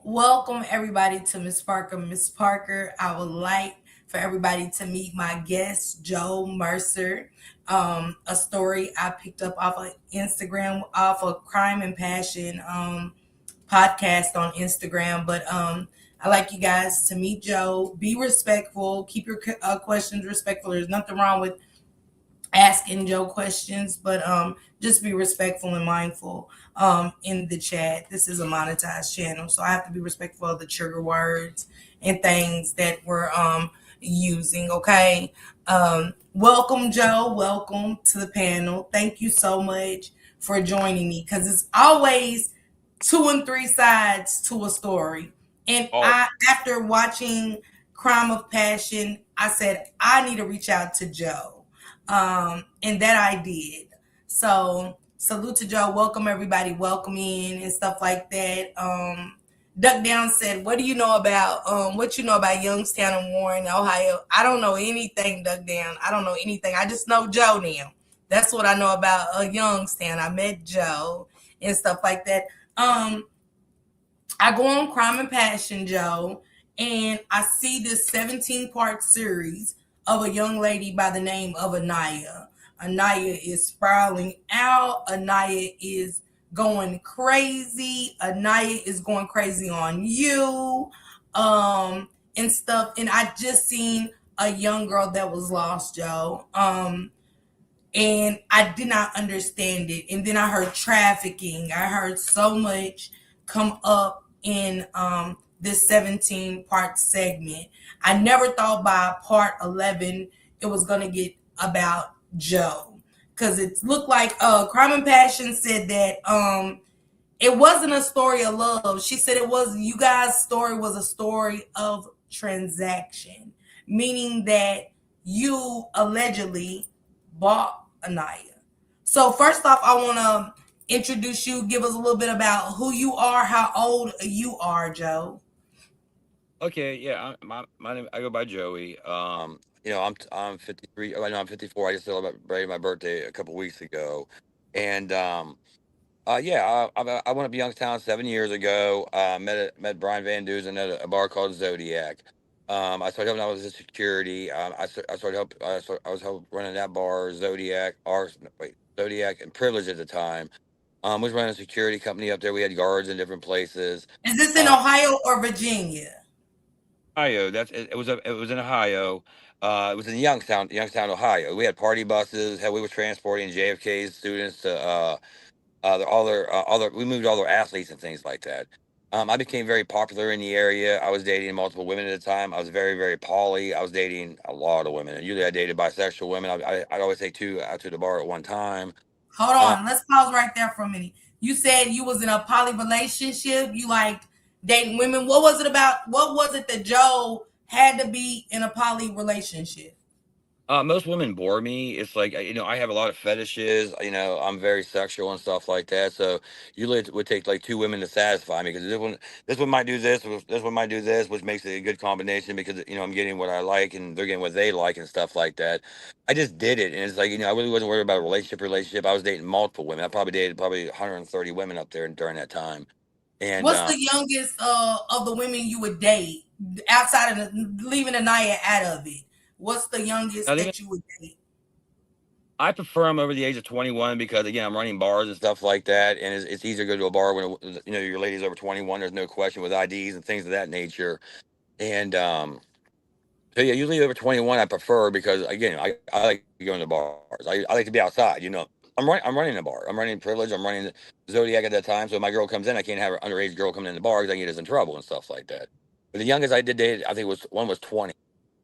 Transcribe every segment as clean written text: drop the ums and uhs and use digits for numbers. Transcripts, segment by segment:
Welcome everybody to Miss Parker. Miss Parker, I would like for everybody to meet my guest, Joe Mercer. A story I picked up off of Instagram, off of Crime and Passion podcast on Instagram. But I like you guys to meet Joe. Be respectful. Keep your questions respectful. There's nothing wrong with asking Joe questions, but just be respectful and mindful in the chat. This is a monetized channel, so I have to be respectful of the trigger words and things that we're using. Okay. Welcome, Joe. Welcome to the panel. Thank you so much for joining me because it's always two and three sides to a story. And Oh, I, after watching Crime of Passion, I said I need to reach out to Joe, and that I did. So salute to Joe. Welcome everybody. Welcome in and stuff like that. Duck Down said, "What do you know about what you know about Youngstown and Warren, Ohio?" I don't know anything, Duck Down. I don't know anything. I just know Joe now. That's what I know about Youngstown. I met Joe and stuff like that. Um, I go on Crime and Passion, Joe, and I see this 17-part series of a young lady by the name of Annayia. Annayia is spiraling out. Annayia is going crazy. Annayia is going crazy on you, and stuff. And I just seen a young girl that was lost, Joe. And I did not understand it. And then I heard trafficking. I heard so much come up in this 17-part segment. I never thought by part 11 it was going to get about Joe. Because it looked like Crime and Passion said that it wasn't a story of love. She said it was, you guys' story was a story of transaction, meaning that you allegedly bought Anaya. So first off, I want to introduce you, give us a little bit about who you are, how old you are, Joe. okay, yeah. My name. I go by Joey. I'm 53. Oh, I know I'm 54. I just celebrated my birthday a couple weeks ago, and yeah. I went up to Youngstown 7 years ago. Met Brian Van Duzen at a bar called Zodiac. I started helping out with the security. I started I was helping running that bar, Zodiac, Zodiac and Privilege at the time. Was running a security company up there. We had guards in different places. Is this in Uh, Ohio or Virginia? Ohio. It was in Ohio. It was in Youngstown, Ohio. We had party buses. Hell, we were transporting JFK's students to all their we moved all their athletes and things like that. I became very popular in the area. I was dating multiple women at the time. I was very, very poly. I was dating a lot of women. And usually I dated bisexual women. I'd always take two out to the bar at one time. Hold Uh, on, let's pause right there for a minute. You said you was in a poly relationship. You liked dating women. What was it about? What was it that Joe had to be in a poly relationship? Most women bore me. It's like, I have a lot of fetishes. I'm very sexual and stuff like that. So usually it would take like two women to satisfy me because this one might do this one might do this, which makes it a good combination because I'm getting what I like and they're getting what they like and stuff like that. I just did it, and it's like I really wasn't worried about a relationship. I was dating multiple women. I probably dated 130 women up there during that time, and What's the youngest of the women you would date outside of leaving Anaya out of it? What's the youngest I think that you would date? I prefer them over the age of 21 because again, I'm running bars and stuff like that, and it's easier to go to a bar when your lady's over 21. There's no question with IDs and things of that nature, and so yeah, usually over 21 I prefer because again, I like going to bars. I like to be outside. I'm running a bar. I'm running Privilege. I'm running Zodiac at that time. So if my girl comes in, I can't have an underage girl coming in the bar because I can get us in trouble and stuff like that. But the youngest I did date, I think was 20.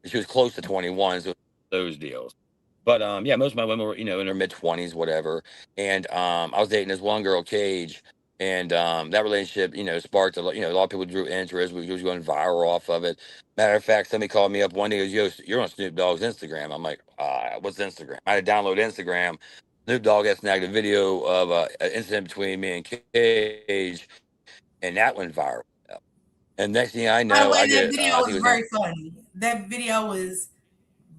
She was close to 21, so those deals. But yeah, most of my women were in their mid 20s, whatever. And I was dating this one girl, Cage, and that relationship sparked a lot of people drew interest. We was going viral off of it. Matter of fact, somebody called me up one day. Goes, "Yo, you're on Snoop Dogg's Instagram." I'm like, "What's Instagram?" I had to download Instagram. Snoop Dogg had snagged a video of an incident between me and Cage, and that went viral. And next thing I By the know, way, I that get video I think was his name. very funny. That video was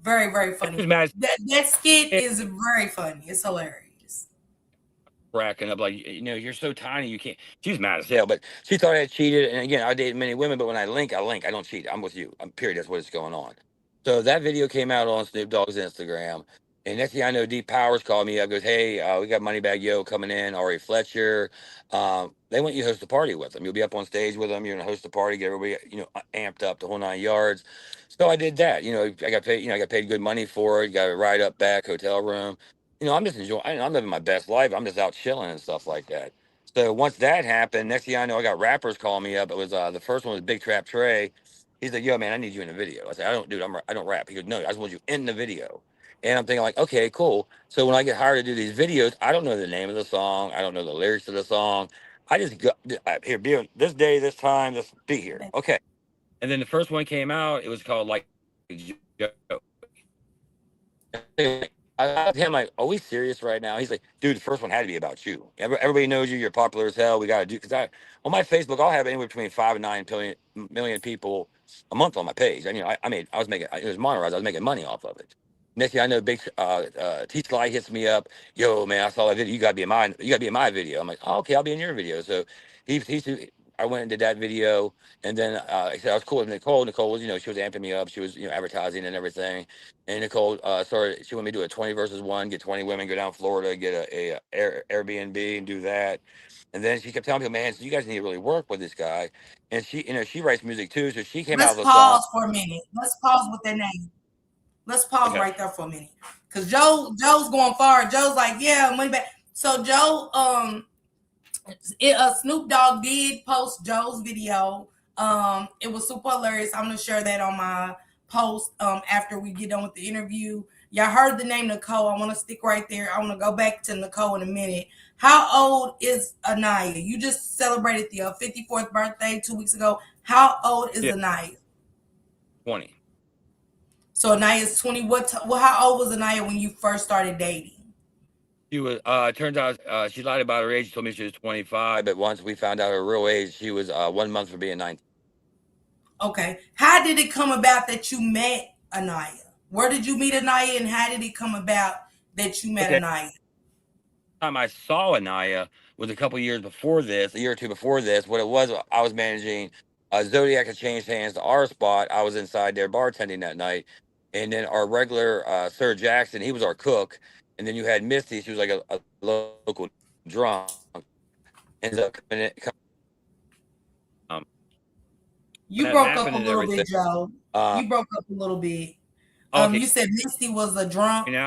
very, very It funny. was mad. That skit is very funny. It's hilarious. cracking up like, you're so tiny, you can't. She's mad as hell, but she thought I had cheated. And again, I dated many women, but when I link, I don't cheat. I'm with you. I'm period. That's what's going on. So that video came out on Snoop Dogg's Instagram. And next thing I know, Deep Powers called me up, goes, "Hey, we got Moneybag Yo coming in, Ari Fletcher. They want you to host a party with them. You'll be up on stage with them. You're gonna host a party, get everybody, amped up the whole 9 yards." So I did that. I got paid, I got paid good money for it, got a ride up back, hotel room. I'm just enjoying. I'm living my best life. I'm just out chilling and stuff like that. So once that happened, next thing I know, I got rappers calling me up. It was the first one was Big Trap Trey. He's like, "Yo, man, I need you in the video." I said, "I don't, dude. I don't rap." He goes, "No, I just want you in the video." And I'm thinking like, okay, cool. So when I get hired to do these videos, I don't know the name of the song. I don't know the lyrics to the song. I just go here, be on this day, this time, just be here. Okay. And then the first one came out. It was called like Joe. I asked him like, "Are we serious right now?" He's like, "Dude, the first one had to be about you. Everybody knows you. You're popular as hell. We got to do because I on my Facebook, I'll have anywhere between 5 and 9 million people a month on my page. And I was making it was monetized. I was making money off of it. Next thing I know, big T Sly hits me up. "Yo, man, I saw that video. You gotta be in my video." I'm like, "Oh, okay, I'll be in your video." So I went and did that video, and then I said I was cool with Nicole. Nicole was, she was amping me up. She was, advertising and everything. And Nicole started. She wanted me to do a 20 versus 1, get 20 women, go down Florida, get a Airbnb, and do that. And then she kept telling me, "Man, so you guys need to really work with this guy." And she writes music too, so she came out Let's with a song. pause for a minute. Let's pause with that name. Let's pause Okay. right there for a minute. Cause Joe's going far. Joe's like, yeah, money back. So Joe, Snoop Dogg did post Joe's video. It was super hilarious. I'm gonna share that on my post after we get done with the interview. Y'all heard the name Nicole. I want to stick right there. I want to go back to Nicole in a minute. How old is Annayia? You just celebrated the 54th birthday 2 weeks ago. How old is Yeah, Annayia? 20. So Annaya's 20. Well, how old was Annayia when you first started dating? She was. Turns out she lied about her age. She told me she was 25, but once we found out her real age, she was 1 month from being 19. Okay. How did it come about that you met Annayia? Where did you meet Annayia, and how did it come about that you met Okay. Annayia? Time I saw Anaya was a couple years before this, a year or two before this. What it was, I was managing Zodiac had changed hands to our spot. I was inside there bartending that night, and then our regular Sir Jackson, he was our cook, and then you had Misty. She was like a local drunk. Ends up coming in. Um, when You that broke up happened a and little everything, bit, Joe. uh, You broke up a little bit. okay, You said Misty was a drunk. you know.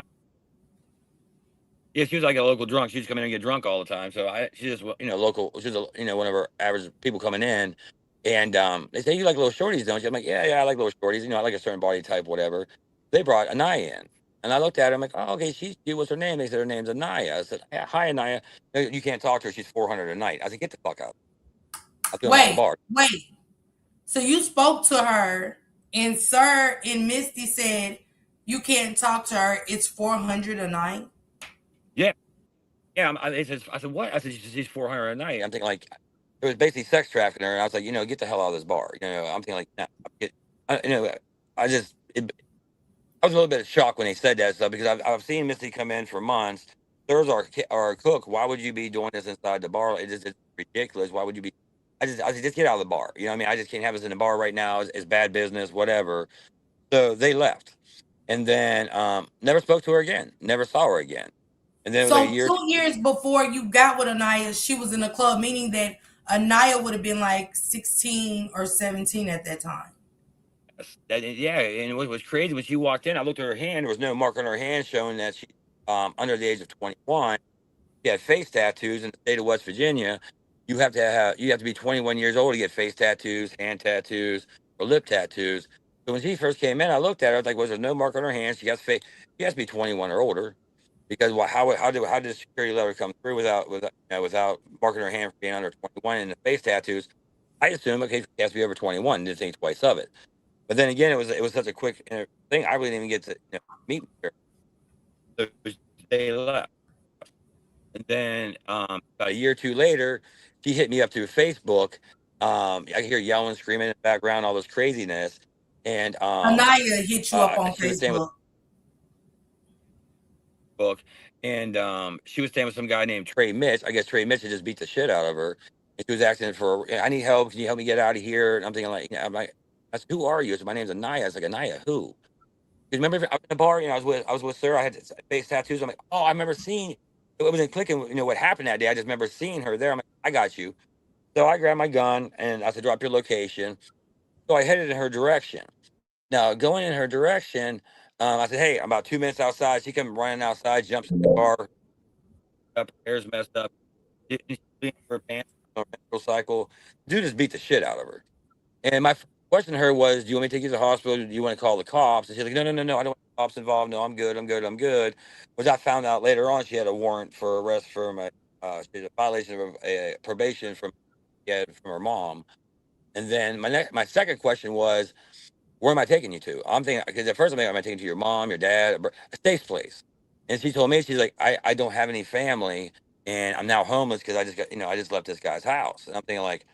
Yeah, she was like a local drunk. She used to come in and get drunk all the time. So she just, local. She was, one of our average people coming in, and they say, "You like little shorties, don't you?" I'm like, "Yeah, yeah, I like little shorties. I like a certain body type, whatever." They brought Anaya in, and I looked at her. I'm like, "Oh, okay, what's her name?" They said her name's Anaya. I said, "Yeah, hi, Anaya. No, you can't talk to her. She's 400 a night." I said, "Get the fuck out. I'll film out the Wait, bar." wait. So you spoke to her, and Sir and Misty said you can't talk to her. It's 400 a night. Yeah, yeah. I said, "What?" I said, "She's 400 a night." I'm thinking like it was basically sex trafficking her, and I was like, "Get the hell out of this bar." I'm thinking like, nah, get, I, you know, I just I was a little bit shocked when they said that stuff because I've seen Misty come in for months. There's our cook. Why would you be doing this inside the bar? It's ridiculous. Why would you be? I said, just get out of the bar. You know what I mean? I just can't have us in the bar right now. It's bad business, whatever. So they left, and then never spoke to her again. Never saw her again. And then it was like a So year. 2 years before you got with Anaya, she was in the club, meaning that Anaya would have been like 16 or 17 at that time. Yeah, and what was crazy when she walked in, I looked at her hand. There was no mark on her hand showing that she under the age of 21. She had face tattoos in the state of West Virginia. You have to be 21 years old to get face tattoos, hand tattoos, or lip tattoos. So when she first came in, I looked at her. I was like, "Was there no mark on her hand? She has to be 21 or older." Because how did the security letter come through without marking her hand for being under 21 and the face tattoos? I assume okay, she has to be over 21. Didn't think twice of it. But then again, it was such a quick thing. I really didn't even get to meet her. So they left. And then about a year or two later, she hit me up through Facebook. I could hear yelling, screaming in the background, all this craziness. And Anaya hit you up on she was staying with Facebook. Facebook. and she was staying with some guy named Trey Mitch. I guess Trey Mitch had just beat the shit out of her, and she was asking for, I need help. Can you help me get out of here? And I'm thinking like, I'm like, I said, who are you? I said, my name's Annayia. I was like, Annayia, who? Because remember, I was in the bar, I was with Sarah. I had face tattoos. I'm like, oh, I remember seeing. It wasn't clicking, what happened that day. I just remember seeing her there. I'm like, I got you. So I grabbed my gun and I said, drop your location. So I headed in her direction. Now, going in her direction, I said, hey, I'm about 2 minutes outside. She comes running outside, jumps in the car, up, her hair's messed up. She's cleaning her pants on a motorcycle. Dude just beat the shit out of her. And my question to her was, do you want me to take you to the hospital? Do you want to call the cops? And she's like, no, no, no, no. I don't want the cops involved. No, I'm good. I'm good. I'm good. Which I found out later on, she had a warrant for arrest for she had a violation of a probation from her mom. And then my second question was, where am I taking you to? I'm thinking, because at first I'm thinking, am I taking you to your mom, your dad, a safe place? And she told me, she's like, I don't have any family, and I'm now homeless because I just got, I just left this guy's house. And I'm thinking like,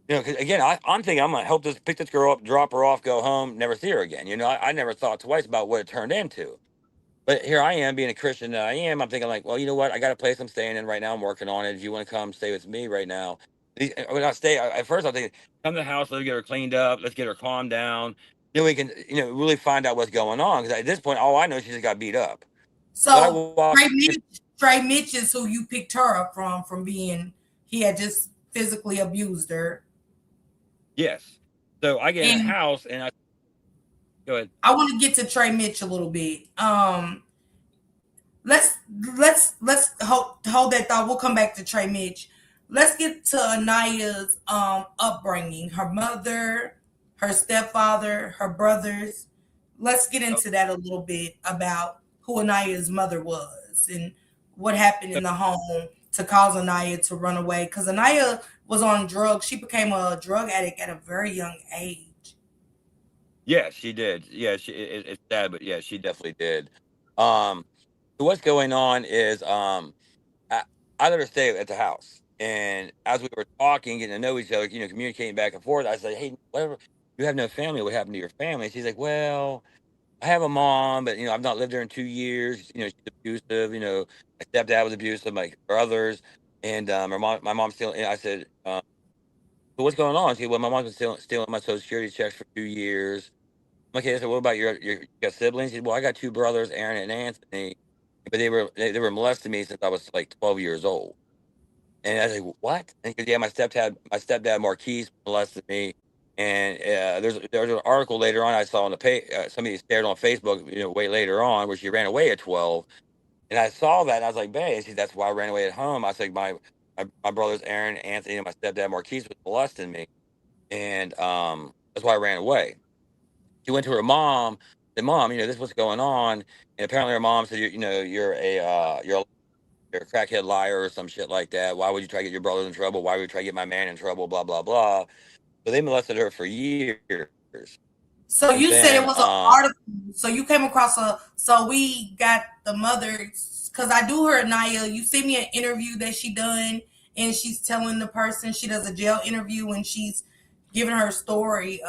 'cause again, I'm thinking I'm gonna help pick this girl up, drop her off, go home, never see her again. I never thought twice about what it turned into. But here I am, being a Christian that I am. I'm thinking like, well, you know what? I got a place I'm staying in right now. I'm working on it. If you want to come stay with me right now, when I stay, at first I'm thinking, come to the house, let's get her cleaned up, let's get her calmed down. Then we can, really find out what's going on. Because at this point, all I know is she just got beat up. So I So walked. Trey Mitch is who you picked her up from being he had just physically abused her. Yes. So I get in the And house and I go ahead. I want to get to Trey Mitch a little bit. Let's let's hold that thought. We'll come back to Trey Mitch. Let's get to Aniya's upbringing. Her mother, her stepfather, her brothers. Let's get Oh, into that a little bit about who Aniya's mother was and what happened so, in the home to cause Annayia to run away. Because Annayia was on drugs. She became a drug addict at a very young age. yeah, she did. Yeah, it's sad, but yeah, she definitely did. Um, so what's going on is I, I let her stay at the house. And as we were talking, getting to know each other, communicating back and forth, I said, hey, whatever, you have no family. What happened to your family? And she's like, well, I have a mom, but, I've not lived there in 2 years. She's abusive. My stepdad was abusive, my brothers. And my mom's still, I said, so what's going on? She said, well, my mom's been stealing my social security checks for 2 years. Okay, so what about you got siblings? He said, well, I got two brothers, Aaron and Anthony, but they were molesting me since I was like 12 years old. And I was like, what? And he goes, yeah, my stepdad Marquise molested me. And there's an article later on I saw on the page. Somebody shared on Facebook, way later on, where she ran away at 12. And I saw that and I was like, babe, see, that's why I ran away at home. I was like, my brothers Aaron, Anthony, and my stepdad Marquise was molesting me, and that's why I ran away. She went to her mom. Said, Mom, this is what's going on. And apparently her mom said, you're a crackhead liar or some shit like that. Why would you try to get your brothers in trouble? Why would you try to get my man in trouble? Blah blah blah. So they molested her for years, So and you said it then was an article. So you came across a. So we got the mother because I do her Naya. You sent me an interview that she done, and she's telling the person she does a jail interview, and she's giving her story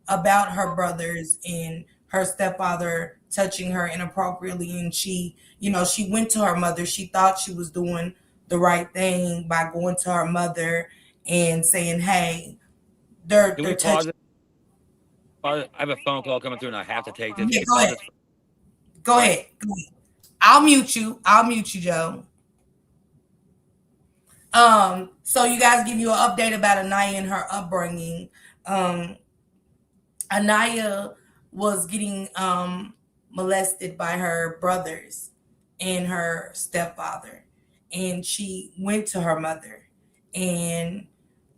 about her brothers and her stepfather touching her inappropriately, and she went to her mother. She thought she was doing the right thing by going to her mother and saying, "Hey, they're can we they're pause touching." it? I have a phone call coming through, and I have to take this. Can Yeah, we go pause ahead. this? Go All right. ahead. Go ahead. I'll mute you. I'll mute you, Joe. So you guys give you an update about Anaya and her upbringing. Um, Anaya was getting molested by her brothers and her stepfather, and she went to her mother. And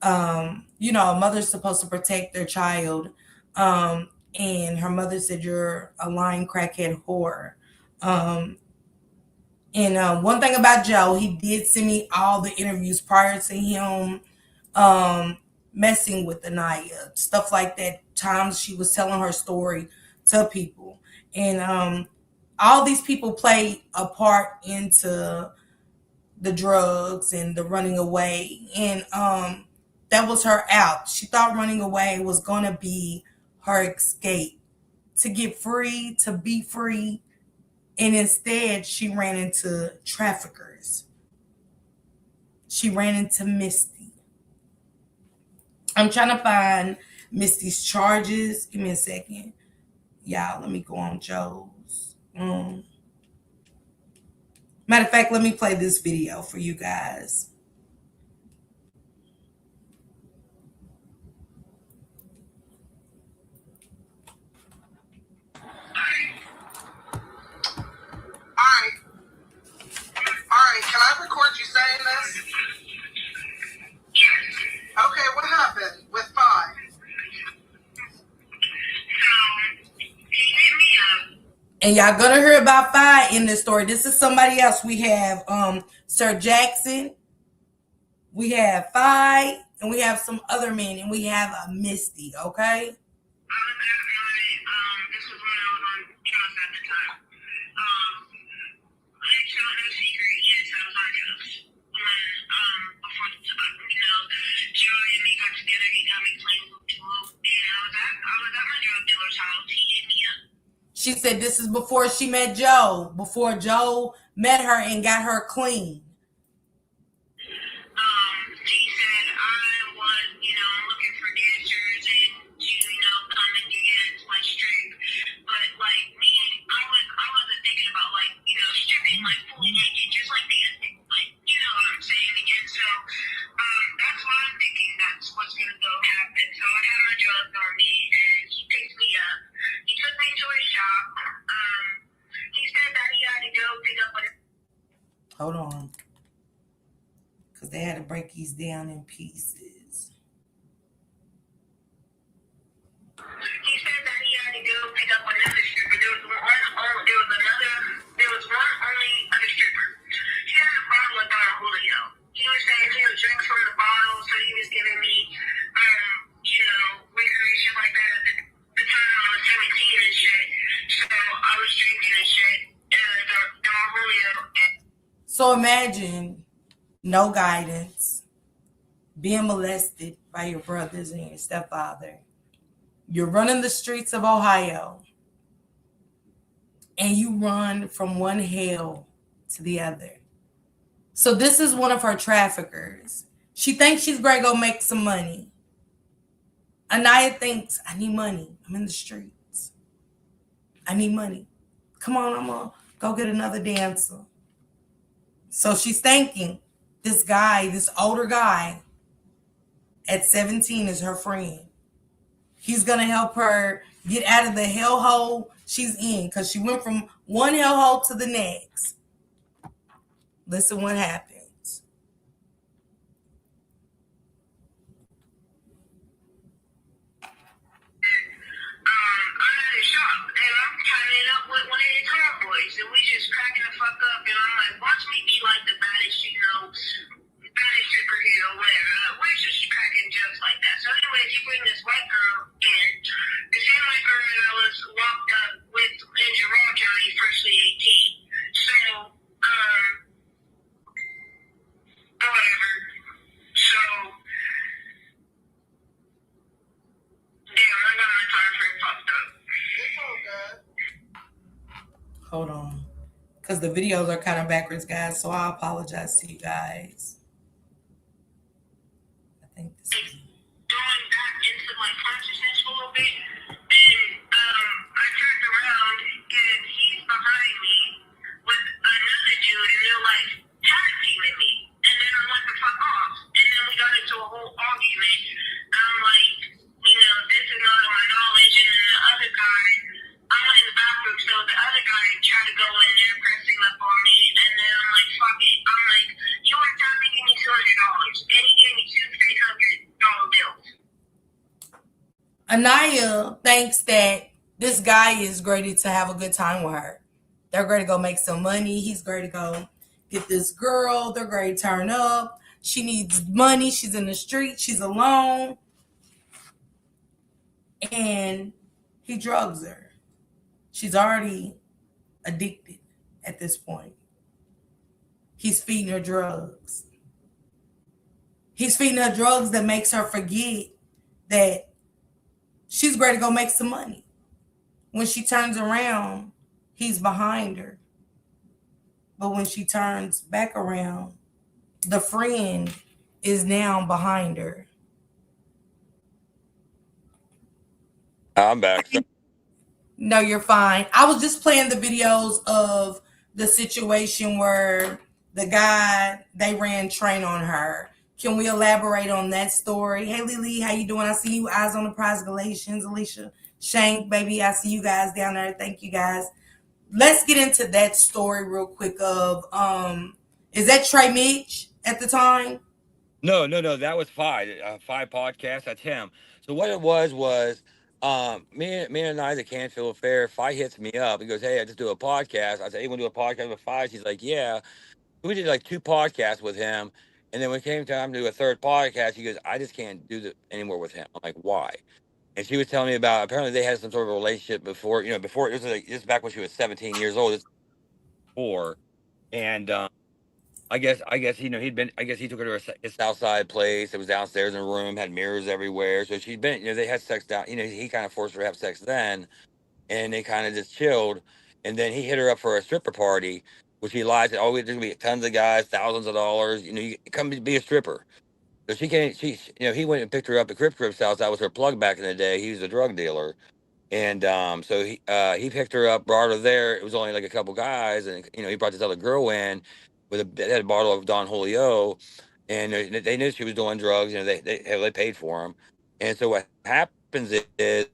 a mother's supposed to protect their child. And her mother said, "You're a lying crackhead whore." Um, And one thing about Joe, he did send me all the interviews prior to him um, messing with Anaya, stuff like that. Times she was telling her story to people, and all these people played a part into the drugs and the running away, and that was her out. She thought running away was gonna be her escape to get free, to be free, And instead, she ran into traffickers. She ran into Misty. I'm trying to find Misty's charges. Give me a second. Y'all, let me go on Joe's. Matter of fact, let me play this video for you guys. Alright, can I record you saying this? Yes. Okay, what happened with Phi? He hit me up. And y'all gonna hear about Phi in this story. This is somebody else. We have Sir Jackson, we have Phi, and we have some other men, and we have a Misty, okay? This was when I was on drugs at the time. I ain't tell no secret, yes, I was on drugs. Before Joy and me got together, he got me playing whoop-de-whoop, and I was at my drug dealer's house. He hit me up. She said this is before she met Joe, before Joe met her and got her clean. He said I was, looking for dancers and to, come and dance like strip. But like me, I wasn't thinking about stripping like fully naked, just like dancing. Like, you know what I'm saying? And so that's why I'm thinking that's what's gonna go happen. So I had my drugs on me and he picked me up. He took me to his shop. He said that he had to go pick up a Hold on. Because they had to break these down in pieces. He said that he had to go pick up another stripper. There was one only other stripper. He had a bottle of Don Julio. He was saying he would drink from the bottle, so he was giving me, liquor and shit like that. At the time I was 17 and shit, so I was drinking and shit. Don Julio. So imagine no guidance, being molested by your brothers and your stepfather. You're running the streets of Ohio, and you run from one hell to the other. So this is one of her traffickers. She thinks she's going to go make some money. Annayia thinks, I need money. I'm in the streets. I need money. Come on, I'm going to go get another dancer. So she's thinking this guy, this older guy at 17 is her friend. He's going to help her get out of the hellhole she's in because she went from one hellhole to the next. Listen what happens. I'm at his shop and I'm tying it up with one of his homeboys and we just cracking the fuck up and I'm like, watch me be like the baddest, baddest stripper here or whatever. We're just cracking jokes like that. So anyways, you bring this white girl in. The same white girl that I was locked up with in Jerome County, freshly 18. So, whatever. So, damn, I got my time frame fucked up. It's all good. Hold on. Because the videos are kind of backwards, guys. So I apologize to you guys. I think this is... Going back into my consciousness a little bit, and I turned around and he's behind me with another dude, and they're like tag teaming me, and then I went the fuck off, and then we got into a whole argument. I'm like, this is not on my knowledge, and then the other guy, I went in the bathroom, so the other guy tried to go in there pressing up on me, and then I'm like, fuck it, I'm like, you want to give me $200, and he gave me two $300 bills. Annayia thinks that this guy is ready to have a good time with her. They're going to go make some money. He's going to go get this girl. They're going to turn up. She needs money. She's in the street. She's alone. And he drugs her. She's already addicted at this point. He's feeding her drugs. He's feeding her drugs that makes her forget that she's ready to go make some money. When she turns around, he's behind her. but when she turns back around, the friend is now behind her. I'm back. So, No, you're fine. I was just playing the videos of the situation where the guy they ran train on her. Can we elaborate on that story? Hey Lily, how you doing? I see you. Eyes on the prize. Galatians, Alicia, Shank, baby. I see you guys down there. Thank you guys. Let's get into that story real quick. Of is that Trey Mitch at the time? no, that was five podcasts. That's him. So what it was, me and I, the Canfield Fair, Fi hits me up. He goes, "Hey, I just do a podcast." I said, "Hey, you want to do a podcast with Fi?" She's like, "Yeah." We did like two podcasts with him, and then when it came time to do a third podcast, he goes, "I just can't do it anymore with him." I'm like, "Why?" And she was telling me about apparently they had some sort of relationship before, before it was like this back when she was 17 years old. It's before, and I guess he'd been. I guess he took her to his South Side place. It was downstairs in a room, had mirrors everywhere. So she'd been. They had sex down. He kind of forced her to have sex then, and they kind of just chilled. And then he hit her up for a stripper party, which he lied. Said, "Oh, there's gonna be tons of guys, thousands of dollars. You come be a stripper." So she came. He went and picked her up at Crip's house. That was her plug back in the day. He was a drug dealer. And so he picked her up, brought her there. It was only like a couple guys, and he brought this other girl in with they had a bottle of Don Julio, and they knew she was doing drugs. They paid for them. And so what happens is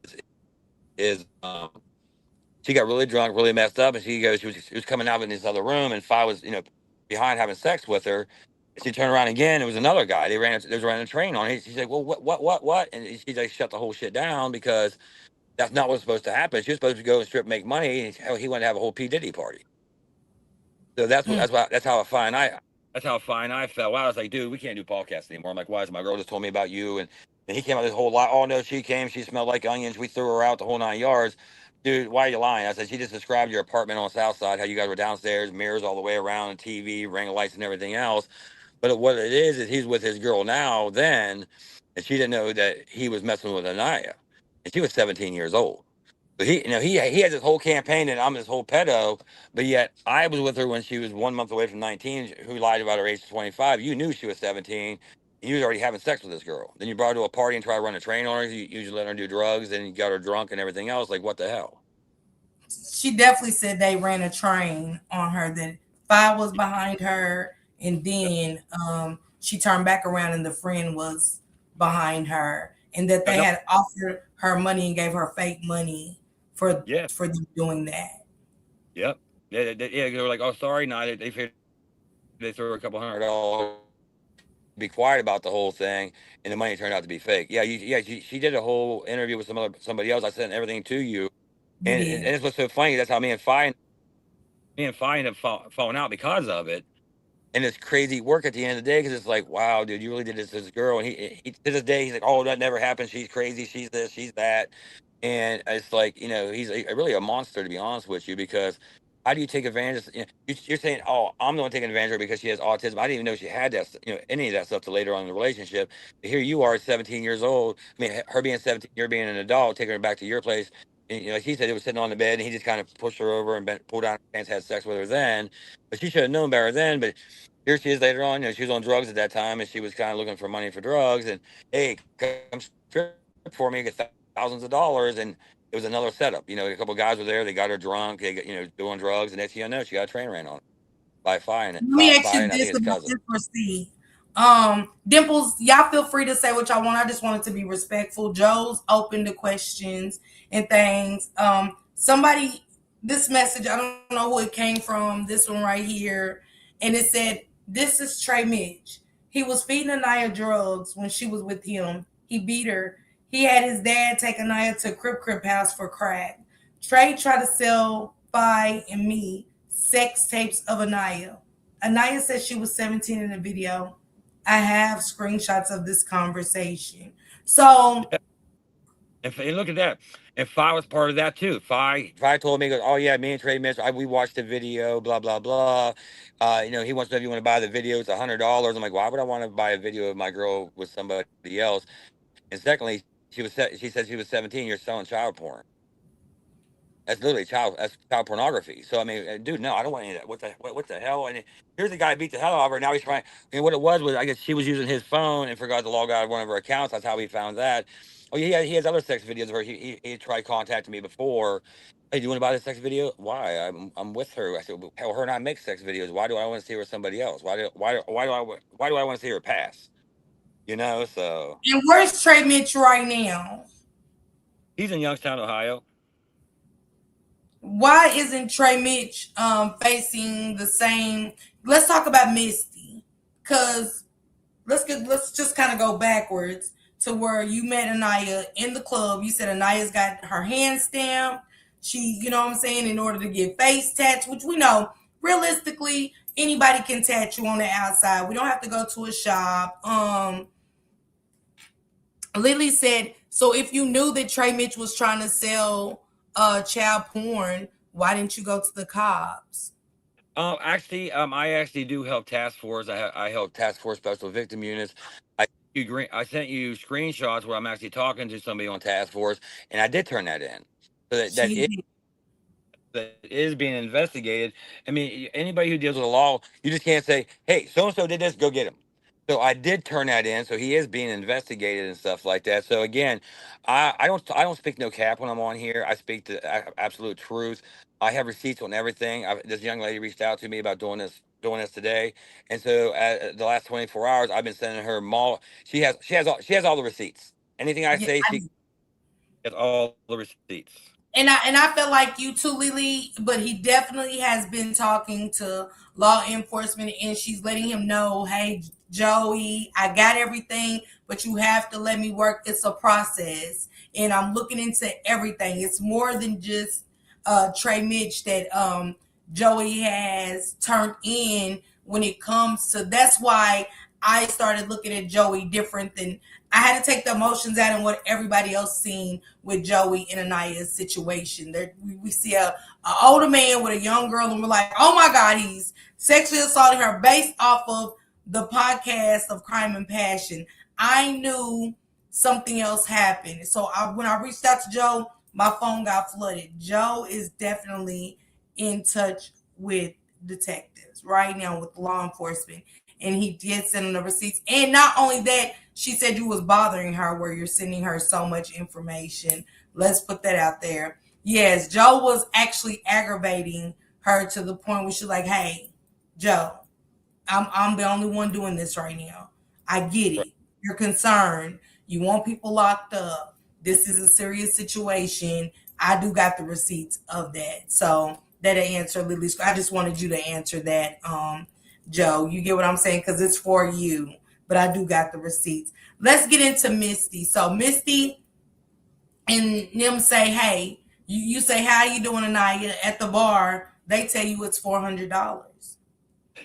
she got really drunk, really messed up, and she was coming out in this other room, and Fi was behind having sex with her. And she turned around again. It was another guy. They was running a train on. She's like, "Well, what?" And she like shut the whole shit down because that's not what's supposed to happen. She was supposed to go and strip, make money, and he wanted to have a whole P Diddy party. So Mm. that's how fine I felt. Wow, I was like, dude, we can't do podcasts anymore. I'm like, why? Is my girl just told me about you, and he came out with this whole lot. Oh no, she came. She smelled like onions. We threw her out the whole 9 yards. Dude, why are you lying? I said she just described your apartment on South Side, how you guys were downstairs, mirrors all the way around, and TV, ring lights, and everything else. But what it is he's with his girl now. Then, and she didn't know that he was messing with Annayia, and she was 17 years old. But he had this whole campaign and I'm this whole pedo, but yet I was with her when she was 1 month away from 19. Who lied about her age to 25? You knew she was 17. And you was already having sex with this girl. Then you brought her to a party and try to run a train on her. You usually let her do drugs, and you got her drunk and everything else. Like what the hell? She definitely said they ran a train on her. That Fi was behind her, and then she turned back around, and the friend was behind her, and that they No, had offered her money and gave her fake money for yeah, for them doing that. yep, yeah. They were like, oh, sorry, no, they figured they threw her a couple $100. Be quiet about the whole thing, and the money turned out to be fake. She did a whole interview with somebody else. I sent everything to you, You and did. it's what's so funny. That's how me and Fi ended up falling out because of it. And it's crazy work at the end of the day because it's like, wow, dude, you really did this to this girl. And he to this day, he's like, oh, that never happened. She's crazy. She's this, she's that. And it's like, he's really a monster, to be honest with you, because how do you take advantage? You're saying, oh, I'm the one taking advantage of her because she has autism. I didn't even know she had that, any of that stuff till later on in the relationship. But here you are, 17 years old. I mean, her being 17, you're being an adult, taking her back to your place. And, like he said, it was sitting on the bed, and he just kind of pushed her over and pulled down her pants, had sex with her then. But she should have known better then. But here she is later on. She was on drugs at that time, and she was kind of looking for money for drugs. And hey, come strip for me, get thousands of dollars. And it was another setup. A couple of guys were there. They got her drunk. They got, doing drugs, and next thing you know, she got a train ran on her by Let me ask Fi, you and I this think his about cousin. this receipt. Dimples, y'all feel free to say what y'all want. I just wanted to be respectful. Joe's open to questions and things. Somebody, this message, I don't know who it came from, this one right here, and it said, "This is Trey Mitch. He was feeding Anaya drugs when she was with him. He beat her. He had his dad take Anaya to Crip house for crack. Trey tried to sell Fi and me sex tapes of Anaya. Anaya said she was 17 in the video. I have screenshots of this conversation." So And look at that. And Fi was part of that too. Fi told me, he goes, oh yeah, me and Trey Mitchell, we watched the video, blah blah blah. He wants to know if you want to buy the video. It's $100. I'm like, why would I want to buy a video of my girl with somebody else? And secondly, she said she was 17. You're selling child porn. That's literally child pornography. So I mean, dude, no, I don't want any of that. What the hell? And here's the guy beat the hell out of her. Now he's trying. And what it was I guess she was using his phone and forgot to log out of one of her accounts. That's how he found that. Oh yeah, he has other sex videos of her. He tried contacting me before. Hey, do you want to buy this sex video? Why? I'm with her. I said, well, hell, her and I make sex videos. Why do I want to see her with somebody else? Why do I want to see her pass? You know. So And where's Trey Mitch right now? he's in Youngstown, Ohio. Why isn't Trey Mitch facing the same? Let's talk about Misty, cause let's just kind of go backwards to where you met Annayia in the club. You said Aniya's got her hand stamped. She, you know what I'm saying, in order to get face tats, which we know realistically anybody can tattoo on the outside. We don't have to go to a shop. Lily said, so if you knew that Trey Mitch was trying to sell child porn, why didn't you go to the cops? Actually, I actually do help task force. I help task force special victim units. I sent you screenshots where I'm actually talking to somebody on task force, and I did turn that in. So She that is being investigated. I mean, anybody who deals with the law, you just can't say, "Hey, so and so did this, go get him." So I did turn that in. So he is being investigated and stuff like that. So again, I don't speak no cap when I'm on here. I speak the absolute truth. I have receipts on everything. This young lady reached out to me about doing this today, and so the last 24 hours, I've been sending her mall. She has all the receipts. Anything I yeah, say, she has all the receipts. and I feel like you too, Lily, but he definitely has been talking to law enforcement and she's letting him know, hey, Joey, I got everything, but you have to let me work. It's a process. And I'm looking into everything. It's more than just Trey Mitch that Joey has turned in when it comes to that's why I started looking at Joey different than I had to take the emotions out and what everybody else seen with Joey and Annaya's situation. There, we see a older man with a young girl, and we're like, oh my God, he's sexually assaulting her based off of the podcast of Crime and Passion. I knew something else happened. So when I reached out to Joe, my phone got flooded. Joe is definitely in touch with detectives right now with law enforcement. And he did send them the receipts. And not only that, she said you was bothering her where you're sending her so much information. Let's put that out there. Yes, Joe was actually aggravating her to the point where she's like, hey, Joe, I'm the only one doing this right now. I get Right. it. You're concerned. You want people locked up. This is a serious situation. I do got the receipts of that. So that answer, Lily. I just wanted you to answer that, Joe. You get what I'm saying? Because it's for you. But I do got the receipts. Let's get into Misty. So Misty and them say, hey, you say, how you doing tonight at the bar? They tell you it's $400.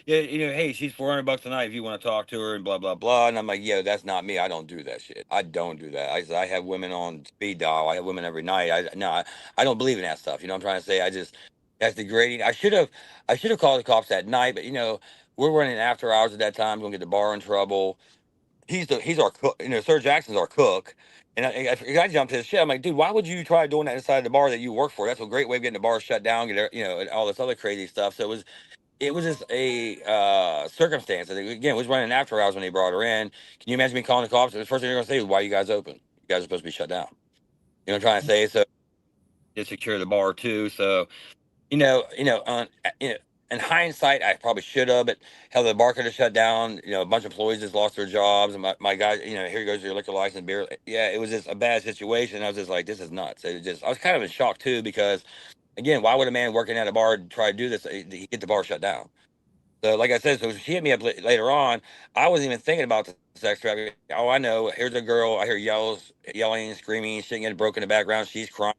Yeah, hey, she's 400 bucks a night if you want to talk to her and blah blah blah. And I'm like, yeah, that's not me. I don't do that shit. I don't do that. I have women on speed dial. I have women every night. I don't believe in that stuff. You know what I'm trying to say? That's degrading. I should have called the cops that night, but we're running after hours at that time. We're gonna get the bar in trouble. He's our cook. Sir Jackson's our cook. And I jumped his shit. I'm like, dude, why would you try doing that inside the bar that you work for? That's a great way of getting the bar shut down, and all this other crazy stuff. So it was just a circumstance. Again, it was running after hours when they brought her in. Can you imagine me calling the cops? The first thing they're going to say is, "Why are you guys open? You guys are supposed to be shut down." You know what I'm trying to say? So to secure the bar too. So in hindsight, I probably should have, but hell, the bar could have shut down. A bunch of employees just lost their jobs, and my guy, here goes your liquor license, beer. Yeah, it was just a bad situation. I was just like, this is nuts. I was kind of in shock too because, again, why would a man working at a bar try to do this? He get the bar shut down. So, like I said, so she hit me up later on. I wasn't even thinking about the sex trafficking. Oh, I know. Here's a girl. I hear yelling, screaming, shit getting broken in the background. She's crying.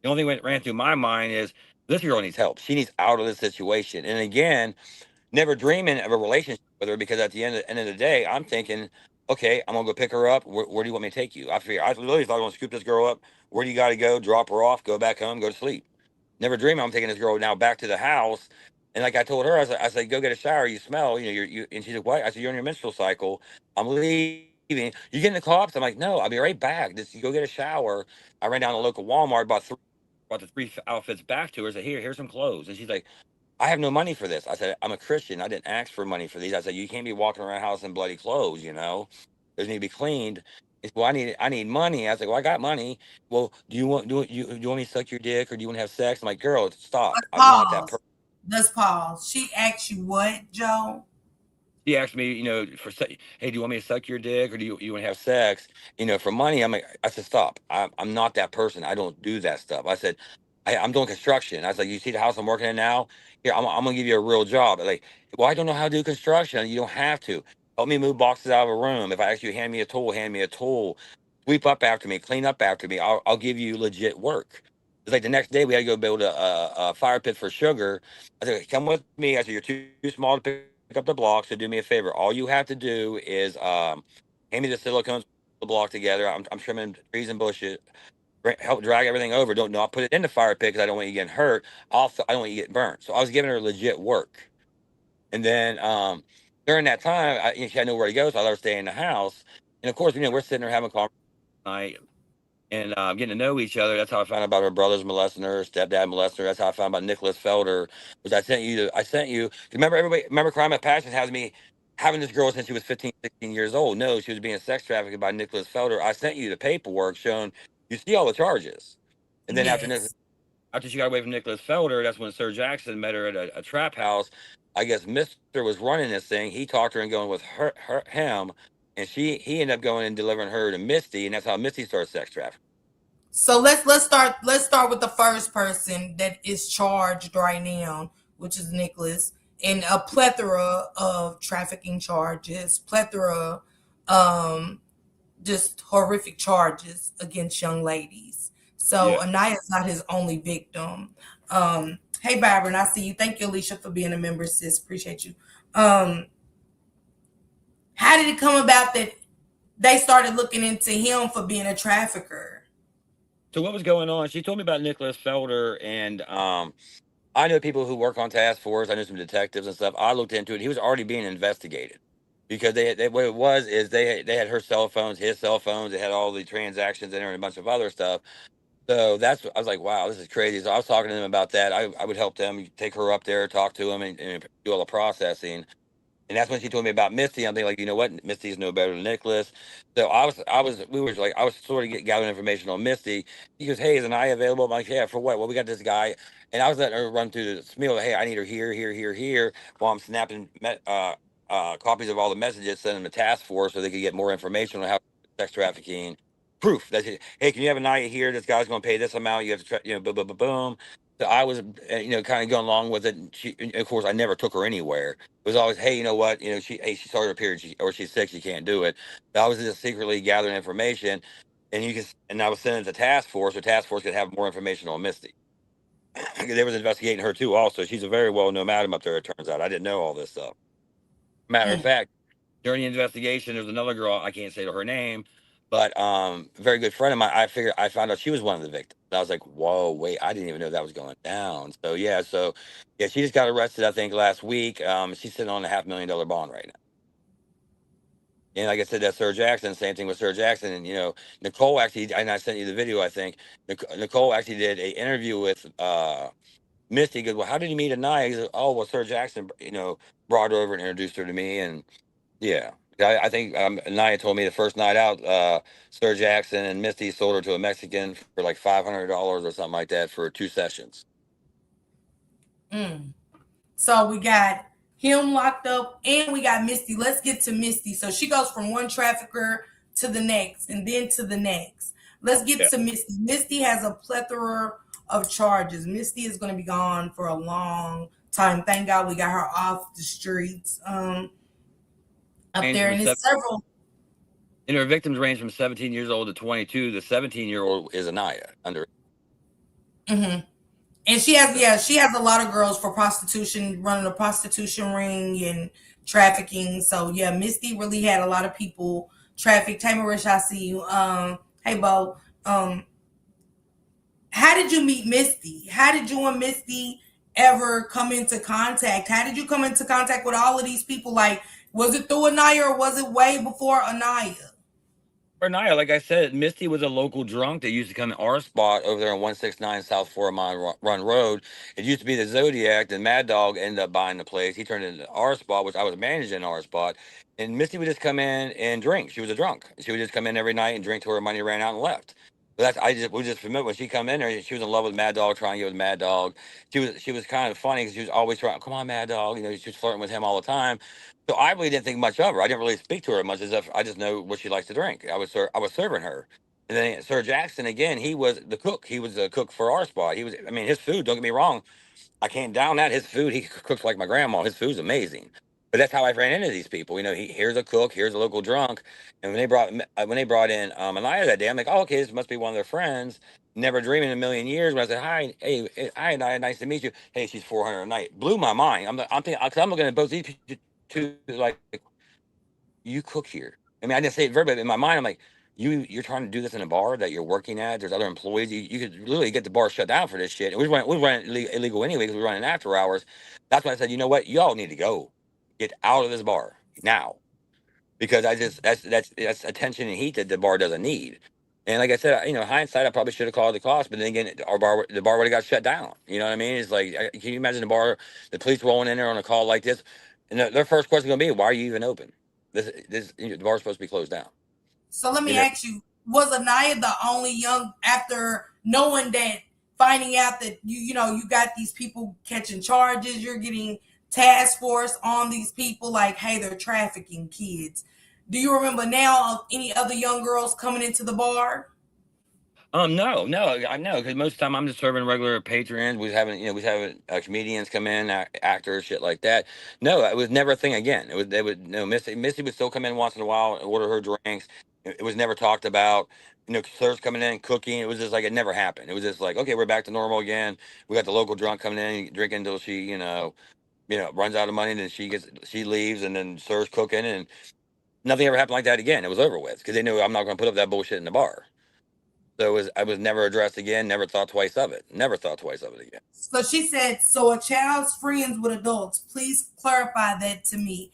The only thing that ran through my mind is this girl needs help. She needs out of this situation. And again, never dreaming of a relationship with her because at the end of the day, I'm thinking, okay, I'm gonna go pick her up. Where do you want me to take you? I literally thought I was gonna scoop this girl up. Where do you got to go? Drop her off. Go back home. Go to sleep. Never dream I'm taking this girl now back to the house. And like I told her, I said, go get a shower. You smell, and she's like, what? I said, you're on your menstrual cycle. I'm leaving. You getting the cops? I'm like, no, I'll be right back. Just go get a shower. I ran down to the local Walmart, bought 3 brought the 3 outfits back to her. I said, here's some clothes. And she's like, I have no money for this. I said, I'm a Christian. I didn't ask for money for these. I said, you can't be walking around the house in bloody clothes, Those need to be cleaned. It's, well, I need money. I was like, well, I got money. Well, do you want me to suck your dick or do you want to have sex? I'm like, girl, stop. I'm not that Pause. person. Let's pause. She asked you what, Joe? He asked me, hey, do you want me to suck your dick or do you want to have sex? For money. I'm like, I said, stop. I'm not that person. I don't do that stuff. I said, I'm doing construction. I was like, you see the house I'm working in now? Here, I'm gonna give you a real job. Like, well, I don't know how to do construction. You don't have to. Help me move boxes out of a room. If I ask you to hand me a tool, hand me a tool. Sweep up after me, clean up after me. I'll give you legit work. It's like the next day we had to go build a fire pit for sugar. I said, come with me. I said, you're too small to pick up the blocks. So do me a favor. All you have to do is hand me the silicones, the block together. I'm trimming trees and bushes. Help drag everything over. Don't not put it in the fire pit because I don't want you getting hurt. Also, I don't want you getting burnt. So I was giving her legit work. And then during that time, she had nowhere to go, so I let her stay in the house. And of course, we're sitting there having a conversation night and getting to know each other. That's how I found out about her brother's molesting her, stepdad molesting her. That's how I found out about Nicholas Felder. Was I sent you? Remember Crime of Passion has me having this girl since she was 15, 16 years old. No, she was being sex trafficked by Nicholas Felder. I sent you the paperwork showing you see all the charges. And then Yes. after she got away from Nicholas Felder, that's when Sir Jackson met her at a trap house. I guess Mister was running this thing. He talked her and going with him, and he ended up going and delivering her to Misty, and that's how Misty started sex trafficking. So let's start with the first person that is charged right now, which is Nicholas, and a plethora of trafficking charges, plethora um just horrific charges against young ladies. So Yeah. Annayia is not his only victim. Hey Byron, I see you. Thank you, Alicia, for being a member, sis. Appreciate you. Um, how did it come about that they started looking into him for being a trafficker? So what was going on? She told me about Nicholas Felder, and I know people who work on task force. I know some detectives and stuff. I looked into it. He was already being investigated because what it was is they had her cell phones, his cell phones. They had all the transactions in there and a bunch of other stuff. So I was like, wow, this is crazy. So I was talking to them about that. I would help them take her up there, talk to them, and do all the processing. And that's when she told me about Misty. I'm thinking, like, you know what? Misty's no better than Nicholas. So I was sort of gathering information on Misty. He goes, hey, is Aniya available? I'm like, yeah, for what? Well, we got this guy. And I was letting her run through the spiel. Hey, I need her here, here, here, here, while I'm snapping copies of all the messages, sending them to task force so they could get more information on how sex trafficking proof. That's it. Hey, can you have Aniya here? This guy's going to pay this amount. You have to, boom, boom, boom, boom. So I was, kind of going along with it. And of course, I never took her anywhere. It was always, hey, you know what? She started her period, or she's sick, she can't do it. But I was just secretly gathering information, and I was sending it to task force, so task force could have more information on Misty. They was investigating her too. Also, she's a very well known madam up there. It turns out I didn't know all this stuff. Matter of Mm, fact, during the investigation, there's another girl I can't say her name, but a very good friend of mine. I found out she was one of the victims. I was like, whoa, wait, I didn't even know that was going down. So yeah, she just got arrested. I think last week. She's sitting on a $500,000 bond right now. And like I said, that's Sir Jackson. Same thing with Sir Jackson. And Nicole actually, and I sent you the video. I think Nicole actually did a interview with Misty. Goes, well, how did you meet Anaya? He goes, oh, well, Sir Jackson, brought her over and introduced her to me, and yeah. I think Naya told me the first night out, Sir Jackson and Misty sold her to a Mexican for like $500 or something like that for 2 sessions. mm. So we got him locked up and we got Misty. Let's get to Misty. So she goes from one trafficker to the next and then to the next. Let's get Yeah. to Misty. Misty has a plethora of charges. Misty is going to be gone for a long time. Thank God we got her off the streets up Range there. from And seven, it's several. and her victims range from 17 years old to 22. The 17-year-old is Anaya under. Mhm. And she has a lot of girls for prostitution, running a prostitution ring and trafficking. So yeah, Misty really had a lot of people trafficked. Hey Marish, I see you. Hey Bo. How did you meet Misty? How did you and Misty ever come into contact? How did you come into contact with all of these people? Like, was it through Anaya or was it way before Anaya? For Naya, like I said, Misty was a local drunk that used to come in our spot over there on 169 South 4 Mile Run Road. It used to be the Zodiac, and Mad Dog ended up buying the place. He turned it into our spot, which I was managing our spot. And Misty would just come in and drink. She was a drunk. She would just come in every night and drink till her money ran out and left. But that's I just we just familiar when she come in there. She was in love with Mad Dog, trying to get with Mad Dog. She was kind of funny because she was always trying. Come on, Mad Dog. She was flirting with him all the time. So I really didn't think much of her. I didn't really speak to her much as if I just know what she likes to drink. I was serving her. And then Sir Jackson again, he was the cook. He was the cook for our spot. I mean, his food, don't get me wrong, I can't down that. His food, he cooks like my grandma. His food's amazing. But that's how I ran into these people. Here's a cook, here's a local drunk. And when they brought in Annayia that day, I'm like, oh, okay, this must be one of their friends. Never dreaming in a million years. When I said, hi, hi, Annayia, nice to meet you. Hey, she's 400 a night. Blew my mind. I'm thinking, because I'm looking at both these two like, you cook here. I mean, I didn't say it verbally. In my mind, I'm like, you're trying to do this in a bar that you're working at. There's other employees. You could literally get the bar shut down for this shit. And we run illegal anyway because we're running after hours. That's why I said, you know what, y'all need to go, get out of this bar now, because I just that's attention and heat that the bar doesn't need. And like I said, hindsight, I probably should have called the cost, but then again, the bar would have got shut down. You know what I mean? It's like, can you imagine the police rolling in there on a call like this, and their first question gonna be, why are you even open? The bar's supposed to be closed down. So let You me know, ask you: was Aniya the only young after knowing that, finding out that you got these people catching charges, you're getting task force on these people, like, hey, they're trafficking kids. Do you remember now of any other young girls coming into the bar? No, no, I know, because most of the time I'm just serving regular patrons. We was having comedians come in, actors, shit like that. No, it was never a thing again. It was they would no Missy would still come in once in a while and order her drinks. It was never talked about. Serves coming in, cooking. It was just like it never happened. It was just like, okay, we're back to normal again. We got the local drunk coming in, drinking until she, runs out of money, and then she leaves, and then serves cooking, and nothing ever happened like that again. It was over with because they knew I'm not going to put up that bullshit in the bar. So I was never addressed again, never thought twice of it. Never thought twice of it again. So she said, so a child's friends with adults. Please clarify that to me.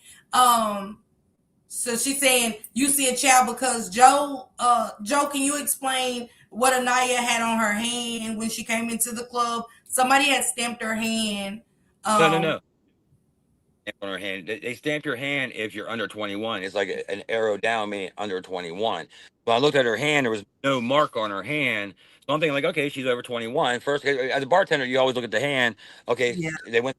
So she's saying you see a child because Joe, can you explain what Annayia had on her hand when she came into the club? Somebody had stamped her hand. No, no, Um, no. On her hand, they stamp your hand if you're under 21. It's like an arrow down, meaning under 21. But I looked at her hand; there was no mark on her hand. So I'm thinking, like, okay, she's over 21. First, as a bartender, you always look at the hand. Okay, yeah. they went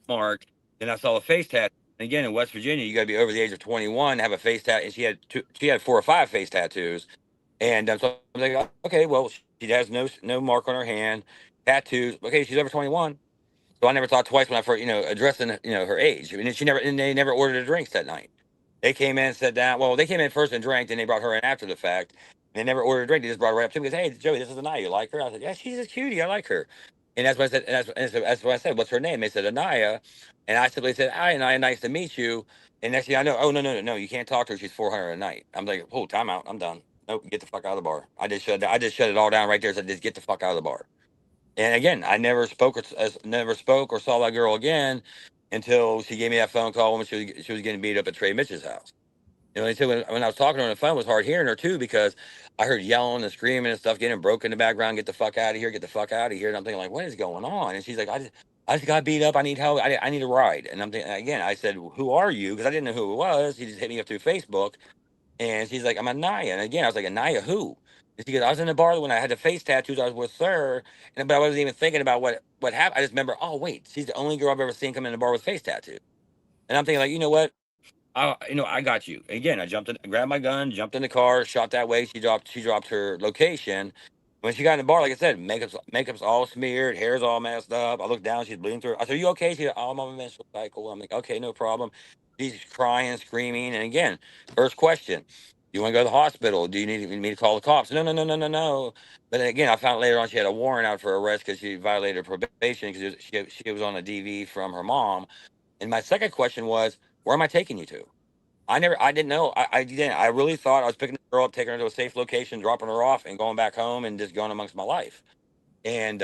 marked. Then I saw a face tat. And again, in West Virginia, you got to be over the age of 21 to have a face tat. And she had 4 or 5 face tattoos. And so I'm like, okay, well, she has no mark on her hand, tattoos. Okay, she's over 21. So I never thought twice when I first, addressing, her age. I mean, and they never ordered her drinks that night. They came in, sat down. Well, they came in first and drank, then they brought her in after the fact. They never ordered a drink. They just brought her right up to me. Because, hey, Joey, this is Anaya. You like her? I said, yeah, she's a cutie. I like her. And that's what I said. And that's what I said. What's her name? They said Anaya. And I simply said, hi, Anaya, nice to meet you. And next thing I know, oh, no, no, no, no, you can't talk to her. She's 400 a night. I'm like, oh, time out. I'm done. Nope, get the fuck out of the bar. I just shut it all down right there. Said, just get the fuck out of the bar. And again, I never spoke or saw that girl again until she gave me that phone call when she was getting beat up at Trey Mitch's house. They said when I was talking to her on the phone, it was hard hearing her too because I heard yelling and screaming and stuff, getting broke in the background. Get the fuck out of here! Get the fuck out of here! And I'm thinking, like, what is going on? And she's like, I just got beat up. I need help. I need a ride. And I'm thinking again. I said, who are you? Because I didn't know who it was. She just hit me up through Facebook. And she's like, I'm Annayia. And again, I was like, Annayia, who? And she goes, I was in the bar when I had the face tattoos. I was with her, but I wasn't even thinking about what happened. I just remember, oh wait, she's the only girl I've ever seen come in the bar with face tattoos. And I'm thinking, like, you know what? I got you. Again, I grabbed my gun, jumped in the car, shot that way. She dropped her location. When she got in the bar, like I said, makeup's all smeared, hair's all messed up. I looked down, she's bleeding through. I said, "Are you okay?" She's like, "Oh, I'm on a menstrual cycle." I'm like, "Okay, no problem." She's crying, screaming, and again, first question: "You want to go to the hospital? Do you need me to call the cops?" No, no, no, no, no, no. But then again, I found later on she had a warrant out for arrest because she violated probation because she was on a DV from her mom. And my second question was, "Where am I taking you to?" I didn't know. I didn't. I really thought I was picking the girl up, taking her to a safe location, dropping her off, and going back home and just going amongst my life. And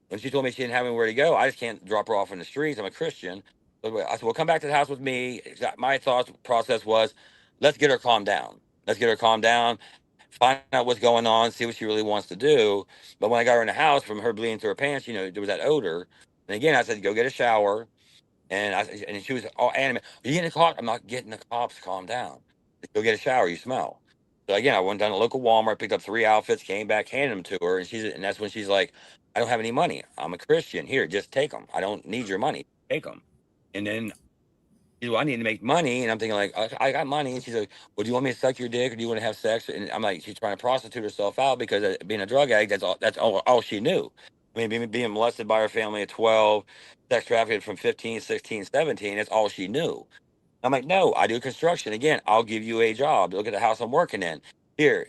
when she told me she didn't have anywhere to go, I just can't drop her off in the streets. I'm a Christian. So I said, "Well, come back to the house with me." My thought process was, let's get her calmed down. Let's get her calmed down, find out what's going on, see what she really wants to do. But when I got her in the house from her bleeding through her pants, there was that odor. And again, I said, go get a shower. And she was all animated. Are you getting the cops? I'm not getting the cops. Calm down. Go get a shower. You smell. So again, I went down to local Walmart, picked up 3 outfits, came back, handed them to her, and that's when she's like, "I don't have any money. I'm a Christian. Here, just take them. I don't need your money. Take them." And then she's, "Well, I need to make money," and I'm thinking like, I got money." And she's like, "Well, do you want me to suck your dick, or do you want to have sex?" And I'm like, she's trying to prostitute herself out because being a drug addict, that's all she knew. I mean, being molested by her family at 12, sex trafficked from 15, 16, 17, that's all she knew. I'm like, "No, I do construction. Again, I'll give you a job. Look at the house I'm working in. Here,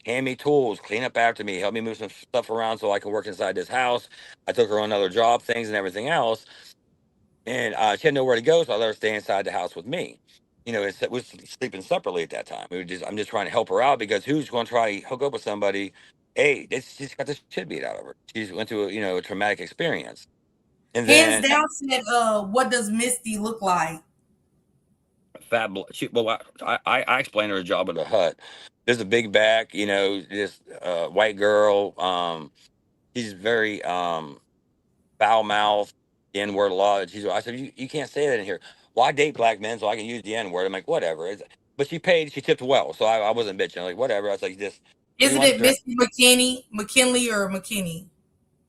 hand me tools, clean up after me, help me move some stuff around so I can work inside this house." I took her on other job things and everything else. And she had nowhere to go, so I let her stay inside the house with me. We were sleeping separately at that time. I'm just trying to help her out because who's going to try to hook up with somebody? Hey, she's got the shit beat out of her. She's went through a traumatic experience. And Hands then down said, what does Misty look like? I explained her a job at a hut. There's a big back, this white girl. She's very foul mouth, the N word a lot. I said, you can't say that in here. Well, I date black men, so I can use the N word. I'm like, whatever. But she tipped well, so I wasn't bitching. Like, whatever. I was like, this. We Isn't want it to Misty McKinley or McKinney?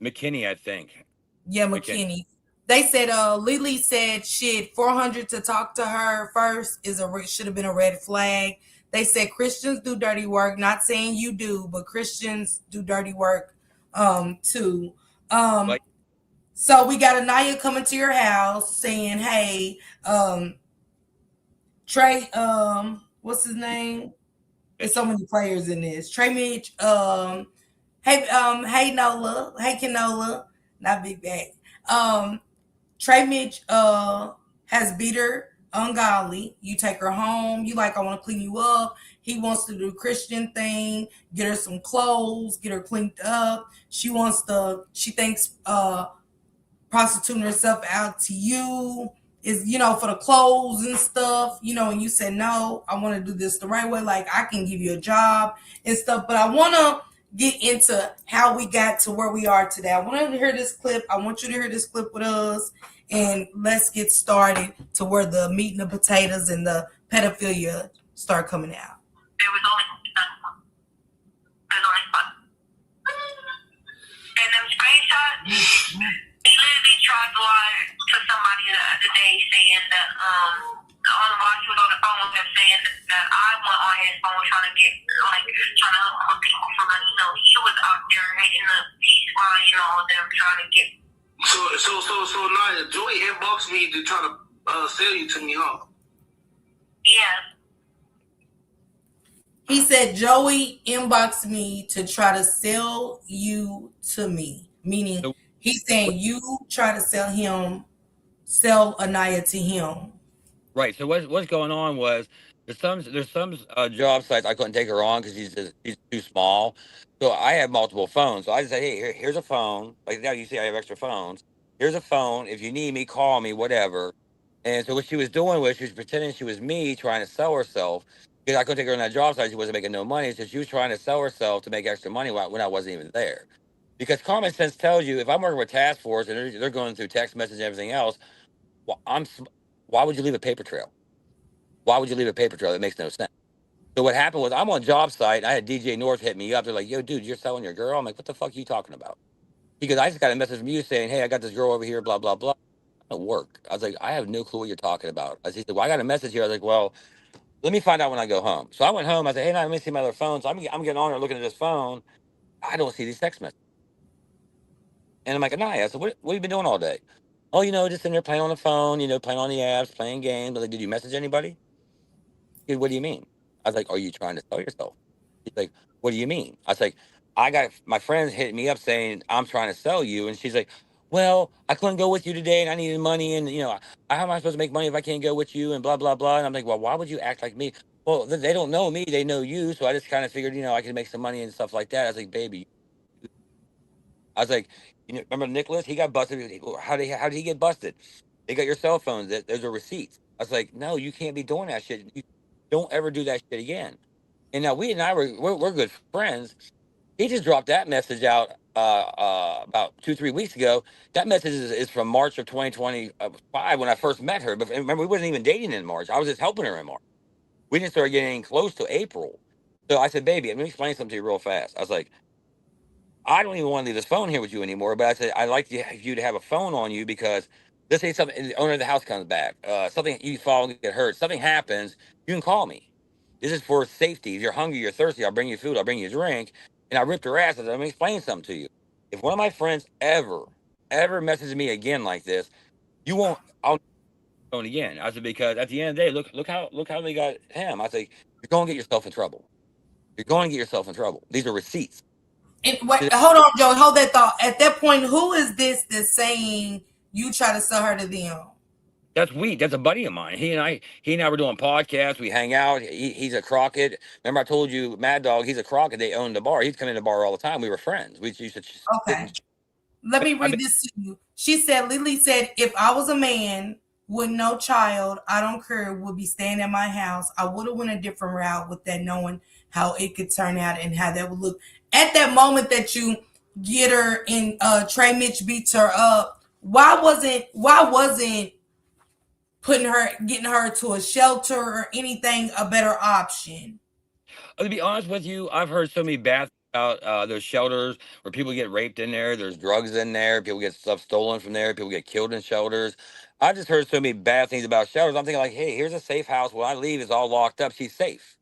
McKinney, I think. Yeah, McKinney. McKinney. They said Lily said shit 400 to talk to her first should have been a red flag. They said Christians do dirty work, not saying you do, but Christians do dirty work too. Um Like, so we got Annayia coming to your house saying, "Hey, Trey, what's his name? There's so Mitch. many players in this. Trey Mitch, hey Nola, hey Canola, not Big Bag. Trey Mitch has beat her ungodly. You take her home. You like, I want to clean you up. He wants to do a Christian thing, get her some clothes, get her cleaned up. She thinks prostituting herself out to you is, for the clothes and stuff, and you said, no, I want to do this the right way. Like, I can give you a job and stuff, but I want to get into how we got to where we are today. I want to hear this clip. I want you to hear this clip with us, and let's get started to where the meat and the potatoes and the pedophilia start coming out. There was only fun. And them screenshots, he literally tried to lie to somebody the other day saying that while he was on the phone with him saying that I went on his phone trying to hook people from he was out there hating the peace while them trying to get. So Naya, Joey inboxed me to try to sell you to me, huh? Yeah. He said Joey inboxed me to try to sell you to me, meaning So, he's saying you try to sell Annayia to him. right. So what's going on was there's some job sites I couldn't take her on because she's too small. So I have multiple phones. So I just said, hey, here's a phone. Like now you see I have extra phones. Here's a phone. If you need me, call me, whatever. And so what she was doing was she was pretending she was me trying to sell herself because I couldn't take her on that job site. She wasn't making no money. So she was trying to sell herself to make extra money when I wasn't even there. Because common sense tells you if I'm working with task force and they're going through text message and everything else, well, why would you leave a paper trail? Why would you leave a paper trail? That makes no sense. So what happened was I'm on job site. And I had DJ North hit me up. They're like, "Yo, dude, you're selling your girl." I'm like, "What the fuck are you talking about?" Because I just got a message from you saying, "Hey, I got this girl over here, blah blah blah." At work, I was like, "I have no clue what you're talking about." He said, "Well, I got a message here." I was like, "Well, let me find out when I go home." So I went home. I said, "Hey, now let me see my other phone." So I'm getting on there looking at this phone. I don't see these text messages, and I'm like, "Anaya," I said, "What have you been doing all day?" "Oh, just in there playing on the phone, playing on the apps, playing games." I was like, "Did you message anybody?" Dude, what do you mean? I was like, are you trying to sell yourself? She's like, what do you mean? I was like, I got my friends hitting me up saying I'm trying to sell you. And she's like, well, I couldn't go with you today and I needed money. And, how am I supposed to make money if I can't go with you and blah, blah, blah. And I'm like, well, why would you act like me? Well, they don't know me. They know you. So I just kind of figured, I could make some money and stuff like that. I was like, baby, I was like, remember Nicholas? He got busted. How did he get busted? They got your cell phones. There's a receipt. I was like, no, you can't be doing that shit. You don't ever do that shit again. And now we and I we're good friends. He just dropped that message out about 2 3 weeks ago. That message is from March of 2025 when I first met her. But remember, we wasn't even dating in March. I was just helping her in March. We didn't start getting close to April. So I said, baby, let me explain something to you real fast. I was like, I don't even want to leave this phone here with you anymore. But I said, I'd like you to have a phone on you because let's say something, the owner of the house comes back, something you fall and get hurt, something happens, you can call me. This is for safety. If you're hungry, you're thirsty, I'll bring you food, I'll bring you a drink. And I ripped her ass. I said, let me explain something to you. If one of my friends ever messages me again like this, you won't, I'll phone again. I said, because at the end of the day, look how they got him. I said, you're going to get yourself in trouble. You're going to get yourself in trouble. These are receipts. And wait, hold on, Joe. Hold that thought. At that point, who is this that's saying you try to sell her to them? That's Wheat. That's a buddy of mine. He and I were doing podcasts. We hang out. He's a Crockett. Remember, I told you, Mad Dog. He's a Crockett. They owned the bar. He'd come in the bar all the time. We were friends. We used to sit Okay. and. Let me I read mean, this to you. She said, Lily said, if I was a man with no child, I don't care, would be staying at my house. I would have went a different route with that, knowing how it could turn out and how that would look. At that moment that you get her and Trey Mitch beats her up, why wasn't getting her to a shelter or anything a better option? to be honest with you, I've heard so many bad things about those shelters where people get raped in there. There's drugs in there. People get stuff stolen from there. People get killed in shelters. I just heard so many bad things about shelters. I'm thinking like, hey, here's a safe house. When I leave, it's all locked up. She's safe.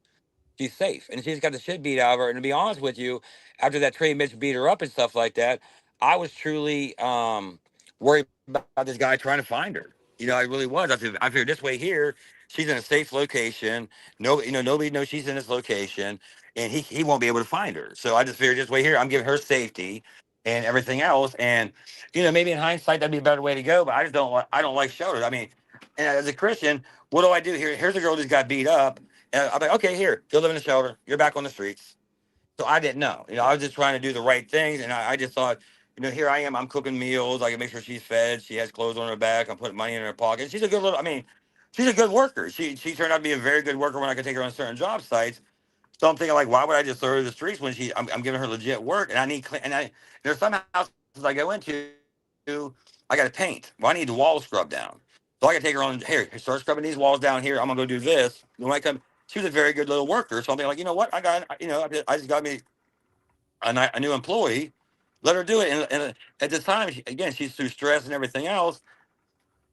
She's safe, and she's got the shit beat out of her. And to be honest with you, after that Trey Mitch beat her up and stuff like that, I was truly worried about this guy trying to find her. I really was. I figured this way here, she's in a safe location. Nobody knows she's in this location, and he won't be able to find her. So I just figured this way here, I'm giving her safety and everything else. And maybe in hindsight that'd be a better way to go. But I just don't. I don't like shelters. I mean, and as a Christian, what do I do here? Here's a girl who's got beat up and I'm like, okay, here, you'll live in the shelter. You're back on the streets. So I didn't know. I was just trying to do the right things. And I just thought, here I am. I'm cooking meals. I can make sure she's fed. She has clothes on her back. I'm putting money in her pocket. She's a good little, I mean, she's a good worker. She turned out to be a very good worker when I could take her on certain job sites. So I'm thinking like, why would I just throw her to the streets when I'm giving her legit work and I need clean, there's some houses I go into, I got to paint. Well, I need the walls scrubbed down. So I got to take her on here, start scrubbing these walls down here. I'm gonna go do this. When I come, she was a very good little worker. So I'm thinking like, you know what? I just got me a new employee. Let her do it. And at this time, again, she's through stress and everything else.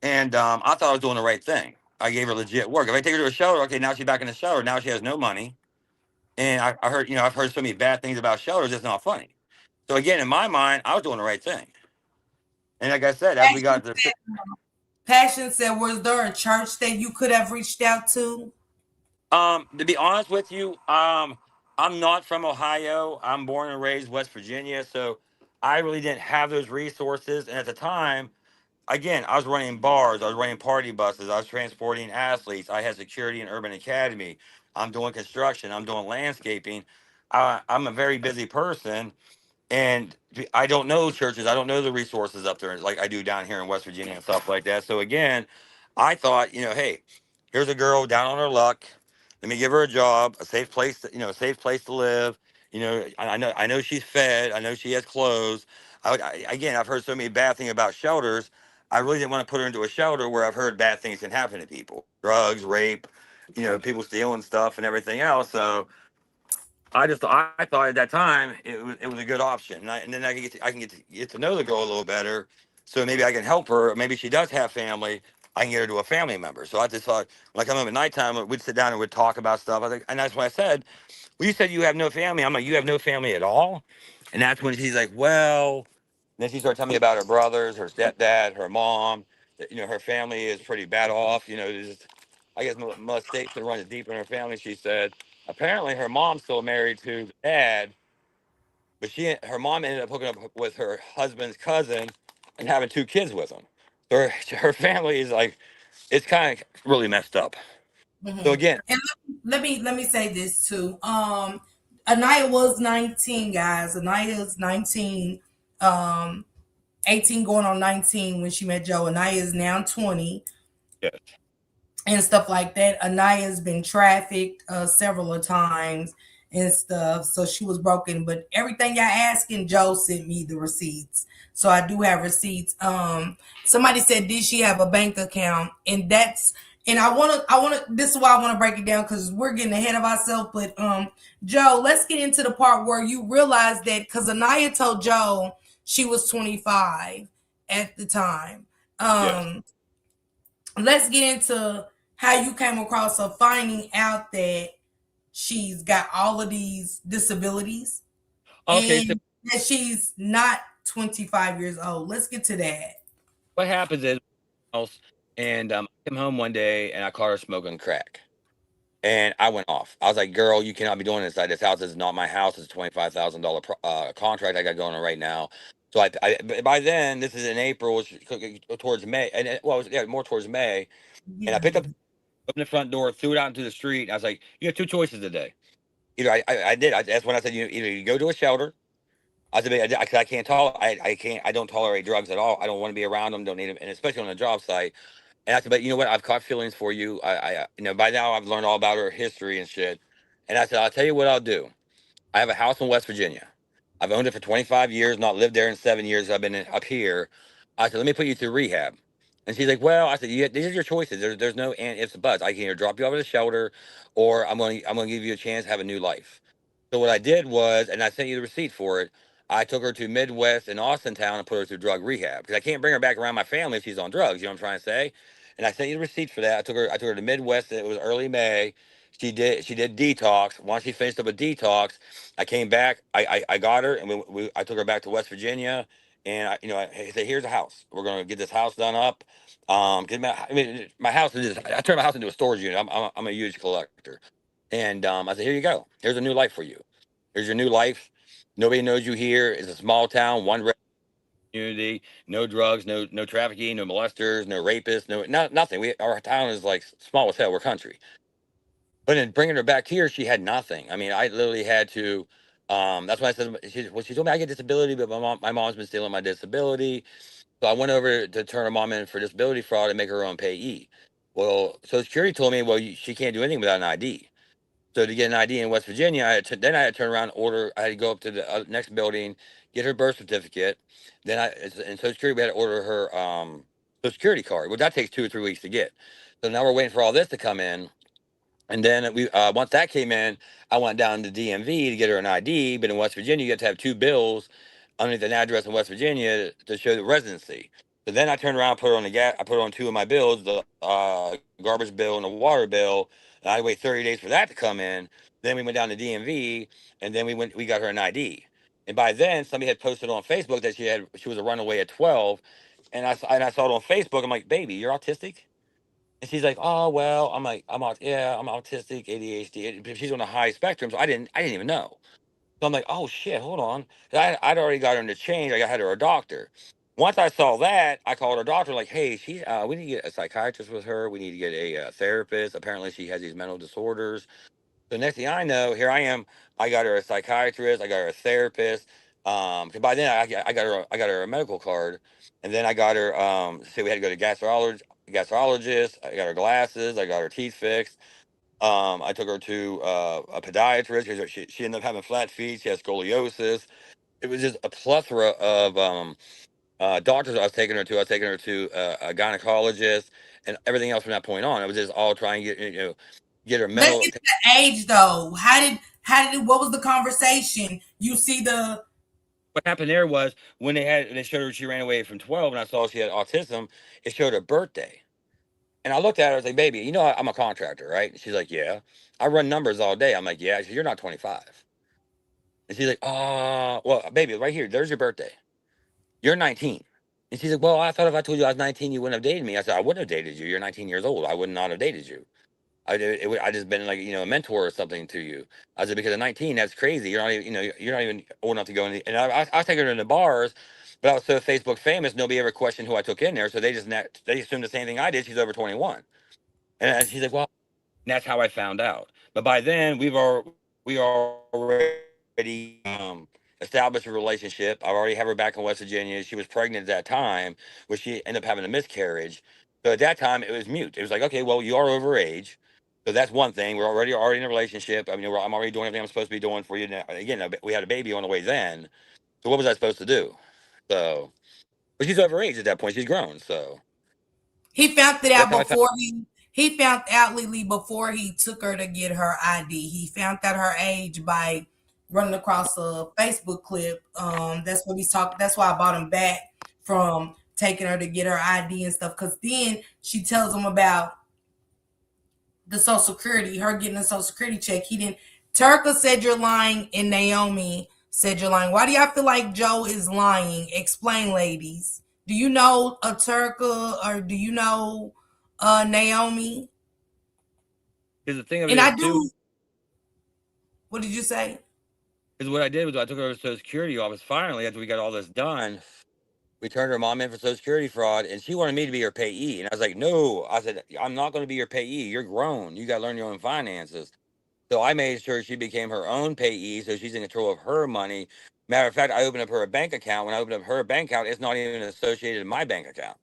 And I thought I was doing the right thing. I gave her legit work. If I take her to a shelter, okay, now she's back in the shelter. Now she has no money. And I heard, I've heard so many bad things about shelters. It's not funny. So again, in my mind, I was doing the right thing. And like I said, as we got to Passion said, was there a church that you could have reached out to? To be honest with you, I'm not from Ohio. I'm born and raised West Virginia, so I really didn't have those resources. And at the time, again, I was running bars, I was running party buses, I was transporting athletes, I had security in Urban Academy, I'm doing construction, I'm doing landscaping. I'm a very busy person, and I don't know churches. I don't know the resources up there like I do down here in West Virginia and stuff like that. So again, I thought, hey, here's a girl down on her luck. Let me give her a job, a safe place, a safe place to live. I know she's fed. I know she has clothes. Again, I've heard so many bad things about shelters. I really didn't want to put her into a shelter where I've heard bad things can happen to people, drugs, rape, people stealing stuff and everything else. So I thought at that time it was a good option, and then I can get to know the girl a little better, so maybe I can help her. Maybe she does have family. I can get her to a family member. So I just thought when I come home at nighttime, we'd sit down and we'd talk about stuff. I think, and that's when I said, "Well, you said you have no family." I'm like, "You have no family at all?" And that's when she's like, "Well." Then she started telling me about her brothers, her stepdad, her mom. Her family is pretty bad off. I guess mistakes to run deep in her family. She said apparently her mom's still married to the dad, but her mom ended up hooking up with her husband's cousin and having 2 kids with him. So her family is like, it's kind of really messed up. So Mm-hmm. again, And let me say this too. Annayia was 19, guys. Annayia is 19, 18 going on 19 when she met Joe. Annayia is now 20. yes, and stuff like that. Aniya's been trafficked several of times and stuff, so she was broken. But everything y'all asking, Joe sent me the receipts, so I do have receipts. Somebody said, did she have a bank account? And that's and I wanna. This is why I want to break it down because we're getting ahead of ourselves. But Joe, let's get into the part where you realize that because Aniya told Joe she was 25 at the time. Yes. Um, let's get into how you came across her finding out that she's got all of these disabilities Okay, so and that she's not 25 years old. Let's get to that. what happens is, else, and I came home one day and I caught her smoking crack. And I went off. I was like, "Girl, you cannot be doing this. Like, this house is not my house. It's a $25,000 contract I got going on right now." So but by then, this is in April, towards May, and well, it was, yeah, more towards May. And I Yeah. picked up, opened the front door, threw it out into the street. And I was like, "You have two choices today. Either I did. That's when I said, either you go to a shelter." I said, I can't I don't tolerate drugs at all. I don't want to be around them. Don't need them, and especially on a job site. And I said, but you know what? I've caught feelings for you. By now I've learned all about her history and shit. And I said, I'll tell you what I'll do. I have a house in West Virginia. I've owned it for 25 years, not lived there in 7 years. I've been up here. I said, let me put you through rehab. And she's like, well, I said, these are your choices. There's no and ifs and buts. I can either drop you off at a shelter, or I'm gonna give you a chance to have a new life. So what I did was, and I sent you the receipt for it. I took her to Midwest in Austin Town and put her through drug rehab because I can't bring her back around my family if she's on drugs. You know what I'm trying to say? And I sent you the receipt for that. I took her to Midwest. It was early May. She did detox. Once she finished up a detox, I came back. I got her, and I took her back to West Virginia. And I said, here's a house. We're gonna get this house done up. 'Cause my house is just, I turned my house into a storage unit. I'm a huge collector. And I said, here you go. Here's a new life for you. Here's your new life. Nobody knows you here. It's a small town, one community, no drugs, no trafficking, no molesters, no rapists, nothing. Our town is like small as hell. We're country. But in bringing her back here, she had nothing. I mean, I literally had to. That's why I said, she told me I get disability, but my mom's been stealing my disability. So I went over to turn her mom in for disability fraud and make her own payee. Well, Social Security told me, well, she can't do anything without an ID. So to get an ID in West Virginia, then I had to turn around and order. I had to go up to the next building, get her birth certificate. Then in Social Security, we had to order her Social Security card, which that takes 2 or 3 weeks to get. So now we're waiting for all this to come in. And then once that came in, I went down to DMV to get her an ID. But in West Virginia, you have to have two bills underneath an address in West Virginia to show the residency. So then I turned around, put her on the gas. I put her on two of my bills, the garbage bill and the water bill. And I had to wait 30 days for that to come in. Then we went down to DMV, and then we got her an ID. And by then, somebody had posted on Facebook that she was a runaway at 12. And I saw it on Facebook. I'm like, baby, you're autistic. And she's like, "Oh well," I'm like, yeah, I'm autistic, ADHD. But she's on a high spectrum, so I didn't even know. So I'm like, "Oh shit, hold on." I'd already got her into change. Had her a doctor. Once I saw that, I called her doctor, like, "Hey, we need to get a psychiatrist with her. We need to get a therapist. Apparently, she has these mental disorders." So next thing I know, here I am. I got her a psychiatrist. I got her a therapist. 'Cause by then I got her a medical card, and then I got her. So we had to go to gastrologist. I got her glasses. I got her teeth fixed. I took her to a podiatrist because she ended up having flat feet. She has scoliosis. It was just a plethora of doctors I was taking her to. I was taking her to a gynecologist and everything else from that point on. It was just all trying to get her Let's mental. get to the age though. What was the conversation? You see the What happened there was when they showed her she ran away from 12 and I saw she had autism, it showed her birthday. And I looked at her, I was like, baby, I'm a contractor, right? And she's like, yeah. I run numbers all day. I'm like, yeah. She said, you're not 25. And she's like, oh, well, baby, right here, there's your birthday. You're 19. And she's like, well, I thought if I told you I was 19, you wouldn't have dated me. I said, I wouldn't have dated you. You're 19 years old. I would not have dated you. I just been like a mentor or something to you. I said because at 19 that's crazy. You're not even you're not even old enough to go in. And I was taking her to the bars, but I was so Facebook famous, nobody ever questioned who I took in there. So they assumed the same thing I did. She's over 21, and she's like, well, and that's how I found out. But by then we already established a relationship. I already have her back in West Virginia. She was pregnant at that time, where she ended up having a miscarriage. So at that time, it was mute. It was like, okay, well, you are over age. So that's one thing. We're already in a relationship. I mean, I'm already doing everything I'm supposed to be doing for you. Now, again, we had a baby on the way then. So what was I supposed to do? So, but she's over age at that point. She's grown. So He found it that's out how I found. before he found out Lily before he took her to get her ID. He found out her age by running across a Facebook clip. That's what he's talking. That's why I bought him back from taking her to get her ID and stuff. Because then she tells him about the Social Security, her getting a Social Security check. He didn't. Turka said you're lying, and Naomi said you're lying. Why do y'all feel like Joe is lying? Explain, ladies. Do you know a Turka or do you know Naomi? Because the thing of it And I is too. do. What did you say? Because what I did was I took her to the Social Security office finally after we got all this done. We turned her mom in for Social Security fraud, and she wanted me to be her payee. And I was like, no. I said, I'm not going to be your payee. You're grown. You got to learn your own finances. So I made sure she became her own payee, so she's in control of her money. Matter of fact, I opened up her bank account. When I opened up her bank account, it's not even associated in my bank account.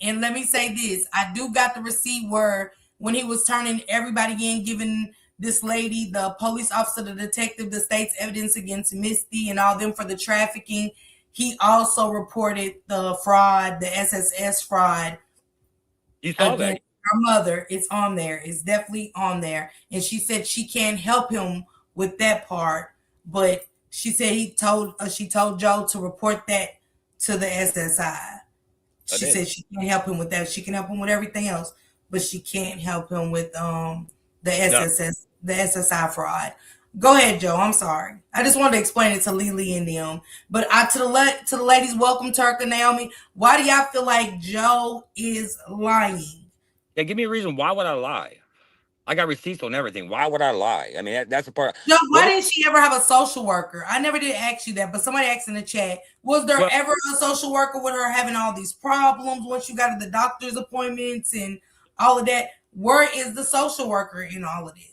And let me say this: I do got the receipt where when he was turning everybody in, giving this lady, the police officer, the detective, the state's evidence against Misty and all them for the trafficking. He also reported the fraud, the SSS fraud You saw that. against her mother. It's on there. It's definitely on there. And she said she can't help him with that part, but she said she told Joe to report that to the SSI. I She did. said she can't help him with that. She can help him with everything else, but she can't help him with the No. SSI fraud. Go ahead, Joe. I'm sorry. I just wanted to explain it to Lily and them. But to the ladies, welcome Turk Naomi. Why do y'all feel like Joe is lying? Yeah, give me a reason. Why would I lie? I got receipts on everything. Why would I lie? I mean, that's the part. Joe, why What? didn't she ever have a social worker? I never did ask you that, but somebody asked in the chat. Was there Well, ever a social worker with her having all these problems once you got to the doctor's appointments and all of that? Where is the social worker in all of this?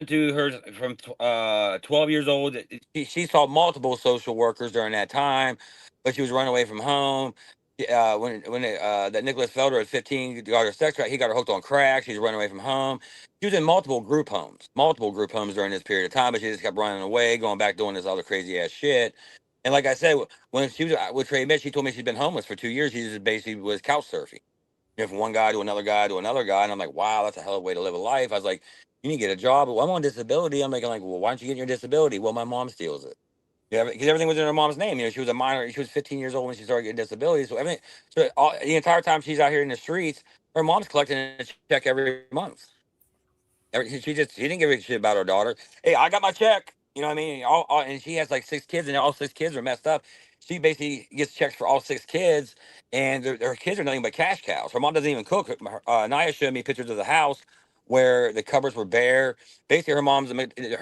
to her from 12 years old. She saw multiple social workers during that time, but she was running away from home. When that Nicholas Felder at 15 got her sex, he got her hooked on crack. She's running away from home. She was in multiple group homes during this period of time, but she just kept running away, going back doing this other crazy ass shit. And like I said, when she was with Trey Mitch, she told me she'd been homeless for 2 years. She just basically was couch surfing, from one guy to another guy to another guy. And I'm like, wow, that's a hell of a way to live a life. I was like, you need to get a job. Well, I'm on disability. I'm like, well, why don't you get your disability? Well, my mom steals it. Yeah, because everything was in her mom's name. She was a minor. She was 15 years old when she started getting disability. So everything, the entire time she's out here in the streets, her mom's collecting a check every month. She didn't give a shit about her daughter. Hey, I got my check. You know what I mean? And she has like 6 kids, and all 6 kids are messed up. She basically gets checks for all 6 kids, and her kids are nothing but cash cows. Her mom doesn't even cook. Annayia showed me pictures of the house where the cupboards were bare. Basically,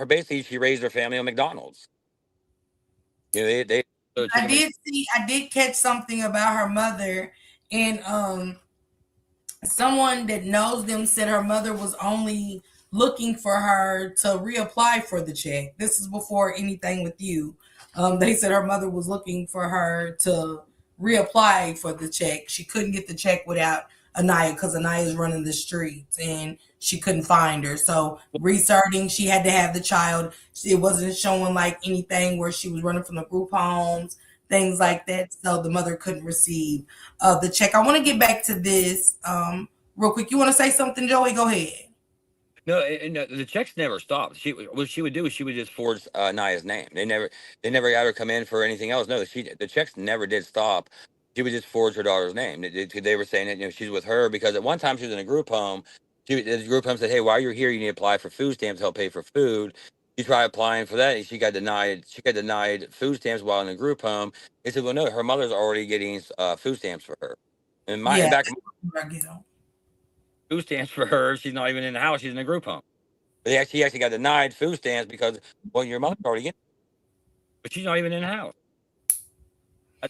basically she raised her family on McDonald's. They I did catch something about her mother, and someone that knows them said her mother was only looking for her to reapply for the check. This is before anything with you. They said her mother was looking for her to reapply for the check. She couldn't get the check without Aniya because Aniya's running the streets and she couldn't find her. So researching, she had to have the child. It wasn't showing like anything where she was running from the group homes, things like that. So the mother couldn't receive the check. I want to get back to this real quick. You want to say something, Joey? Go ahead. No, and the checks never stopped. What she would do is she would just forge Naya's name. They never had her come in for anything else. No, the checks never did stop. She would just forge her daughter's name. They were saying that she's with her because at one time she was in a group home. The group home said, "Hey, while you're here, you need to apply for food stamps to help pay for food." She tried applying for that, and she got denied. She got denied food stamps while in the group home. They said, "Well, no, her mother's already getting food stamps for her." And Yeah, back you know. food stamps for her. She's not even in the house. She's in a group home. But he actually got denied food stamps because, well, your mother's already getting, but she's not even in the house.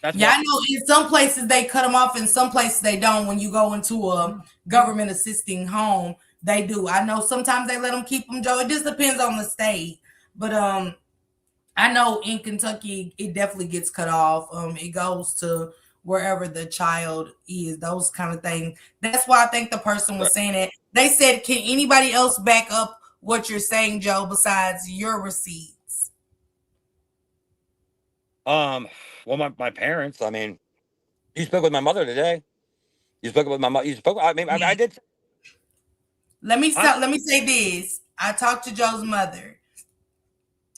That's Yeah, why. I know in some places they cut them off, in some places they don't. When you go into a government assisting home, they do. I know sometimes they let them keep them, Joe. It just depends on the state. But I know in Kentucky it definitely gets cut off. It goes to wherever the child is, those kind of things. That's why I think the person was saying it. They said, can anybody else back up what you're saying, Joe, besides your receipts? Well, my parents, I mean, you spoke with my mother today. You spoke with my mother. You spoke, I mean, I did. Let me say this. I talked to Joe's mother.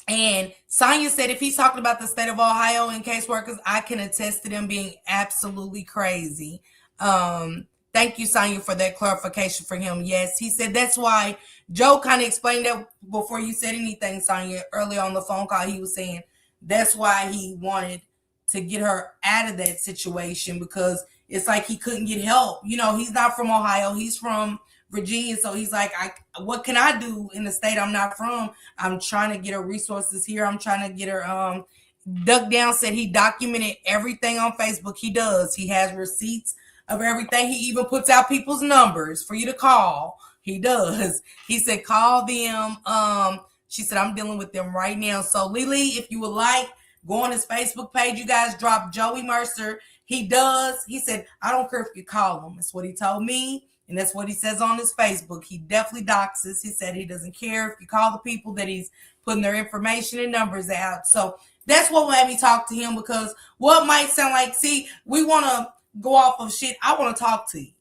And Sonya said if he's talking about the state of Ohio and caseworkers, I can attest to them being absolutely crazy. Thank you, Sonya, for that clarification for him. Yes, he said that's why Joe kind of explained that before you said anything, Sonya, earlier on the phone call. He was saying that's why he wanted to get her out of that situation because it's like he couldn't get help. You know, he's not from Ohio. He's from Virginia. So he's like, what can I do in the state I'm not from? I'm trying to get her resources here. I'm trying to get her. Duck Down said he documented everything on Facebook. He does. He has receipts of everything. He even puts out people's numbers for you to call. He does. He said, call them. She said, I'm dealing with them right now. So Lily, if you would like, go on his Facebook page. You guys drop Joey Mercer. He does. He said, I don't care if you call him. That's what he told me. And that's what he says on his Facebook. He definitely doxes. He said he doesn't care if you call the people that he's putting their information and numbers out. So that's what made me talk to him because what might sound like, see, we want to go off of shit. I want to talk to you.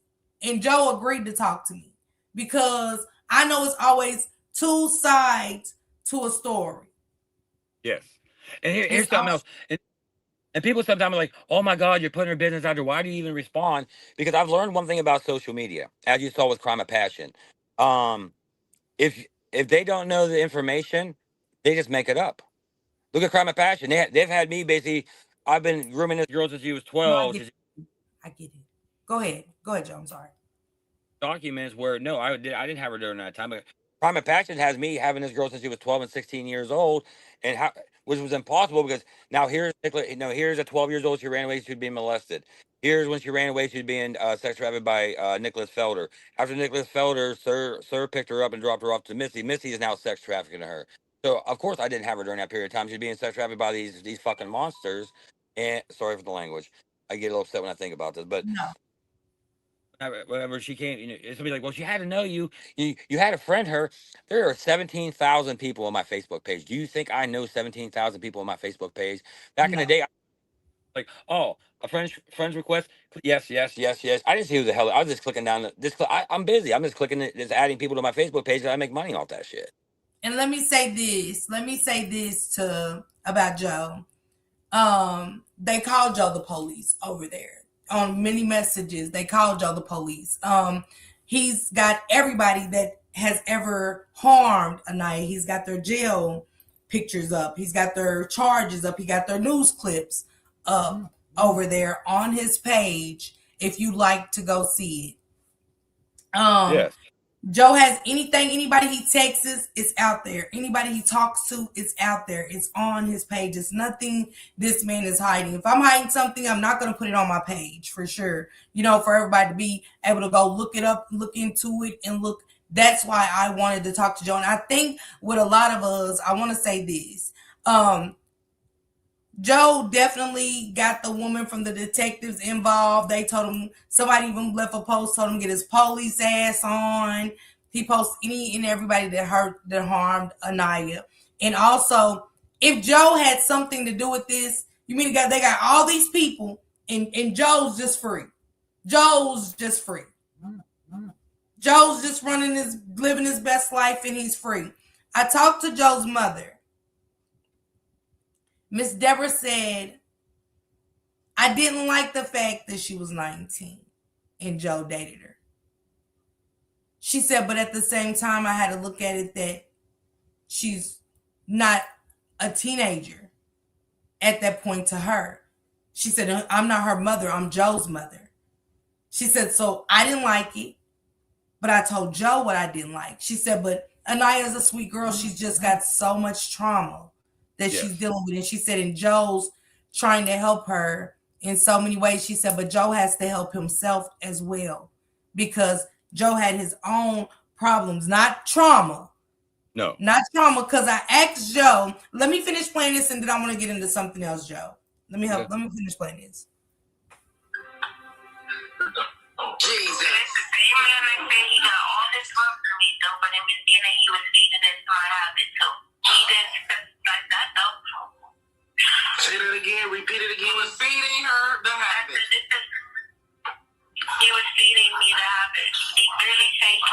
And Joe agreed to talk to me because I know it's always two sides to a story. Yes. And here's something else. And people sometimes are like, oh my God, you're putting your business out there. Why do you even respond? Because I've learned one thing about social media, as you saw with Crime of Passion. If they don't know the information, they just make it up. Look at Crime of Passion. They've had me basically, I've been grooming this girl since she was 12. I get it. Go ahead, Joe. I'm sorry. Documents where, no, I didn't have her during that time. But Crime of Passion has me having this girl since she was 12 and 16 years old. And which was impossible because now here's a 12 years old. She ran away. She'd been molested. Here's when she ran away. She'd being sex trafficked by Nicholas Felder. After Nicholas Felder, Sir picked her up and dropped her off to Missy. Missy is now sex trafficking to her. So of course I didn't have her during that period of time. She's being sex trafficked by these fucking monsters. And sorry for the language. I get a little upset when I think about this, but no. Whenever she came, it's gonna be like, well, she had to know you. You had to friend her. There are 17,000 people on my Facebook page. Do you think I know 17,000 people on my Facebook page? Back in the day, like, oh, a friend's request. Yes. I didn't see who the hell. I was just clicking down. I'm busy. I'm just clicking, just adding people to my Facebook page. I make money off that shit. And let me say this. About Joe. They called Joe the police over there. On many messages, they called Joe the police. He's got everybody that has ever harmed Annayia. He's got their jail pictures up. He's got their charges up. He got their news clips up over there on his page. If you like to go see it. Yes. Joe has anybody he texts, it's out there. Anybody he talks to, it's out there. It's on his page. It's nothing this man is hiding. If I'm hiding something, I'm not going to put it on my page for sure. You know, for everybody to be able to go look it up, look into it, and look. That's why I wanted to talk to Joe. And I think with a lot of us, I want to say this. Joe definitely got the woman from the detectives involved. They told him, somebody even left a post, told him to get his police ass on. He posts any and everybody that harmed Annayia. And also, if Joe had something to do with this, you mean they got all these people and Joe's just free. Joe's just free. Joe's just living his best life and he's free. I talked to Joe's mother. Miss Deborah said, I didn't like the fact that she was 19 and Joe dated her. She said, but at the same time, I had to look at it that she's not a teenager at that point to her. She said, I'm not her mother. I'm Joe's mother. She said, so I didn't like it, but I told Joe what I didn't like. She said, but Annaya's a sweet girl. She's just got so much trauma that she's dealing with. And she said, and Joe's trying to help her in so many ways. She said, but Joe has to help himself as well because Joe had his own problems, not trauma. No. Not trauma, because I asked Joe, let me finish playing this and then I want to get into something else, Joe. Let me finish playing this. Jesus. It's the same man that said he got all this love for me, though, but in the beginning he was feeding into my habit, so he didn't like that, though. Say that again, repeat it again. He was feeding her the habit. He was feeding me the habit. He really said he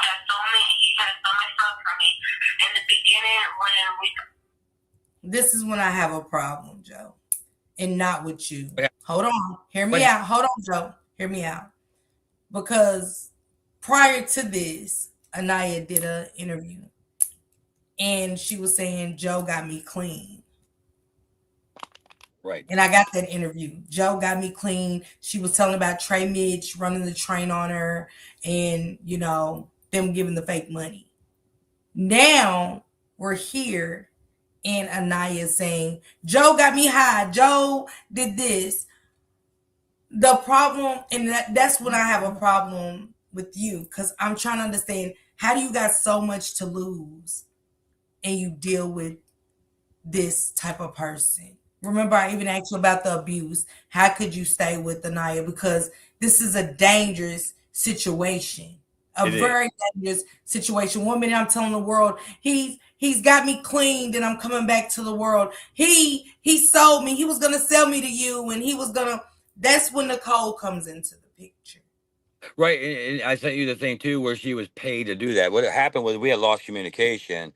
had so much love for me. In the beginning, when we... This is when I have a problem, Joe, and not with you. Yeah. Hold on. Hear me But- out. Hold on, Joe. Hear me out. Because prior to this, Annayia did an interview, and she was saying Joe got me clean. Right. And I got that interview. Joe got me clean. She was telling about Trey Mitch running the train on her and, you know, them giving the fake money. Now we're here and Annayia saying, Joe got me high. Joe did this. The problem, and that's when I have a problem with you, because I'm trying to understand, how do you got so much to lose and you deal with this type of person? Remember, I even asked you about the abuse. How could you stay with Annayia? Because this is a dangerous situation, a very dangerous situation. One minute I'm telling the world he's got me clean, then I'm coming back to the world. He sold me. He was gonna sell me to you, and he was gonna. That's when Nicole comes into the picture. Right, and I sent you the thing too, where she was paid to do that. What happened was we had lost communication,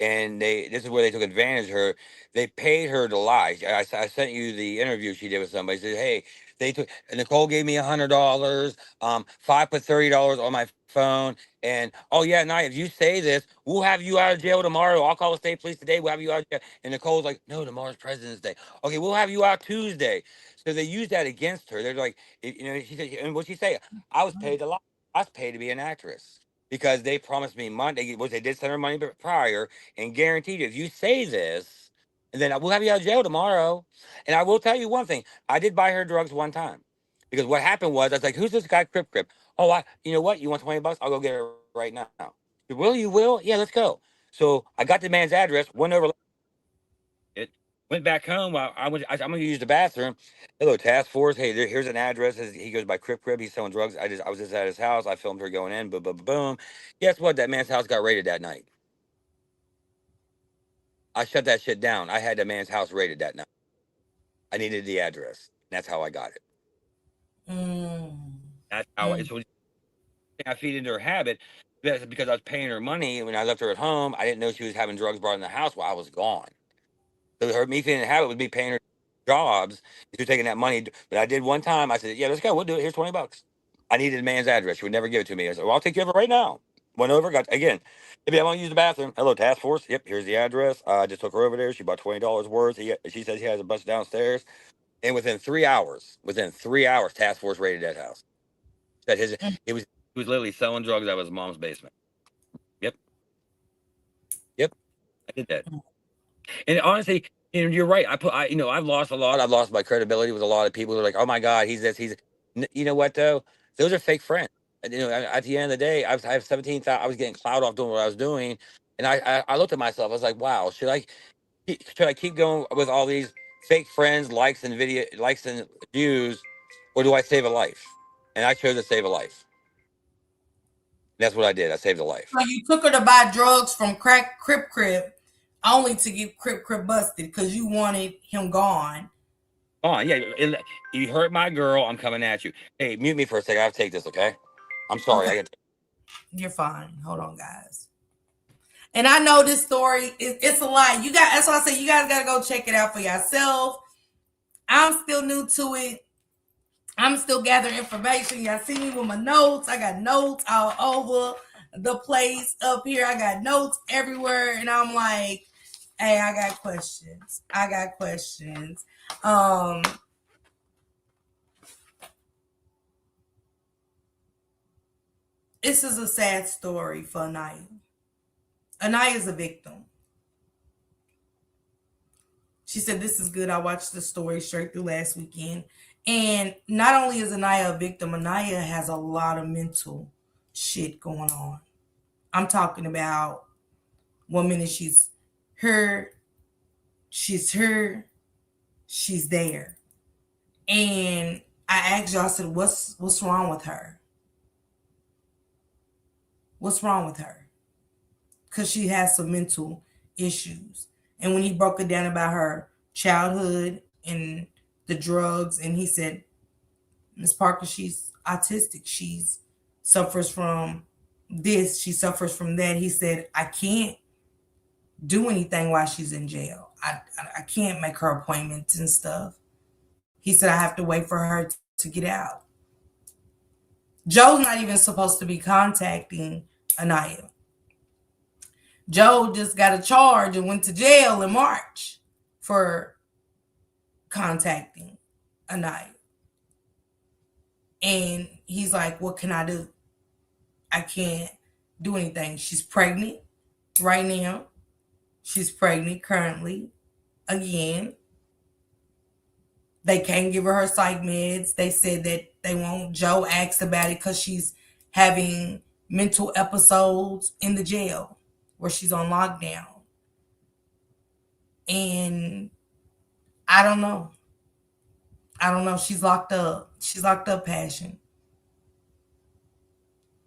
and this is where they took advantage of her. They paid her to lie. I sent you the interview she did with somebody. Said, hey, they took Nicole gave me $100. Five put $30 on my phone, and oh yeah, Nia, if you say this, we'll have you out of jail tomorrow. I'll call the state police today. We'll have you out of jail. And Nicole's like, no, tomorrow's President's Day. Okay, we'll have you out Tuesday. So they used that against her. They're like, you know, she said, and what she say? I was paid a lot. I was paid to be an actress because they promised me money, which they did send her money prior, and guaranteed if you say this, and then I will have you out of jail tomorrow. And I will tell you one thing: I did buy her drugs one time because what happened was I was like, "Who's this guy, Crip Crip?" Oh, you know what? You want $20? I'll go get it right now. Will you? Will? Yeah, let's go. So I got the man's address, went over it, went back home. While I'm gonna use the bathroom. Hello, task force. Hey, here's an address. He goes by Crip Crib. He's selling drugs. I was just at his house. I filmed her going in. Boom, boom, boom. Guess what? That man's house got raided that night. I shut that shit down. I had that man's house raided that night. I needed the address. That's how I got it. That's how it's. I feed into her habit. That's because I was paying her money when I left her at home. I didn't know she was having drugs brought in the house while I was gone. So me feeding the habit would be paying her jobs. She was taking that money. But I did one time. I said, "Yeah, let's go. We'll do it. Here's $20." I needed a man's address. She would never give it to me. I said, "Well, I'll take care of it right now." Went over, got again. Maybe I want to use the bathroom. Hello, task force. Yep, here's the address. I just took her over there. She bought $20 worth. She says he has a bunch downstairs. And within 3 hours, task force raided that house. That he was literally selling drugs out of his mom's basement. Yep, yep, I did that. And honestly, you're right. I've lost a lot. I've lost my credibility with a lot of people who are like, "Oh my God, he's this, he's." You know what though? Those are fake friends. And, at the end of the day, I have 17,000. I was getting clout off doing what I was doing, and I looked at myself. I was like, "Wow, should I keep going with all these fake friends, likes and views, or do I save a life?" And I chose to save a life. That's what I did. I saved a life. So you took her to buy drugs from Crip Crip, only to get Crip Crip busted because you wanted him gone. Yeah. You hurt my girl. I'm coming at you. Hey, mute me for a second. I have to take this, okay? I'm sorry. Okay. You're fine. Hold on, guys. And I know this story it's a lot. That's why I say you guys gotta go check it out for yourself. I'm still new to it. I'm still gathering information. Y'all see me with my notes. I got notes all over the place up here. I got notes everywhere. And I'm like, hey, I got questions. This is a sad story for Annayia. Annayia is a victim. She said, this is good. I watched the story straight through last weekend. And not only is Annayia a victim, Annayia has a lot of mental shit going on. I'm talking about 1 minute she's her, she's there. And I asked y'all, I said, what's wrong with her? what's wrong with her? Because she has some mental issues. And when he broke it down about her childhood and the drugs, and he said, Miss Parker, she's autistic. She's suffers from this. She suffers from that. He said, I can't do anything while she's in jail. I can't make her appointments and stuff. He said, I have to wait for her to get out. Joe's not even supposed to be contacting Annayia. Joe just got a charge and went to jail in March for contacting Annayia. And he's like, what can I do? I can't do anything. She's pregnant right now. She's pregnant currently. Again, they can't give her psych meds. They said that they won't. Joe asked about it because she's having mental episodes in the jail where she's on lockdown. And I don't know. She's locked up. She's locked up, Passion.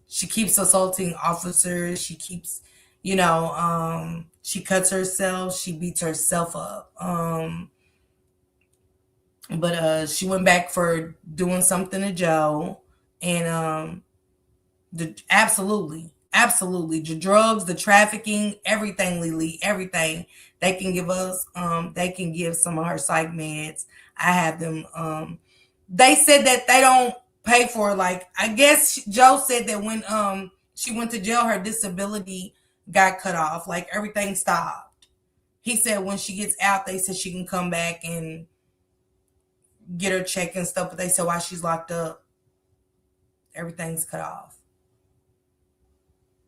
She keeps assaulting officers. She keeps, she cuts herself. She beats herself up. But she went back for doing something to Joe. And absolutely, the drugs, the trafficking, everything, Lily, everything. They can give us, they can give some of her psych meds. I have them. They said that they don't pay for, like, I guess Joe said that when she went to jail, her disability got cut off. Like, everything stopped. He said when she gets out, they said she can come back and get her check and stuff. But they said while she's locked up, everything's cut off.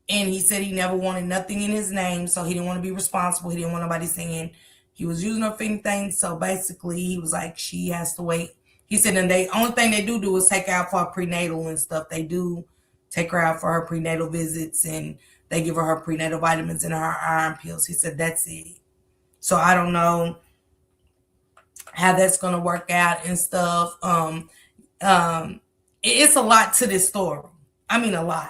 And he said he never wanted nothing in his name, so he didn't want to be responsible. He didn't want nobody saying he was using her for anything. So basically, he was like, she has to wait. He said, and the only thing they do is take her out for her prenatal and stuff. They do take her out for her prenatal visits, and they give her prenatal vitamins and her iron pills. He said, that's it. So I don't know how that's going to work out and stuff. It's a lot to this story. I mean, a lot.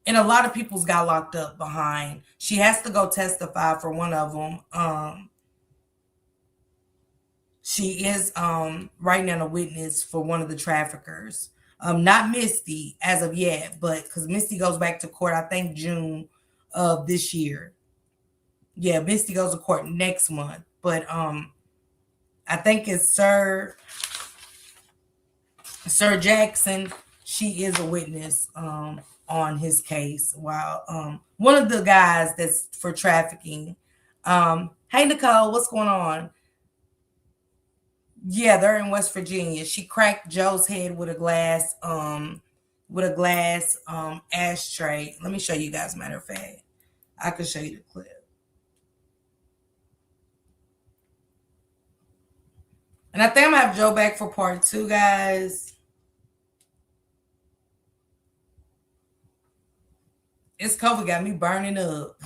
And a lot of people's got locked up behind. She has to go testify for one of them. She is right now a witness for one of the traffickers. Not Misty as of yet, but because Misty goes back to court, I think June of this year. Yeah, Misty goes to court next month. But I think it's Sir Jackson. She is a witness on his case. While one of the guys that's for trafficking. Hey Nicole, what's going on? Yeah, they're in West Virginia. She cracked Joe's head with a glass ashtray. Let me show you guys, matter of fact. I can show you the clip. And I think I'm gonna have Joe back for part 2, guys. This COVID got me burning up.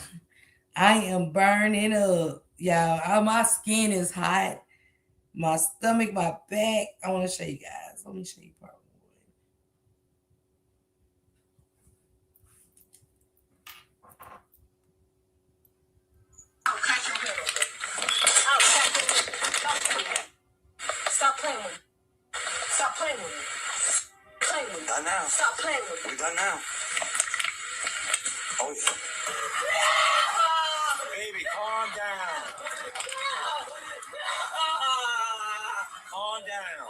I am burning up, y'all. My skin is hot. My stomach, my back. I want to show you guys. Let me show you part 1. Stop playing with me. Stop playing with me. Play with me. Done now. Stop playing with me. We done now. Oh, yeah. Baby, calm down. Calm down.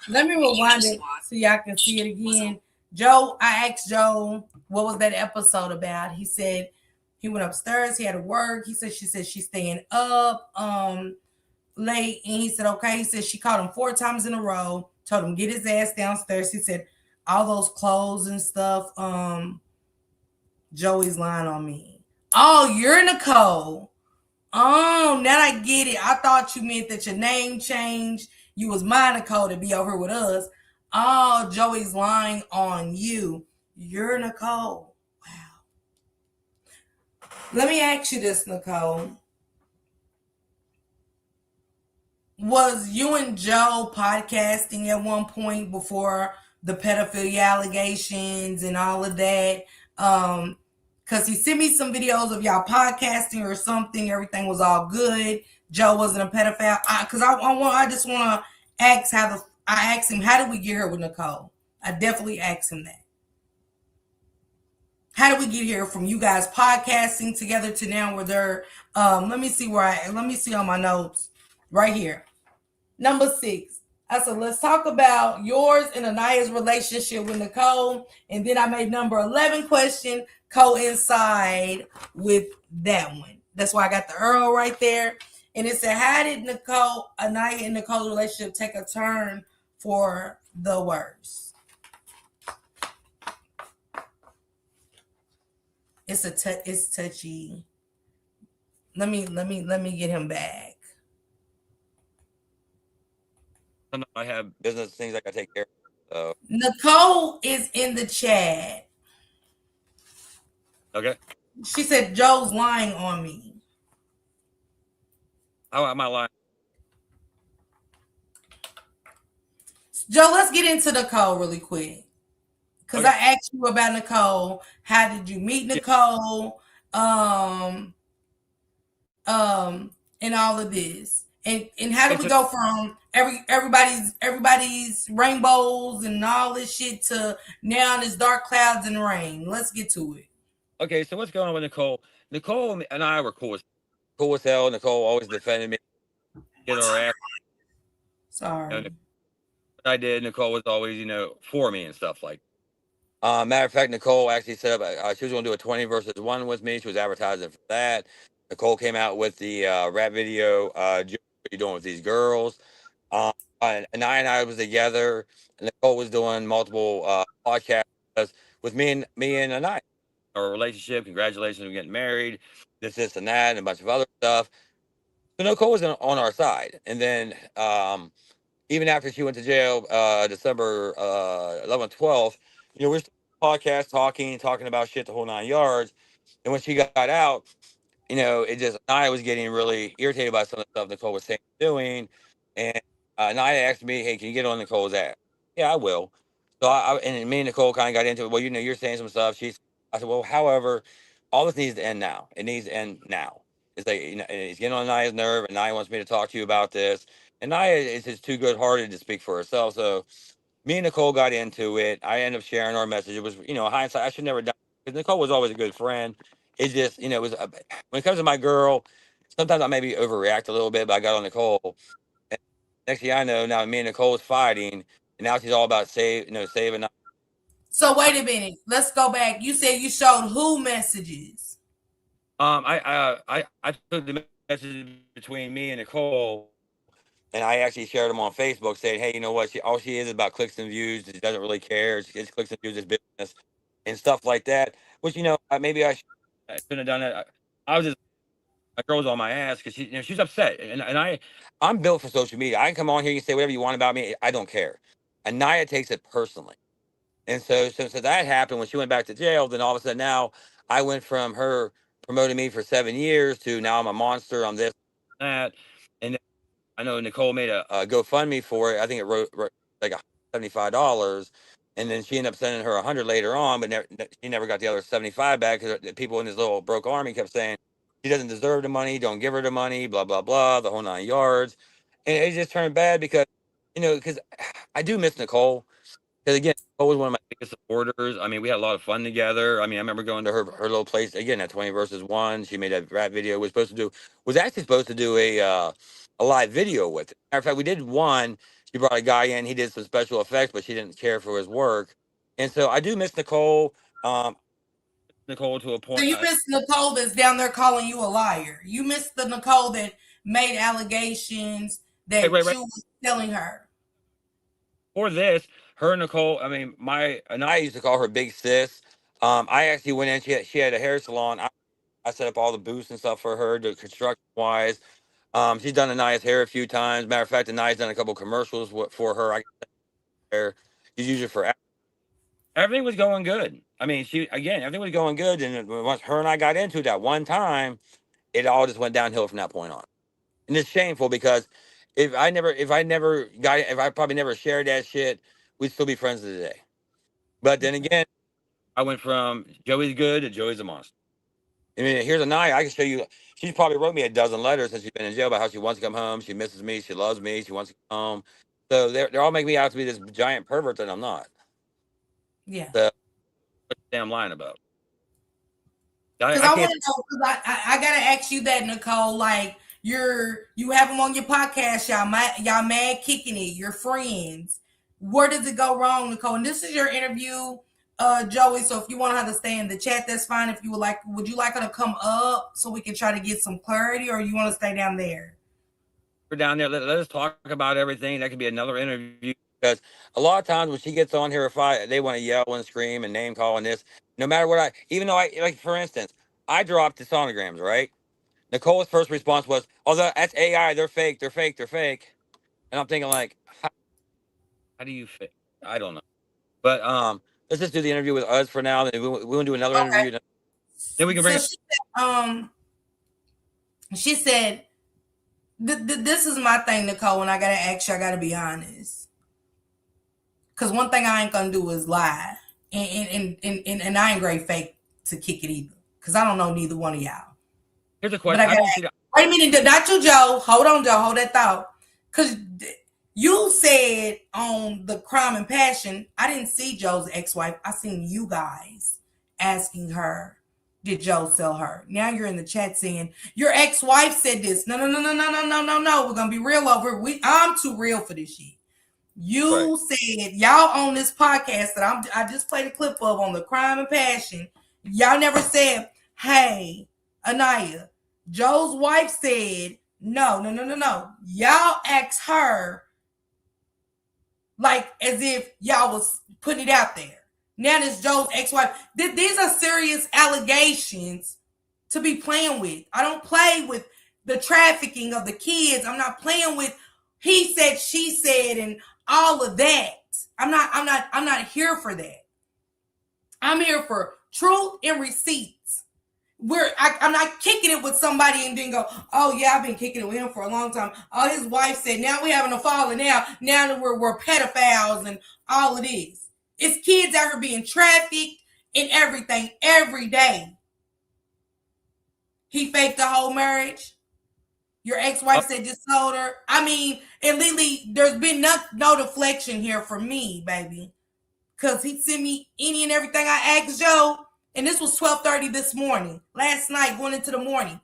Let me rewind it so y'all can see it again. Joe, I asked Joe, what was that episode about? He said he went upstairs, he had to work. She said she's staying up late. And he said, okay. He said she called him 4 times in a row, told him get his ass downstairs. He said, all those clothes and stuff, Joey's lying on me. Oh, you're Nicole. Oh, now I get it. I thought you meant that your name changed. You was my Nicole to be over here with us. Oh, Joey's lying on you. You're Nicole. Wow. Let me ask you this, Nicole. Was you and Joe podcasting at one point before the pedophilia allegations and all of that? Cause he sent me some videos of y'all podcasting or something. Everything was all good. Joe wasn't a pedophile. I just want to ask I asked him, how did we get here with Nicole? I definitely asked him that. How did we get here from you guys podcasting together to now where they're let me see on my notes right here. Number 6. I said, let's talk about yours and Annaya's relationship with Nicole. And then I made number 11 question coincide with that one. That's why I got the Earl right there. And it said, how did Annayia and Nicole's relationship take a turn for the worse? It's touchy. Let me get him back. I have business things I gotta take care of. So. Nicole is in the chat. Okay. She said Joe's lying on me. How am I lying? Joe, let's get into Nicole really quick. Because Okay. I asked you about Nicole. How did you meet Nicole? And all of this. And how do we go from everybody's rainbows and all this shit to now it's dark clouds and rain? Let's get to it. Okay, so what's going on with Nicole? Nicole and I were cool as hell. Nicole always defended me, get her ass. Sorry. You know, I did. Nicole was always, for me and stuff like. Matter of fact, Nicole actually set up. She was going to do a 20 versus 1 with me. She was advertising for that. Nicole came out with the rap video. What are you doing with these girls? And I was together. And Nicole was doing multiple podcasts with me and Anayia. Our relationship. Congratulations on getting married. This, and that, and a bunch of other stuff. So Nicole was on our side. And then even after she went to jail, December 11th, 12th, we're still podcast talking about shit the whole 9 yards. And when she got out, I was getting really irritated by some of the stuff Nicole was saying and doing. And Naya asked me, hey, can you get on Nicole's ass? Yeah, I will. So and me and Nicole kind of got into it. Well, you're saying some stuff. I said, well, however, all this needs to end now. It needs to end now. It's like, it's getting on Naya's nerve, and Naya wants me to talk to you about this. And Naya is just too good hearted to speak for herself. So me and Nicole got into it. I ended up sharing our message. It was, hindsight, I should never done because Nicole was always a good friend. It's just, it was when it comes to my girl, sometimes I maybe overreact a little bit, but I got on Nicole. And next thing I know, now me and Nicole is fighting, and now she's all about saving. So wait a minute. Let's go back. You said you showed who messages? I took the messages between me and Nicole, and I actually shared them on Facebook, saying, "Hey, you know what? All she is about clicks and views. She doesn't really care. She gets clicks and views, is business, and stuff like that." Which maybe I shouldn't have done it. I was just my girl's on my ass because she's upset, and I'm built for social media. I can come on here, you can say whatever you want about me. I don't care. And Naya takes it personally, and so that happened when she went back to jail. Then all of a sudden now I went from her promoting me for 7 years to now I'm a monster. I'm this, that, and I know Nicole made a GoFundMe for it. I think it wrote like $75, and then she ended up sending her 100 later on, but she never got the other 75 back because the people in this little broke army kept saying she doesn't deserve the money, don't give her the money, blah blah blah, the whole 9 yards, and it just turned bad because because I do miss Nicole. Because again, Nicole was one of my biggest supporters. I mean, we had a lot of fun together. I mean, I remember going to her little place again at 20 versus 1. She made that rap video. Was actually supposed to do a live video with it. Matter of fact, we did one. She brought a guy in. He did some special effects, but she didn't care for his work. And so I do miss Nicole. Nicole to a point. So you miss Nicole that's down there calling you a liar. You miss the Nicole that made allegations that you was telling her. For this, her and Nicole, I mean, and I used to call her Big Sis. I actually went in. She had a hair salon. I set up all the booths and stuff for her, to construction wise. She's done Aniya's hair a few times. Matter of fact, Aniya's done a couple commercials for her. I hair. She's used it for. Everything was going good. I mean, everything was going good, and once her and I got into that one time, it all just went downhill from that point on. And it's shameful because if I probably never shared that shit, we'd still be friends today. But then again, I went from Joey's good to Joey's a monster. I mean, here's Annayia. I can show you. She's probably wrote me a dozen letters since she's been in jail about how she wants to come home. She misses me. She loves me. She wants to come home. So they're all making me out to be this giant pervert that I'm not. Yeah. So what the damn lying about? Because I I can't. want to know. Because I gotta ask you that, Nicole. Like you have them on your podcast. Y'all mad kicking it. You're friends. Where does it go wrong, Nicole? And this is your interview, Joey. So if you want her to stay in the chat, that's fine. If you would you like her to come up so we can try to get some clarity, or you want to stay down there? We're down there. Let us talk about everything. That could be another interview because a lot of times when she gets on here, if they want to yell and scream and name call and this, no matter what even though like for instance, I dropped the sonograms, right? Nicole's first response was, "Oh, that's AI. They're fake. They're fake. They're fake." And I'm thinking like, how do you fake? I don't know. But let's just do the interview with us for now. Then we'll do another Okay. interview. Then we can bring. So she said, this is my thing, Nicole, and I gotta ask you. I gotta be honest. Because one thing I ain't gonna do is lie, and I ain't great fake to kick it either. Because I don't know neither one of y'all. Here's a question. I don't see that. Wait a minute, not you, Joe. Hold on, Joe. Hold that thought. Because you said on the Crime and Passion, I didn't see Joe's ex-wife. I seen you guys asking her, did Joe sell her? Now you're in the chat saying your ex-wife said this. No. We're gonna be real over. I'm too real for this shit. You said y'all on this podcast that I just played a clip of on the Crime and Passion. Y'all never said, "Hey, Annayia, Joe's wife said no." Y'all asked her like as if y'all was putting it out there. Now this Joe's ex-wife. These are serious allegations to be playing with. I don't play with the trafficking of the kids. I'm not playing with he said, she said, and all of that. I'm not here for that. I'm here for truth and receipts. I'm not kicking it with somebody and then go, oh yeah, I've been kicking it with him for a long time. Oh, his wife said, now we having a falling out. Now that we're pedophiles and all of this. It's kids out here being trafficked and everything every day. He faked the whole marriage. Your ex-wife said just told her. I mean, and Lily, there's been no deflection here for me, baby. Because he sent me any and everything I asked Joe. And this was 12:30 this morning. Last night, going into the morning.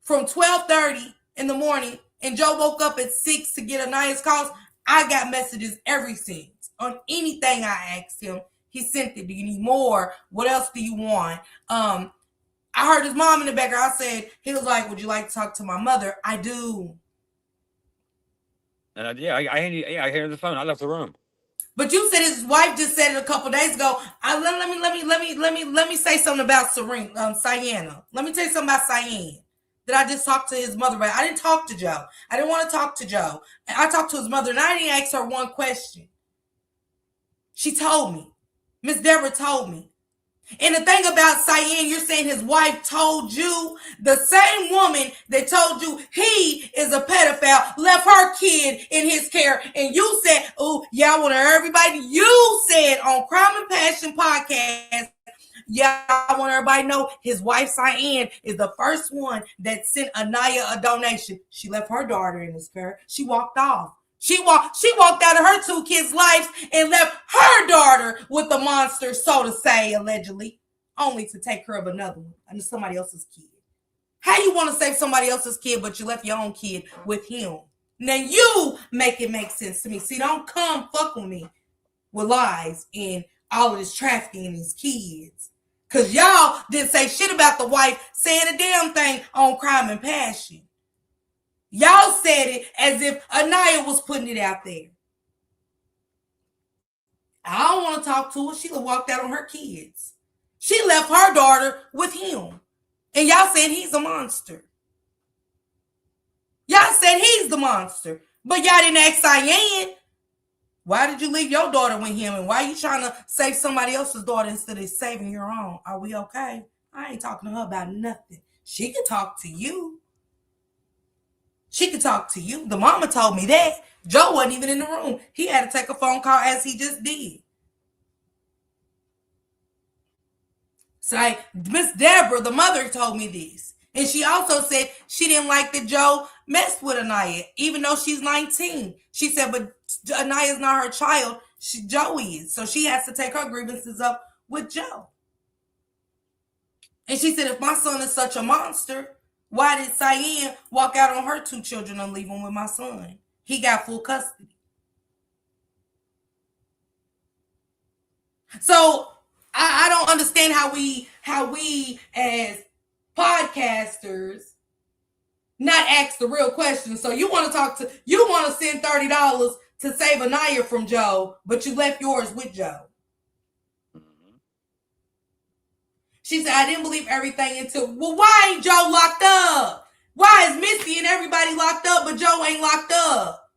From 12:30 in the morning, and Joe woke up at 6 to get Annaya's calls. I got messages ever since. On anything I asked him, he sent it. Do you need more? What else do you want? I heard his mom in the background. I said, he was like, would you like to talk to my mother? I do. And I hear the phone. I left the room. But you said his wife just said it a couple days ago. Let me say something about Sienna. Let me tell you something about Cyan that I just talked to his mother about. I didn't talk to Joe. I didn't want to talk to Joe. I talked to his mother, and I didn't ask her one question. She told me. Miss Deborah told me. And the thing about Cyan, you're saying his wife told you, the same woman that told you he is a pedophile left her kid in his care. And you said, oh, yeah, I want everybody. You said on Crime and Passion podcast, yeah, I want everybody to know his wife, Cyan, is the first one that sent Annayia a donation. She left her daughter in his care. She walked off. She walked out of her two kids' lives and left her daughter with the monster, so to say, allegedly, only to take care of another one, and somebody else's kid. How you want to save somebody else's kid, but you left your own kid with him? Now you make it make sense to me. See, don't come fuck with me with lies and all of this trafficking in these kids. Because y'all didn't say shit about the wife saying a damn thing on Crime and Passion. Y'all said it as if Annayia was putting it out there. I don't want to talk to her. She walked out on her kids. She left her daughter with him. And y'all said he's a monster. Y'all said he's the monster. But y'all didn't ask Cyan. Why did you leave your daughter with him? And why are you trying to save somebody else's daughter instead of saving your own? Are we okay? I ain't talking to her about nothing. She can talk to you. She could talk to you. The mama told me that. Joe wasn't even in the room. He had to take a phone call as he just did. So like Miss Deborah, the mother, told me this. And she also said she didn't like that Joe messed with Annayia, even though she's 19. She said, but Annaya's not her child. Joe is. So she has to take her grievances up with Joe. And she said, if my son is such a monster, why did Cyan walk out on her 2 children and leave them with my son? He got full custody. So I don't understand how we as podcasters not ask the real question. So you want to send $30 to save Annayia from Joe, but you left yours with Joe. She said, I didn't believe everything until, well, why ain't Joe locked up? Why is Misty and everybody locked up, but Joe ain't locked up?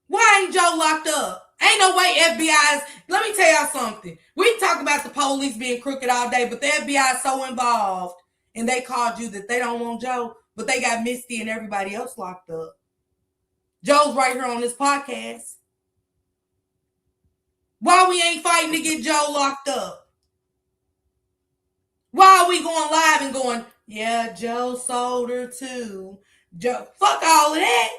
Why ain't Joe locked up? Ain't no way FBI's, let me tell y'all something. We talk about the police being crooked all day, but the FBI is so involved, and they called you that they don't want Joe, but they got Misty and everybody else locked up. Joe's right here on this podcast. Why we ain't fighting to get Joe locked up? Why are we going live and going, yeah, Joe sold her too. Joe, fuck all of that.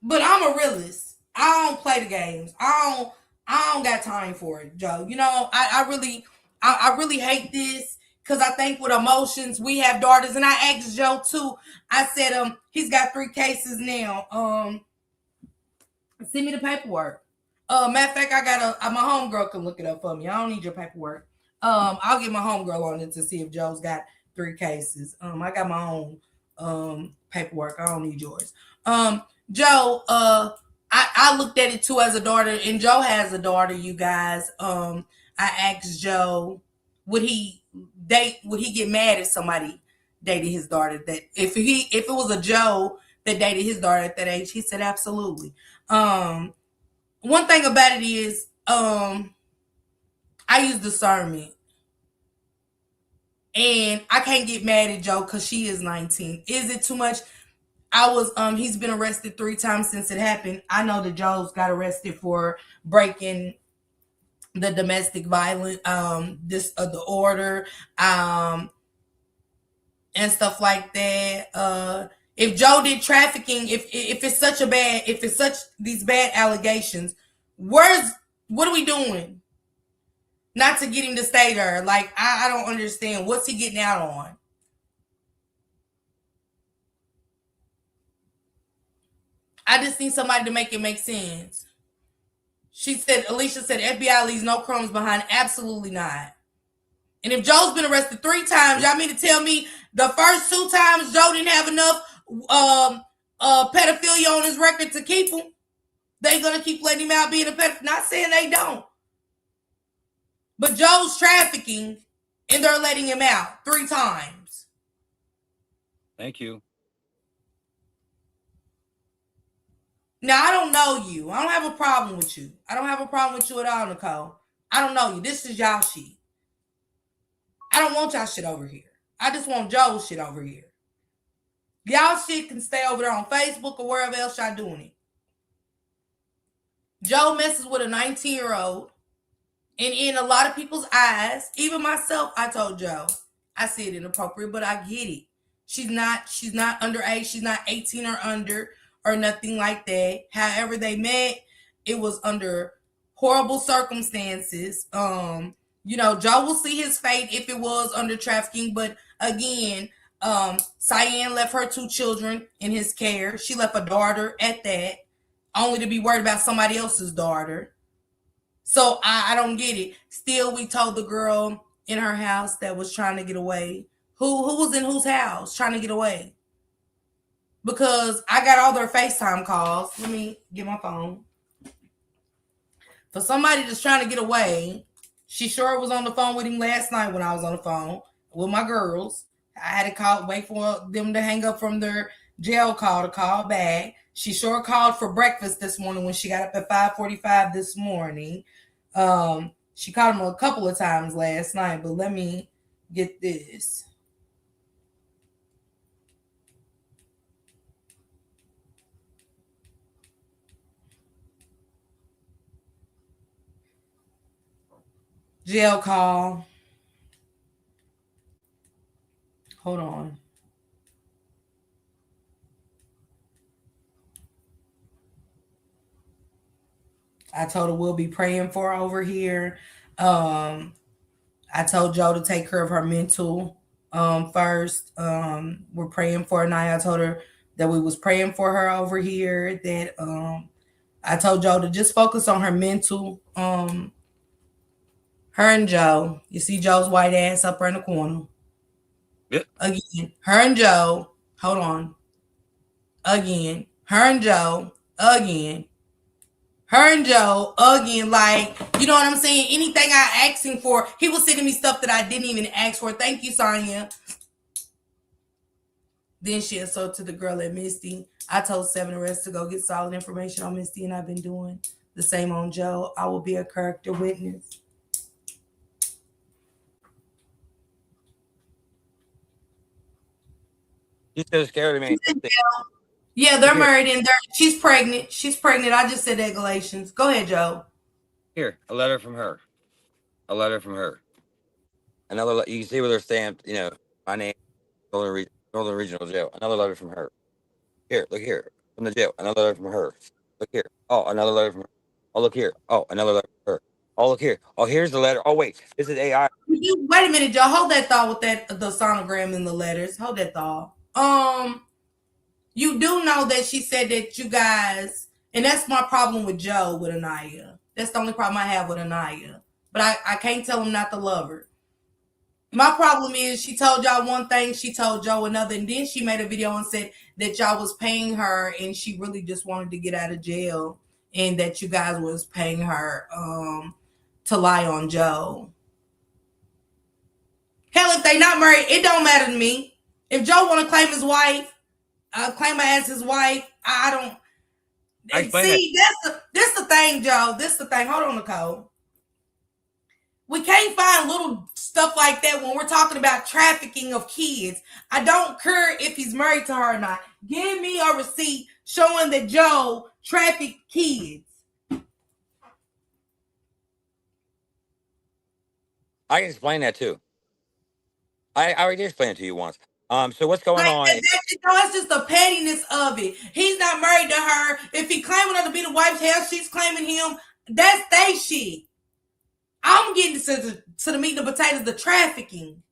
But I'm a realist. I don't play the games. I don't got time for it, Joe. You know, I really hate this because I think with emotions, we have daughters, and I asked Joe too. I said, he's got 3 cases now. Send me the paperwork. Matter of fact, I got my homegirl can look it up for me. I don't need your paperwork. I'll get my homegirl on it to see if Joe's got 3 cases. I got my own paperwork. I don't need yours. Joe, I looked at it too as a daughter, and Joe has a daughter, you guys. I asked Joe, would he get mad if somebody dated his daughter? That if it was a Joe that dated his daughter at that age, he said absolutely. One thing about it is, I use discernment. And I can't get mad at Joe because she is 19. Is it too much? He's been arrested 3 times since it happened. I know that Joe's got arrested for breaking the domestic violence, the order, and stuff like that. If Joe did trafficking, if it's such these bad allegations, what are we doing? Not to get him to stay there. Like, I don't understand. What's he getting out on? I just need somebody to make it make sense. Alicia said, FBI leaves no crumbs behind. Absolutely not. And if Joe's been arrested 3 times, y'all mean to tell me the first 2 times Joe didn't have enough pedophilia on his record to keep him? They gonna keep letting him out being a pedophile? Not saying they don't. But Joe's trafficking, and they're letting him out 3 times. Thank you. Now, I don't know you. I don't have a problem with you. I don't have a problem with you at all, Nicole. I don't know you. This is y'all shit. I don't want y'all shit over here. I just want Joe's shit over here. Y'all shit can stay over there on Facebook or wherever else y'all doing it. Joe messes with a 19-year-old. And in a lot of people's eyes, even myself, I told Joe, I see it inappropriate, but I get it. She's not underage. She's not 18 or under or nothing like that. However they met, it was under horrible circumstances. Joe will see his fate if it was under trafficking. But again, Cyan left her 2 children in his care. She left a daughter at that, only to be worried about somebody else's daughter. So I don't get it. Still, we told the girl in her house that was trying to get away. Who was in whose house trying to get away? Because I got all their FaceTime calls. Let me get my phone. For somebody that's trying to get away, she sure was on the phone with him last night when I was on the phone with my girls. I had to wait for them to hang up from their jail call to call back. She sure called for breakfast this morning when she got up at 5:45 this morning. She caught him a couple of times last night, but let me get this. Jail call. Hold on. I told her we'll be praying for her over here. Um, I told Joe to take care of her mental first. We're praying for her now. I told her that we was praying for her over here. That I told Joe to just focus on her mental. Her and Joe. You see Joe's white ass up there in the corner. Yep. Again, her and Joe. Hold on. Again, her and Joe. Again, her and Joe again, like, you know what I'm saying? Anything I asked him for, he was sending me stuff that I didn't even ask for. Thank you, Sonya. Then she assaulted to the girl at Misty. I told Seven Arrests to go get solid information on Misty, and I've been doing the same on Joe. I will be a character witness. She's so scared of me. Yeah, Look they're here. married and she's pregnant. She's pregnant. I just said that, Galatians. Go ahead, Joe. Here, a letter from her. A letter from her. Another. You can see where they're stamped. You know, my name, Northern Regional Jail. Another letter from her. Here, look here, from the jail. Another letter from her. Look here. Oh, another letter from her. Oh, look here. Oh, another letter from her. Oh, look here. Oh, here's the letter. Oh, wait, this is AI. Wait a minute, Joe. Hold that thought with the sonogram and the letters. Hold that thought. You do know that she said that you guys, and that's my problem with Joe with Annayia. That's the only problem I have with Annayia. But I can't tell him not to love her. My problem is she told y'all one thing, she told Joe another, and then she made a video and said that y'all was paying her and she really just wanted to get out of jail and that you guys was paying her to lie on Joe. Hell, if they not married, it don't matter to me. If Joe want to claim his wife, claim her as his wife, I don't. I explained that. See, this the thing, Joe. This the thing. Hold on, Nicole. We can't find little stuff like that when we're talking about trafficking of kids. I don't care if he's married to her or not. Give me a receipt showing that Joe trafficked kids. I can explain that too. I already did explain it to you once. So what's going Like on? that's just the pettiness of it. He's not married to her. If he claiming her to be the wife's hell, she's claiming him. That's they shit. I'm getting to the meat and the potatoes, the trafficking.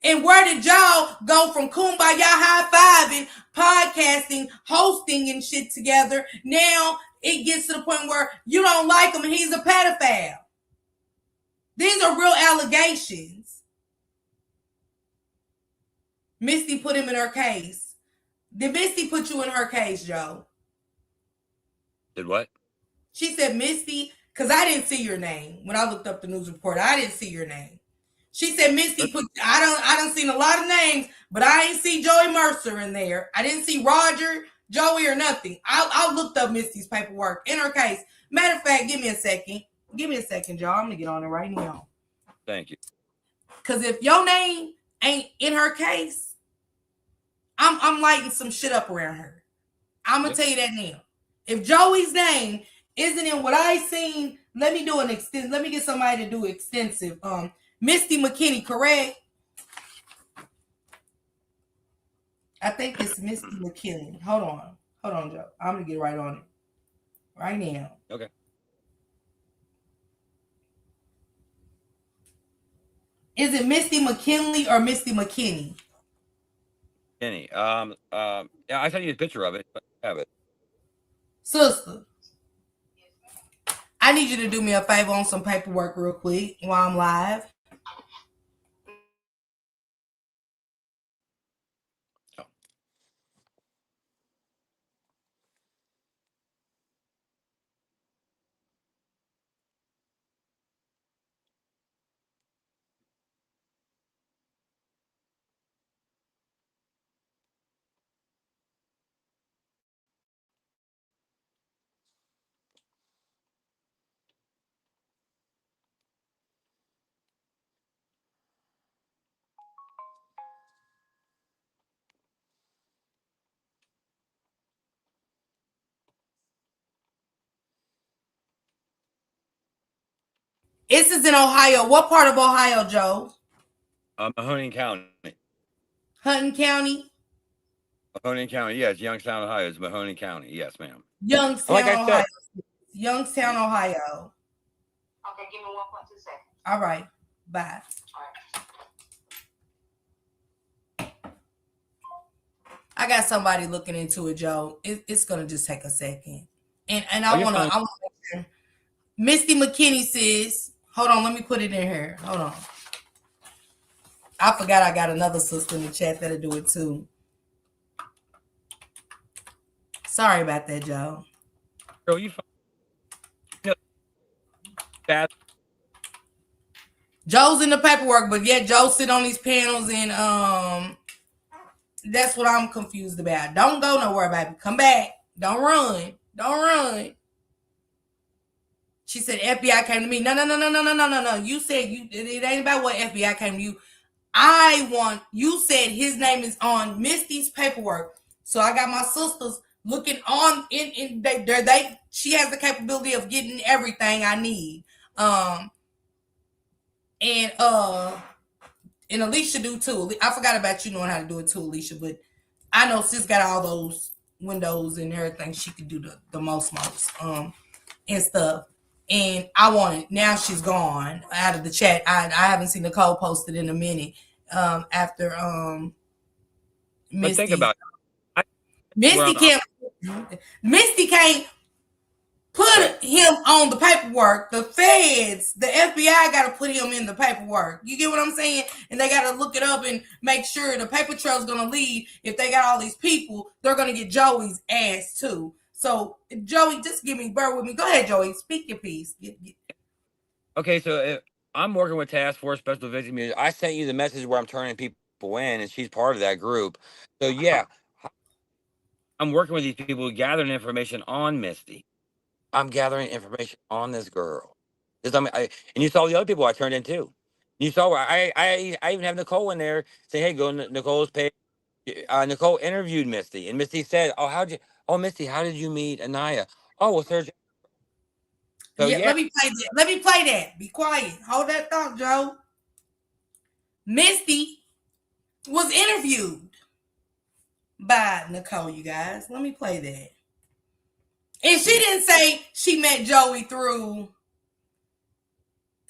And where did y'all go from kumbaya high-fiving, podcasting, hosting and shit together? Now it gets to the point where you don't like him and he's a pedophile. These are real allegations. Misty put him in her case. Did Misty put you in her case, Joe? Did what? She said Misty, because I didn't see your name. When I looked up the news report, I didn't see your name. She said Misty put I don't seen a lot of names, but I ain't see Joey Mercer in there. I didn't see Roger, Joey, or nothing. I looked up Misty's paperwork in her case. Matter of fact, give me a second. Give me a second, y'all. I'm gonna get on it right now. Thank you. Cause if your name ain't in her case, I'm lighting some shit up around her. I'm gonna tell you that now. If Joey's name isn't in what I seen, let me do an extent. Let me get somebody to do extensive. Misty McKinney, correct? I think it's Misty McKinney. Hold on, Joe. I'm gonna get right on it right now. Okay. Is it Misty McKinley or Misty McKinney? Kenny. Yeah, I sent you a picture of it, but I have it. Sister, I need you to do me a favor on some paperwork real quick while I'm live. Oh. This is in Ohio. What part of Ohio, Joe? Mahoning County. Hutton County? Mahoning County, yes. Youngstown, Ohio. It's Mahoning County. Yes, ma'am. Youngstown, Like I Ohio. said. Youngstown, Ohio. Okay, give me 1.2 seconds. All right. Bye. I got somebody looking into it, Joe. It's gonna just take a second, and I wanna make sure. Misty McKinney says, "Hold on, let me put it in here. Hold on. I forgot I got another sister in the chat that'll do it too. Sorry about that, Joe. Girl, you bad. Joe's in the paperwork, but yet Joe sit on these panels, and that's what I'm confused about. Don't go nowhere, baby. Come back. Don't run. Don't run." She said FBI came to me. No. You said it ain't about what FBI came to you. You said his name is on Misty's paperwork. So I got my sisters looking on she has the capability of getting everything I need. And Alicia do too. I forgot about you knowing how to do it too, Alicia, but I know sis got all those windows and everything. She could do the most and stuff. And I want it. Now she's gone out of the chat. I haven't seen Nicole posted in a minute. After Misty. But think about it. Misty can't put him on the paperwork. The feds, the FBI got to put him in the paperwork. You get what I'm saying? And they got to look it up and make sure the paper trail's going to lead. If they got all these people, they're going to get Joey's ass too. So Joey, just bear with me. Go ahead, Joey. Speak your piece. Okay, so I'm working with Task Force Special Victims. I sent you the message where I'm turning people in, and she's part of that group. So yeah, I'm working with these people, gathering information on Misty. I'm gathering information on this girl. And you saw the other people I turned in too. You saw where I even have Nicole in there say, "Hey, go Nicole's page." Nicole interviewed Misty, and Misty said, Misty, how did you meet Annayia? Oh, well, Sergio. So yeah, let me play that. Let me play that. Be quiet. Hold that thought, Joe. Misty was interviewed by Nicole, you guys. Let me play that. And she didn't say she met Joey through.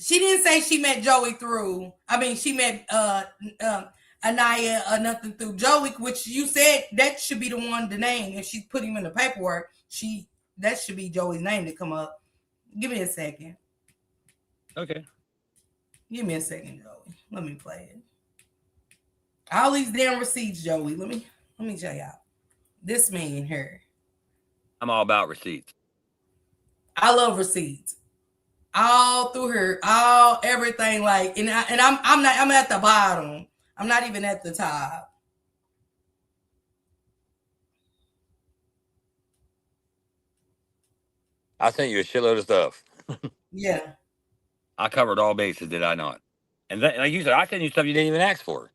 She didn't say she met Joey through. I mean, she met Annayia or nothing through Joey, which you said that should be the one to name. If she put him in the paperwork, that should be Joey's name to come up. Give me a second. Okay. Give me a second, Joey. Let me play it. All these damn receipts, Joey. Let me tell y'all. This man here. I'm all about receipts. I love receipts. All through her, everything and I'm at the bottom. I'm not even at the top. I sent you a shitload of stuff. Yeah. I covered all bases, did I not? And like you said, I sent you stuff you didn't even ask for.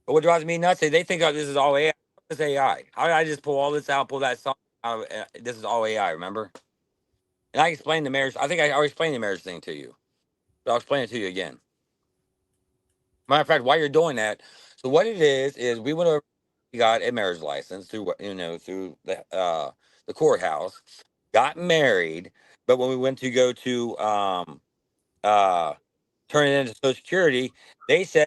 But what drives me nuts is they think this is all AI. This AI. How did I just pull all this out, pull that song out? This is all AI, remember? And I explained the marriage. I think I already explained the marriage thing to you. But I'll explain it to you again. Matter of fact, while you're doing that, so what it is we went over, we got a marriage license through the courthouse, got married, but when we went to go to turn it into Social Security, they said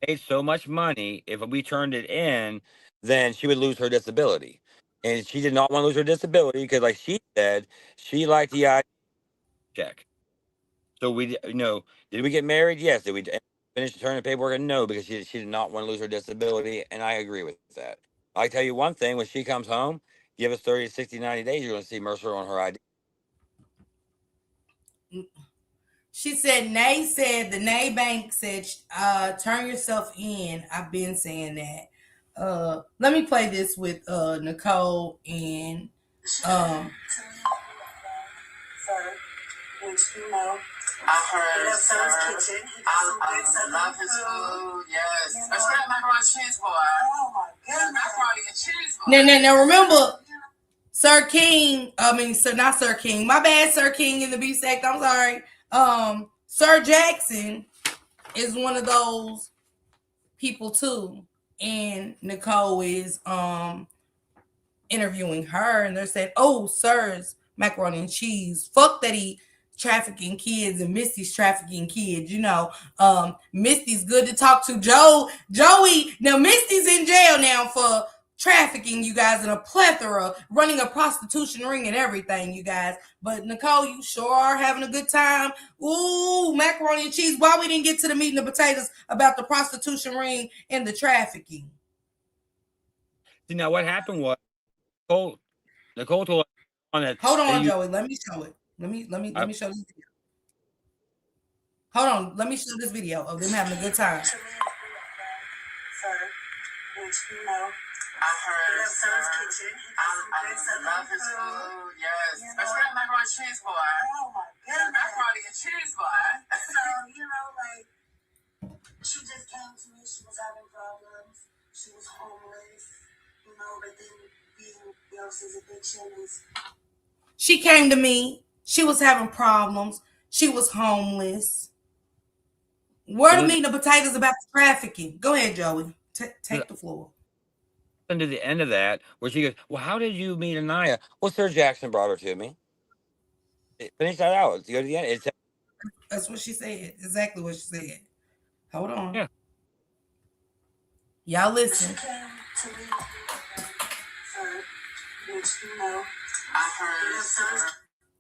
made so much money if we turned it in, then she would lose her disability, and she did not want to lose her disability because, like she said, she liked the idea check. So we, did we get married? Yes. Did we finish turning paperwork? No, because she did not want to lose her disability, and I agree with that. I tell you one thing: when she comes home, give us 30, 60, 90 days, you're going to see Mercer on her ID. She said, the Nay Bank said, turn yourself in. I've been saying that. Let me play this with Nicole and which I heard kitchen. I love his food. Yes, especially that macaroni cheese boy. Oh my goodness, macaroni and cheese boy. Now remember, Sir King, not Sir King. My bad, Sir King in the B sect. I'm sorry. Sir Jackson is one of those people too. And Nicole is interviewing her, and they're saying, "Oh, Sir's macaroni and cheese. Fuck that he trafficking kids and Misty's trafficking kids. Misty's good to talk to. Joey. Now Misty's in jail now for trafficking, you guys, in a plethora, running a prostitution ring and everything, you guys. But Nicole, you sure are having a good time. Ooh, macaroni and cheese. Why we didn't get to the meat and the potatoes about the prostitution ring and the trafficking? See, now what happened was Nicole told on that. Hold on, Joey. Let me show it. Let me show this video. Hold on. Let me show this video of them having a good time. Sir, which I heard Sir's kitchen. I love his food. Yes, especially that macaroni and cheese boy. Oh my goodness, macaroni and cheese boy. So she just came to me. She was having problems. She was homeless. But then being else's addiction is. She came to me. She was having problems. She was homeless. Where the meat and the potatoes about the trafficking? Go ahead, Joey. Take the floor. To the end of that, where she goes, "Well, how did you meet Annayia?" Well, Sir Jackson brought her to me. Finish that out. You go to the end. That's what she said. Exactly what she said. Hold on. Yeah. Y'all listen.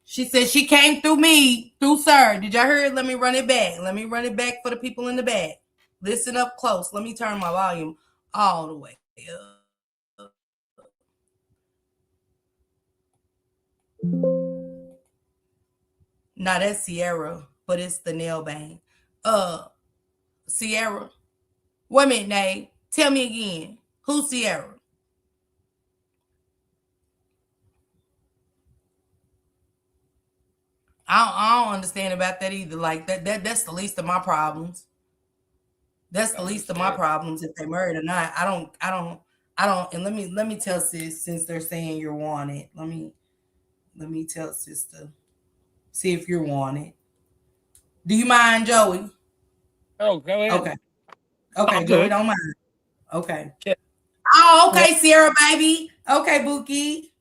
She said she came through me, through Sir. Did y'all hear it? Let me run it back. Let me run it back for the people in the back. Listen up close. Let me turn my volume all the way up. Now that's Sierra, but it's the nail bang. Sierra. Wait a minute, Nay. Tell me again. Who's Sierra? I don't understand about that either. Like that's the least of my problems. That's the least of my problems if they're married or not. I don't. And let me tell sis, since they're saying you're wanted. Let me tell sister. See if you're wanted. Do you mind, Joey? Oh, go ahead. Okay, Joey, don't mind. Okay. Yeah. Oh, okay, Sierra, baby. Okay, Bookie.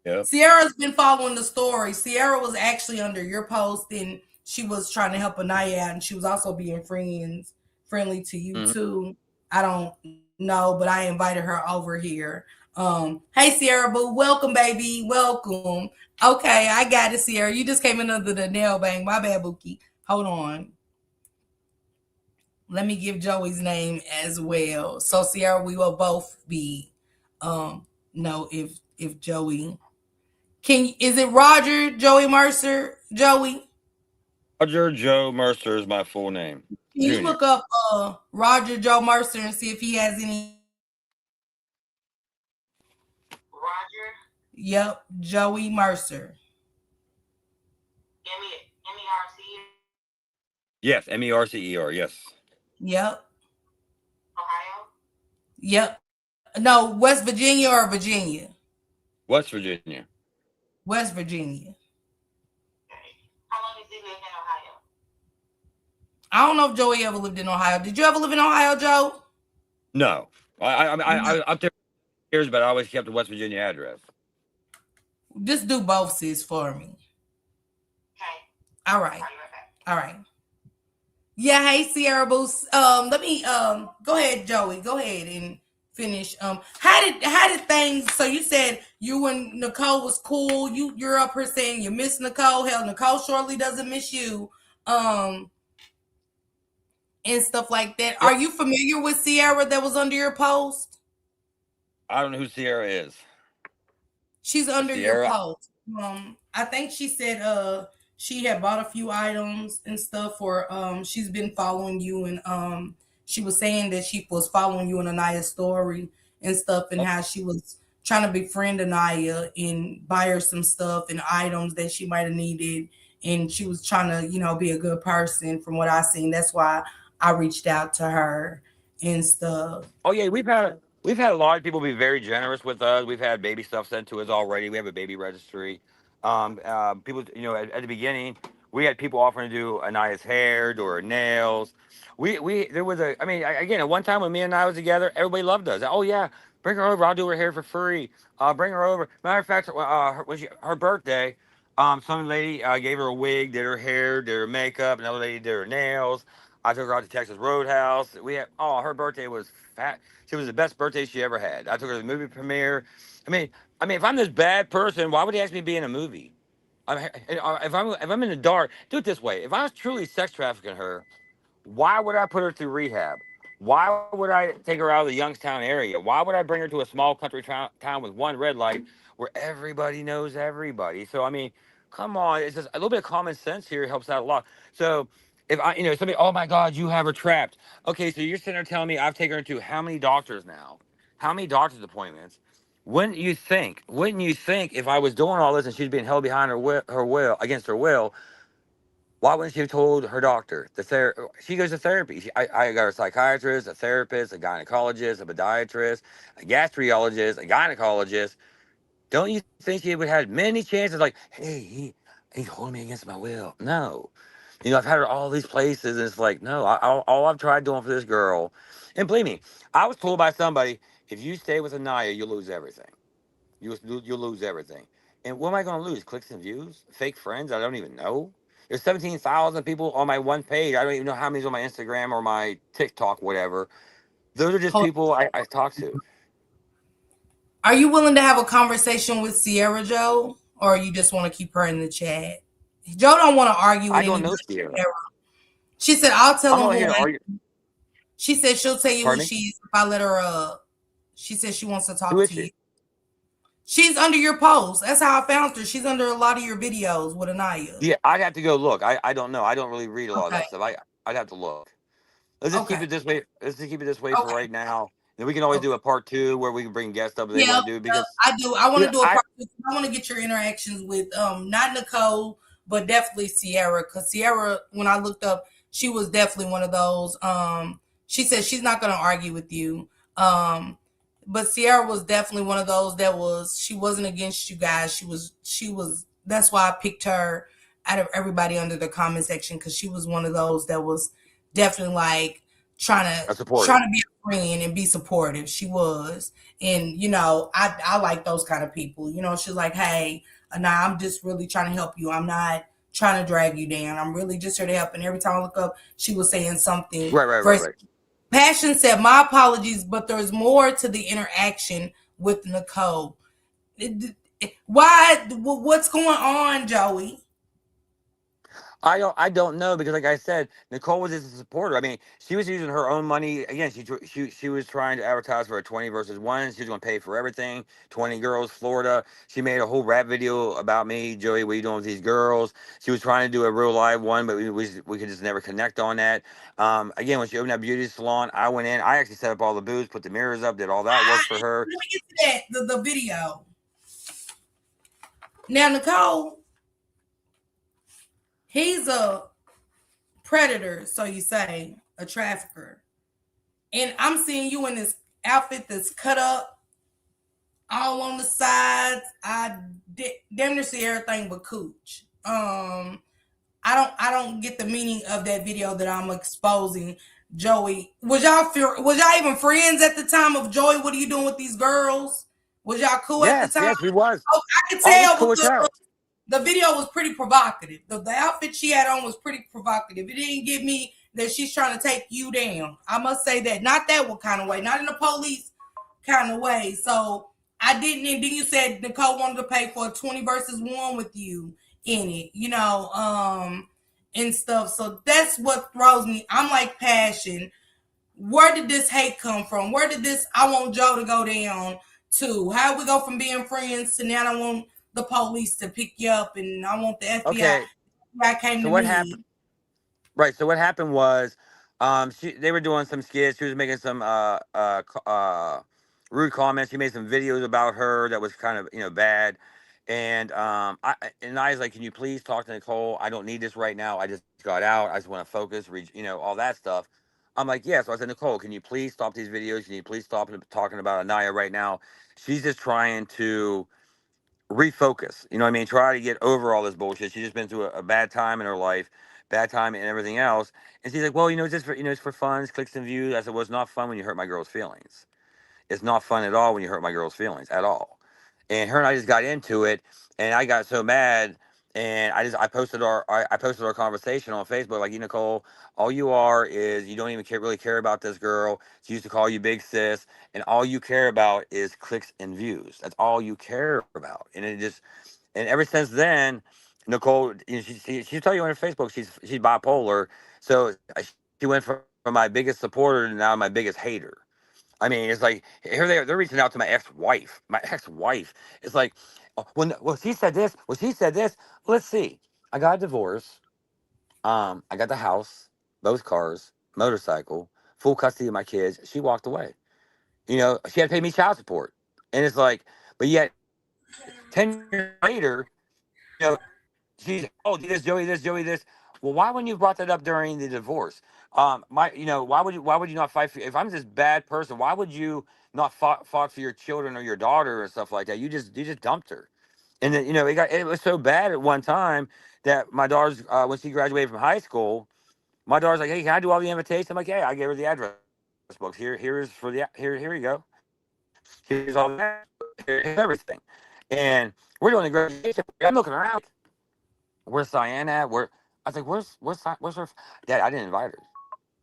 Yep. Sierra's been following the story. Sierra was actually under your post, and she was trying to help Annayia out, and she was also being friendly to you too. I don't know, but I invited her over here. Hey Sierra, boo, welcome, baby, welcome. Okay, I got it, Sierra. You just came in under the nail bang. My bad, Bookie. Hold on. Let me give Joey's name as well. So Sierra, we will both be no, if Joey is it Roger Joey Mercer? Joey? Roger Joe Mercer is my full name. Can you look up Roger Joe Mercer and see if he has any? Roger? Yep, Joey Mercer. MERCER? Yes, MERCER, yes. Yep. Ohio? Yep. No, West Virginia or Virginia? West Virginia. West Virginia. How long has he lived in Ohio? I don't know if Joey ever lived in Ohio. Did you ever live in Ohio, Joe? No. I up there years, but I always kept the West Virginia address. Just do both, sis, for me. Okay. All right. All right. Yeah, hey Sierra Boost. Let me go ahead, Joey. Go ahead and finish. How did things? So you said you and Nicole was cool. You're up here saying you miss Nicole. Hell, Nicole surely doesn't miss you. And stuff like that. Are you familiar with Sierra that was under your post? I don't know who Sierra is. She's under your post. I think she said she had bought a few items and stuff for she's been following you, and she was saying that she was following you in Annaya's story and stuff, and how she was trying to befriend Annayia and buy her some stuff and items that she might have needed, and she was trying to be a good person from what I seen. That's why I reached out to her and stuff. Oh yeah, we've had we've had a lot of people be very generous with us. We've had baby stuff sent to us already. We have a baby registry. People, at the beginning, we had people offering to do Aniya's hair, do her nails. There was a, I mean, again, at one time when me and I was together, everybody loved us. Oh yeah, bring her over. I'll do her hair for free. Bring her over. Matter of fact, her birthday, some lady gave her a wig, did her hair, did her makeup. Another lady did her nails. I took her out to Texas Roadhouse. Her birthday was fat. She was the best birthday she ever had. I took her to the movie premiere. I mean, if I'm this bad person, why would he ask me to be in a movie? If I'm in the dark, do it this way. If I was truly sex trafficking her, why would I put her through rehab? Why would I take her out of the Youngstown area? Why would I bring her to a small country town with one red light where everybody knows everybody? So I mean, come on, it's just a little bit of common sense here helps out a lot. So if somebody, oh my God, you have her trapped. Okay, so you're sitting there telling me I've taken her to how many doctors now? How many doctor's appointments? Wouldn't you think if I was doing all this and she's being held behind her will against her will, why wouldn't she have told her doctor? She goes to therapy. I got a psychiatrist, a therapist, a gynecologist, a podiatrist, a gastrologist, a gynecologist. Don't you think she would have had many chances? Like, hey, he's holding me against my will. No, I've had her all these places, and it's like, no. All I've tried doing for this girl, and believe me, I was told by somebody, if you stay with Annayia, you'll lose everything. You'll lose everything. And what am I going to lose? Clicks and views? Fake friends I don't even know? There's 17,000 people on my one page. I don't even know how many's on my Instagram or my TikTok, whatever. Those are just Hold people I talk to. Are you willing to have a conversation with Sierra Joe, or you just want to keep her in the chat? Joe don't want to argue with I don't anybody. know Sierra. She said, "I'll tell I'm him not who here to I." argue. She said she'll tell you who Pardon me? she is if I let her. She said she wants to Who talk is to you. she? She's under your post. That's how I found her. She's under a lot of your videos with Anaya. Yeah, I'd have to go look. I don't know. I don't really read a lot of Okay. that stuff. I'd have to look. Let's just keep Okay. it this way. Let's just keep it this way for Okay. right now. Then we can always Okay. do a part two where we can bring guests up if they Yeah, want to do because I do. I want to do a I part. I want to get your interactions with not Nicole, but definitely Sierra. Because Sierra, when I looked up, she was definitely one of those. She said she's not going to argue with you. But Sierra was definitely one of those that was. She wasn't against you guys. She was. That's why I picked her out of everybody under the comment section because she was one of those that was definitely like trying to I support trying it. to be a friend and be supportive. She was. And I like those kind of people. She's like, hey, nah, I'm just really trying to help you. I'm not trying to drag you down. I'm really just here to help. And every time I look up, she was saying something. Right, right, right, Versus right. Passion said, my apologies, but there's more to the interaction with Nicole. Why? What's going on, Joey? I don't know because like I said, Nicole was just a supporter. I mean, she was using her own money. Again, she was trying to advertise for a 20 versus 1. She was going to pay for everything. 20 girls, Florida. She made a whole rap video about me, Joey. What are you doing with these girls? She was trying to do a real live one, but we could just never connect on that. Again, when she opened that beauty salon, I went in. I actually set up all the booths, put the mirrors up, did all that work for her. Let me get to that. The video. Now, Nicole, he's a predator, so you say, a trafficker. And I'm seeing you in this outfit that's cut up all on the sides. I damn near see everything but cooch. I don't get the meaning of that video that I'm exposing. Joey, was y'all even friends at the time of Joey? What are you doing with these girls? Was y'all cool at the Yes, time? yes, we was. Oh, I could Oh, we tell cool with as hell. the video was pretty provocative. The outfit she had on was pretty provocative. It didn't give me that she's trying to take you down. I must say that. Not that one kind of way. Not in the police kind of way. So I didn't. And then you said Nicole wanted to pay for a 20 versus 1 with you in it. And stuff. So that's what throws me. I'm like, Passion. Where did this hate come from? Where did this I want Joe to go down to? How we go from being friends to now I want the police to pick you up and I want the FBI. Okay, FBI came so to what happened? me. Right. So what happened was, they were doing some skits. She was making some rude comments. She made some videos about her that was kind of bad, and I was like, can you please talk to Nicole? I don't need this right now. I just got out. I just want to focus. Read, all that stuff. I'm like, yeah. So I said, Nicole, can you please stop these videos? Can you please stop talking about Annayia right now? She's just trying to refocus. You know what I mean? Try to get over all this bullshit. She's just been through a bad time in her life, bad time and everything else. And she's like, well, it's just for, it's for fun, it's clicks and views. I said, well, it's not fun when you hurt my girl's feelings. It's not fun at all when you hurt my girl's feelings at all. And her and I just got into it, and I got so mad. And I posted I posted our conversation on Facebook like, you Nicole, all you are is you don't even really care about this girl. She used to call you big sis, and all you care about is clicks and views. That's all you care about. And ever since then, Nicole, she'll tell you on her Facebook she's bipolar. So she went from my biggest supporter to now my biggest hater. I mean, it's like here they're reaching out to my ex-wife. My ex-wife. It's like, oh, well, she said this. Well, she said this. Let's see. I got a divorce. I got the house, both cars, motorcycle, full custody of my kids. She walked away. She had to pay me child support, and it's like, but yet 10 years later, you know, she's, oh, this Joey, this Joey, this. Well, why wouldn't you brought that up during the divorce? Why would you not fight for? If I'm this bad person, why would you not fought for your children or your daughter or stuff like that? You just dumped her, and then it was so bad at one time that my daughter's when she graduated from high school, my daughter's like, hey, can I do all the invitations? I'm like, yeah, I gave her the address books. Here is for here you go. Here's all the address. Here's everything, and we're doing the graduation. I'm looking around like, where's Cyan at? I was like, where's her? Dad, I didn't invite her.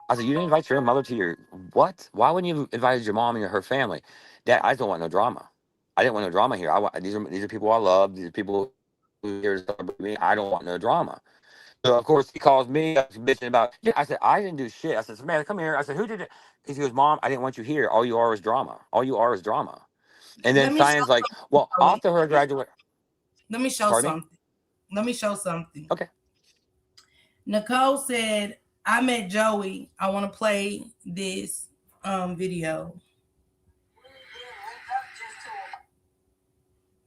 I said, you didn't invite your mother to your what? Why wouldn't you invite your mom and her family? Dad, I just don't want no drama. I didn't want no drama here. These are people I love. These are people who are here to celebrate me. I don't want no drama. So of course he calls me bitching about. Yeah, I said I didn't do shit. I said, Samantha, come here. I said, who did it? He goes, Mom, I didn't want you here. All you are is drama. All you are is drama. And then Let me show Cyan's like, something, well, Joey. after her graduate, Let me show pardon me. something. Let me show something. Okay. Nicole said, I met Joey. I want to play this video.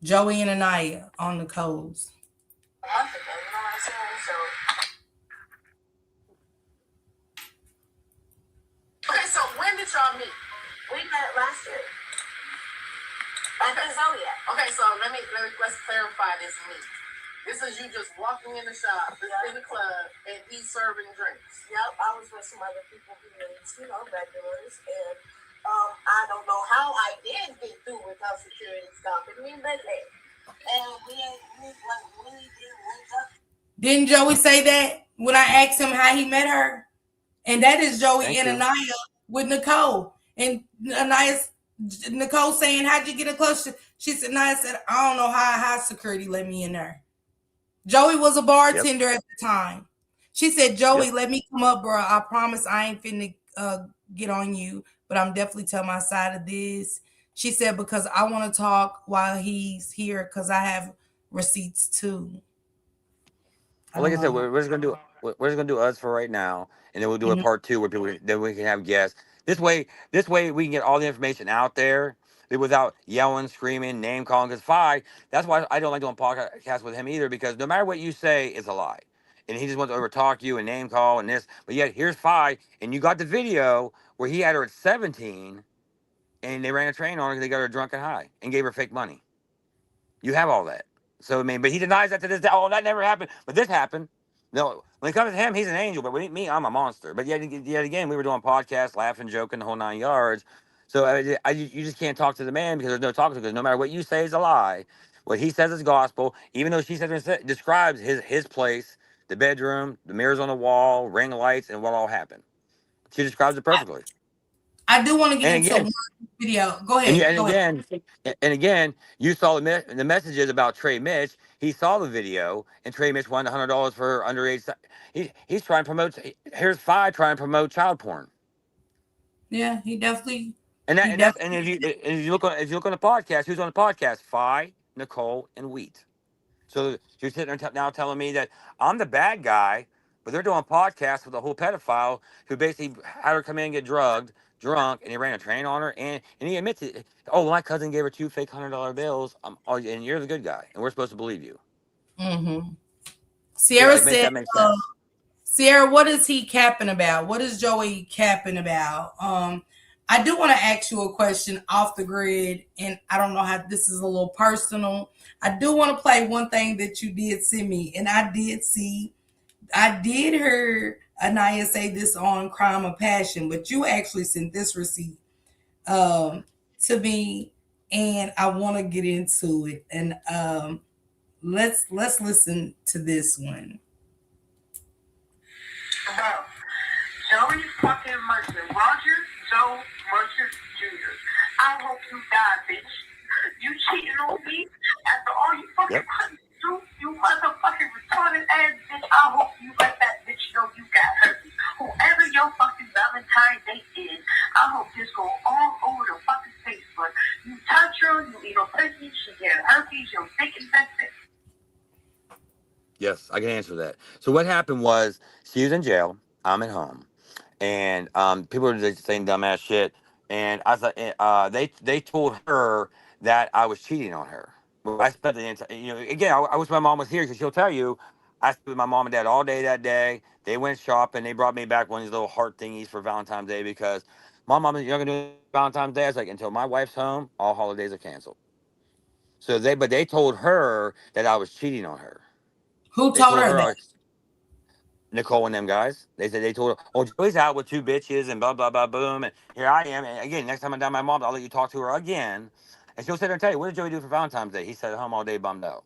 Joey and Annayia on Nicole's. Okay, so when did y'all meet? We met last year. Okay, okay, so let's clarify this meet. This is you just walking in the shop, in the club, and he's serving drinks. Yep, I was with some other people who needs, regulars, and I don't know how I did get through without security stopping me, but hey, and we did link up. Didn't Joey say that when I asked him how he met her? And that is Joey Thank and you. Annayia with Nicole. And Nicole saying, how'd you get a close? She said, Annayia said, I don't know how security let me in there. Joey was a Yep. bartender at the time. She said, Joey, Yep. let me come up, bro. I promise I ain't finna get on you, but I'm definitely telling my side of this. She said, because I want to talk while he's here because I have receipts too. I Well, like don't I said, know. we're just gonna do us for right now, and then we'll do a Mhm. part two where then we can have guests. This way we can get all the information out there without yelling, screaming, name calling. Because that's why I don't like doing podcasts with him either. Because no matter what you say, it's a lie, and he just wants to overtalk you and name call and this. But yet here's and you got the video where he had her at 17, and they ran a train on her because they got her drunk and high and gave her fake money. You have all that. So I mean, but he denies that to this day. Oh, that never happened. But this happened. No, when it comes to him, he's an angel. But with me, I'm a monster. But yet again, we were doing podcasts, laughing, joking, the whole 9 yards. So you just can't talk to the man because there's no talking to. Because no matter what you say is a lie. What he says is gospel. Even though she says describes his place, the bedroom, the mirrors on the wall, ring lights, and what all happened. She describes it perfectly. I do want to get And into again, one video. Go And you, ahead. and Go ahead. again, and again, you saw the messages about Trey Mitch. He saw the video, and Trey Mitch wanted $100 for underage. He's trying to promote. Here's Fi trying to promote child porn. Yeah, he definitely, And that he and that's definitely. and if you look on the podcast, who's on the podcast? Fi, Nicole, and Wheat. So you're sitting there now telling me that I'm the bad guy, but they're doing podcasts with a whole pedophile who basically had her come in and get drugged, drunk, and he ran a train on her, and he admits it. Oh, my cousin gave her two fake $100 bills. And you're the good guy, and we're supposed to believe you. Mm-hmm. Yeah, Sierra like make said, that make uh, sense. Sierra, what is he capping about? What is Joey capping about? I do want to ask you a question off the grid, and I don't know how this is a little personal. I do want to play one thing that you did send me, and I did hear Anaya say this on Crime of Passion, but you actually sent this receipt um, to me, and I want to get into it. And let's listen to this one. About Joey fucking Mercer. Roger Joe Mercer Jr. I hope you die, bitch. You cheating on me after all you fucking Yep. put through, you motherfucking retarded ass bitch. I hope you let that bitch know you got herpes. Whoever your fucking Valentine's Day is, I hope this go all over the fucking Facebook. You touch her, you eat her pussy, she get herpes, your dick infected. Yes, I can answer that. So what happened was she was in jail. I'm at home, and people were just saying dumbass shit. And I thought they told her that I was cheating on her. Well, I spent the entire, again, I wish my mom was here because she'll tell you I spent with my mom and dad all day that day. They went shopping. They brought me back one of these little heart thingies for Valentine's Day because mom, you're not gonna do Valentine's Day. I was like, until my wife's home, all holidays are canceled. But they told her that I was cheating on her. Who They told told her her that? I was Nicole and them guys. They said they told her, "Oh, Joey's out with two bitches and blah blah blah boom." And here I am. And again, next time I'm down my mom, I'll let you talk to her again. And she'll sit there and tell you, "What did Joey do for Valentine's Day?" He said, "Home all day, bummed out."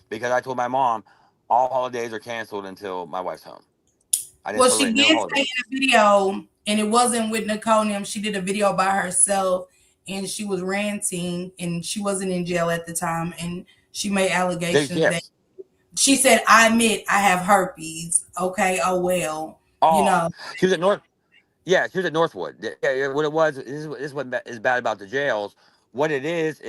Because I told my mom all holidays are canceled until my wife's home. I didn't Well, she celebrate no did say in holidays. a video, and it wasn't with Nicole and them. She did a video by herself, and she was ranting, and she wasn't in jail at the time, and she made They allegations that yes. she said, "I admit I have herpes." Okay, oh well, you Oh, know. she was at North. Yeah, she was at Northwood. Yeah, what it was. This is what is bad about the jails. What it is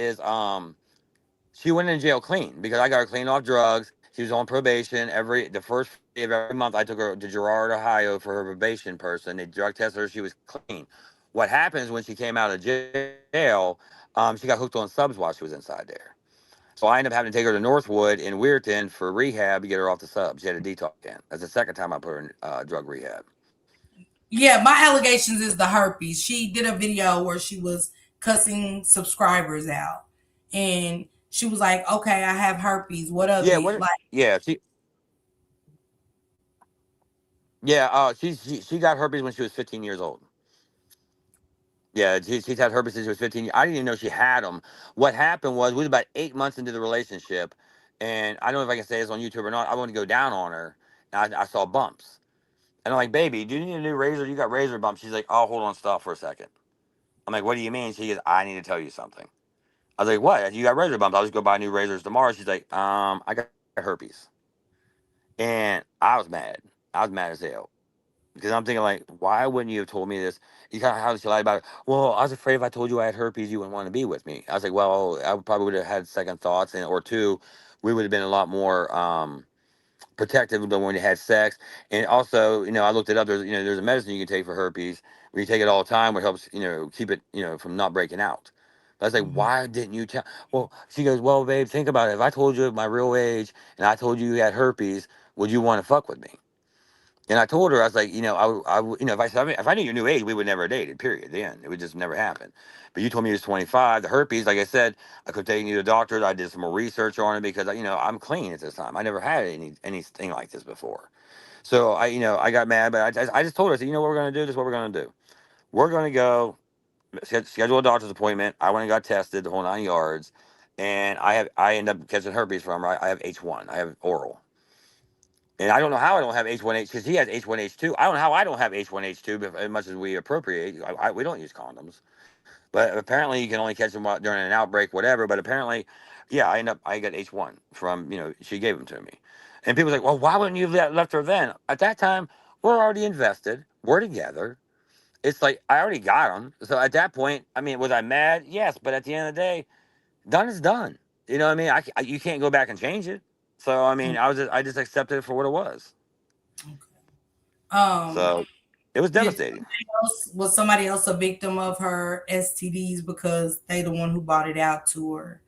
she went in jail clean because I got her clean off drugs. She was on probation. The first day of every month, I took her to Girard, Ohio for her probation person. They drug tested her. She was clean. What happens when she came out of jail? She got hooked on subs while she was inside there. So I ended up having to take her to Northwood in Weirton for rehab to get her off the subs. She had a detox can. That's the second time I put her in drug rehab. Yeah, my allegations is the herpes. She did a video where she was cussing subscribers out, and she was like, "Okay, I have herpes. What of Yeah, it?" what? Like, Yeah, yeah. She got herpes when she was 15 years old. Yeah, she's had herpes since she was 15. I didn't even know she had them. What happened was we was about 8 months into the relationship, and I don't know if I can say this on YouTube or not. I wanted to go down on her, and I saw bumps. And I'm like, baby, do you need a new razor? You got razor bumps. She's like, oh, hold on, stop for a second. I'm like, what do you mean? She goes, I need to tell you something. I was like, what? You got razor bumps. I'll just go buy new razors tomorrow. She's like, I got herpes. And I was mad. I was mad as hell. Because I'm thinking like, why wouldn't you have told me this? You kind of how did you lie about it? Well, I was afraid if I told you I had herpes, you wouldn't want to be with me. I was like, well, I probably would have had second thoughts, and or two, we would have been a lot more protective than when you had sex. And also, I looked it up. There's a medicine you can take for herpes where you take it all the time, which helps, keep it, from not breaking out. But I was like, mhm. why didn't you tell? Well, she goes, well, babe, think about it. If I told you my real age and I told you you had herpes, would you want to fuck with me? And I told her, I was like, if I knew your new age, we would never have dated, period. The end. It would just never happen. But you told me you was 25. The herpes, like I said, I could take you to the doctor. I did some more research on it because, I'm clean at this time. I never had anything like this before. So I got mad, but I just told her, I said, you know what we're going to do? This is what we're going to do. We're going to go schedule a doctor's appointment. I went and got tested the whole 9 yards. And I end up catching herpes from her. I have H1. I have oral. And I don't know how I don't have H1H because he has H1H2. I don't know how I don't have H1H2, but as much as we appropriate, we don't use condoms. But apparently, you can only catch them during an outbreak, whatever. But apparently, yeah, I got H1 from she gave them to me, and people was like, well, why wouldn't you have left her then? At that time, we're already invested. We're together. It's like I already got them. So at that point, I mean, was I mad? Yes, but at the end of the day, done is done. You know what I mean? You can't go back and change it. So I mean, I just accepted it for what it was. Um, So it was did devastating. was somebody else a victim of her STDs because they the one who bought it out to her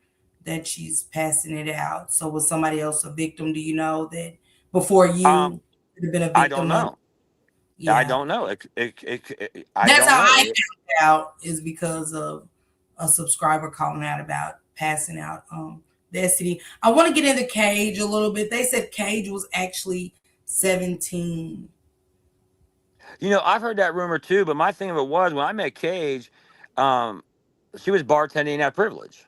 that she's passing it out? So was somebody else a victim? Do you know that before Um, you? could have been a I don't victim of. know. I Yeah, don't know. I that's don't how know. I found out is because of a subscriber calling out about passing out the STD. I want to get into Cage a little bit. They said Cage was actually 17. I've heard that rumor too, but my thing of it was when I met Cage, um, she was bartending at Privilege.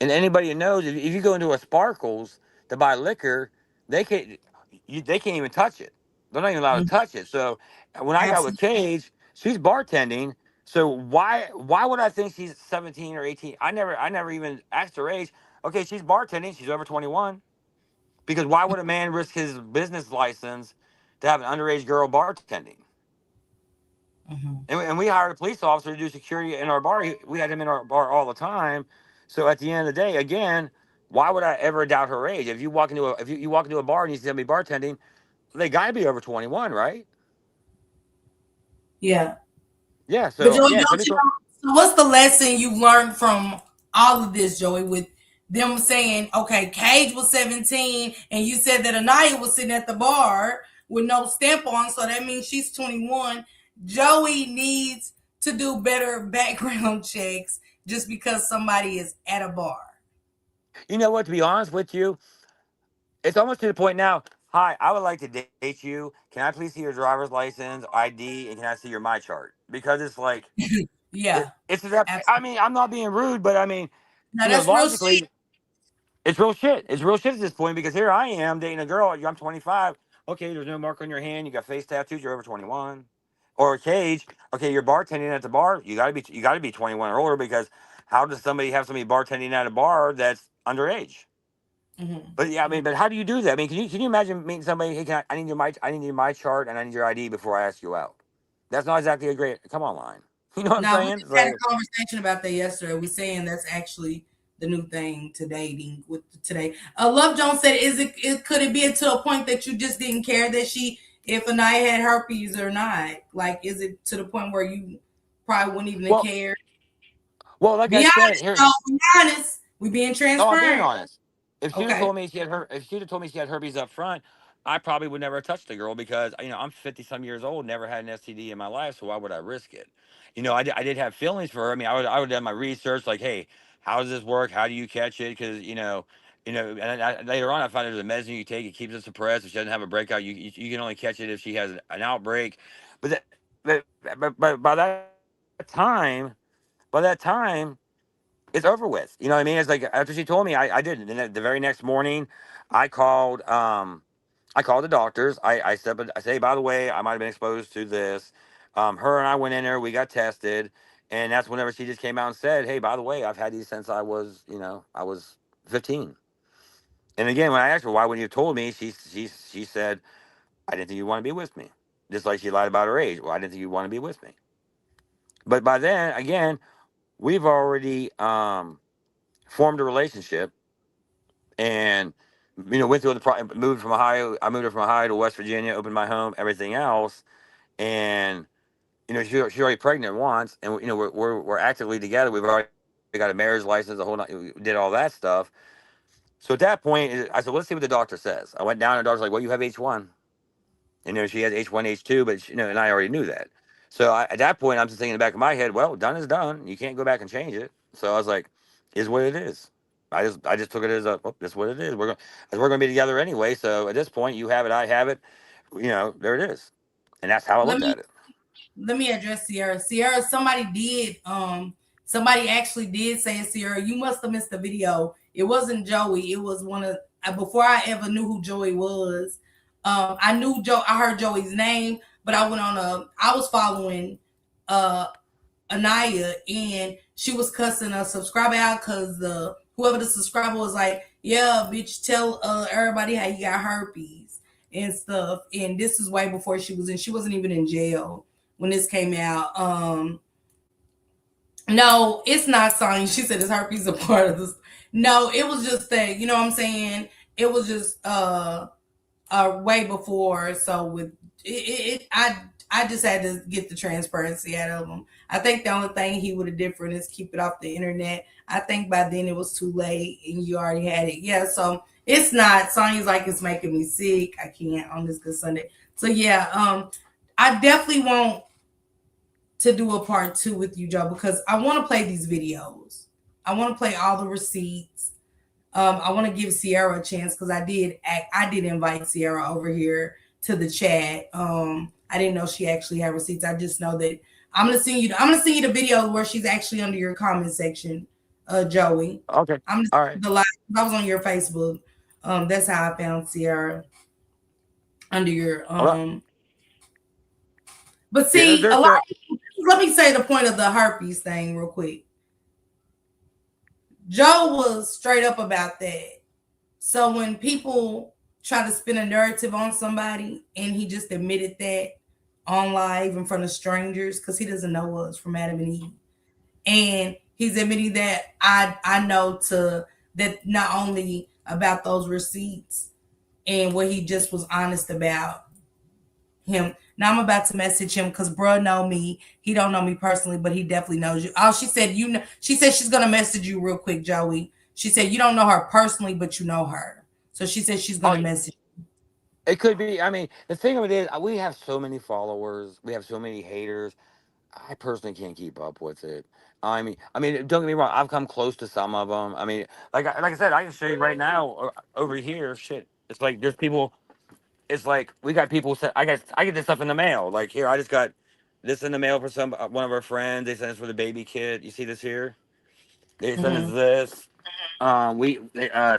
And anybody who knows, if you go into a Sparkles to buy liquor, they can't they can't even touch it. They're not even allowed to Mhm. touch it. So when I got with Absolutely. Cage, she's bartending. So why would I think she's 17 or 18? I never even asked her age. Okay, she's bartending. She's over 21. Because why would a man risk his business license to have an underage girl bartending? Mhm. And we hired a police officer to do security in our bar. We had him in our bar all the time. So at the end of the day, again, why would I ever doubt her age? If you walk into a if you walk into a bar and you see somebody bartending, they gotta be over 21, right? Yeah. Yeah. But So Joey, again, don't you know? So what's the lesson you've learned from all of this, Joey? With them saying, okay, Cage was 17, and you said that Annayia was sitting at the bar with no stamp on, so that means she's 21. Joey needs to do better background checks just because somebody is at a bar. you know what? To be honest with you, it's almost to the point now. Hi, I would like to date you. Can I please see your driver's license, ID, and can I see your my chart? Because it's like Yeah, it's that. I absolutely. mean, I'm not being rude, but I mean, Now that's real shit. logically, it's real shit. It's real shit at this point because here I am dating a girl. I'm 25. Okay, there's no mark on your hand. You got face tattoos. You're over 21. Or Cage. Okay, you're bartending at the bar. You got to be 21 or older because how does somebody have somebody bartending at a bar that's underage? Mhm. But yeah, I mean, but how do you do that? I mean, can you imagine meeting somebody? Hey, I need your my chart and I need your ID before I ask you out. That's not exactly a great come on line. You know what I'm Now we saying? just had So a conversation about that yesterday. We're saying that's actually the new thing to dating with today. Love Jones said, "Is it could it be to a point that you just didn't care that she if Anaya had herpes or not? Like, is it to the point where you probably wouldn't even well, care? like Be I said, honest, here. though. Be honest. We being Oh, I'm being transparent. honest. If she'd have Okay. told me if she'd have told me she had herpes up front, I probably would never have touched the girl because I'm 50 some years old, never had an STD in my life, so why would I risk it? I did have feelings for her. I mean, I would have done my research, like, hey, how does this work? How do you catch it? Because and later on, I found there's a medicine you take, it keeps it suppressed. If she doesn't have a breakout, you can only catch it if she has an outbreak. But that, but by that time, it's over with. You know what I mean? It's like after she told me, I didn't. And the very next morning, I called. I called the doctors. I say, by the way, I might have been exposed to this. Her and I went in there. We got tested, and that's whenever she just came out and said, hey, by the way, I've had these since I was 15. And again, when I asked her why wouldn't you have told me, she said, I didn't think you'd want to be with me. Just like she lied about her age. Well, I didn't think you'd want to be with me. But by then, again, we've already formed a relationship and went through moved from Ohio. I moved her from Ohio to West Virginia, opened my home, everything else, and she's already pregnant once, and we're actively together. We've already got a marriage license, the whole night. We did all that stuff. So at that point, I said, let's see what the doctor says. I went down, and the doctor's like, well, you have H1. She has H1, H2, but and I already knew that. So at that point, I'm just thinking in the back of my head, well, done is done. You can't go back and change it. So I was like, is what it is. I just took it as this is what it is. We're gonna be together anyway. So at this point, you have it, I have it. There it is, and that's how I Let looked me at it. let me address Sierra. Sierra, somebody actually did say, Sierra, you must have missed the video. It wasn't Joey. It was one of before I ever knew who Joey was. I knew Joe. I heard Joey's name, but I was following uh Anaya, and she was cussing a subscriber out because the whoever the subscriber was like, yeah, bitch, tell everybody how you got herpes and stuff. And this is way before she wasn't even in jail when this came out. No, it's not sign. She said it's herpes a part of this. No, it was just that, you know what I'm saying? It was just way before. So with I just had to get the transparency out of him. I think the only thing he would have different is keep it off the internet. I think by then it was too late and you already had it. Yeah, so it's not. Sonya's like it's making me sick. I can't on this good Sunday. So yeah, I definitely want to do a part two with you, Joe, because I want to play these videos. I want to play all the receipts. I want to give Sierra a chance because I did invite Sierra over here to the chat. I didn't know she actually had receipts. I just know that I'm gonna send you the video where she's actually under your comment section, Joey. Okay. I'm just All right. the live. I was on your Facebook. That's how I found Sierra under your All right. But Yeah. see, a lot. There. Let me say the point of the herpes thing real quick. Joe was straight up about that. So when people try to spin a narrative on somebody and he just admitted that on live in front of strangers because he doesn't know us from Adam and Eve. And he's admitting that I know to that not only about those receipts and what he just was honest about him. Now I'm about to message him because bruh know me. He don't know me personally, but he definitely knows you. Oh, she said you know. She said she's gonna message you real quick, Joey. She said you don't know her personally, but you know her. So she said she's Oh, gonna message. it could be. I mean, the thing of it is, we have so many followers. We have so many haters. I personally can't keep up with it. Don't get me wrong. I've come close to some of them. I mean, like I said, I can show you right now over here. Shit, it's like there's people. It's like we got people. I get this stuff in the mail. Like here, I just got this in the mail for some one of our friends. They sent us for the baby kit. You see this here? They sent us Mm-hmm. this.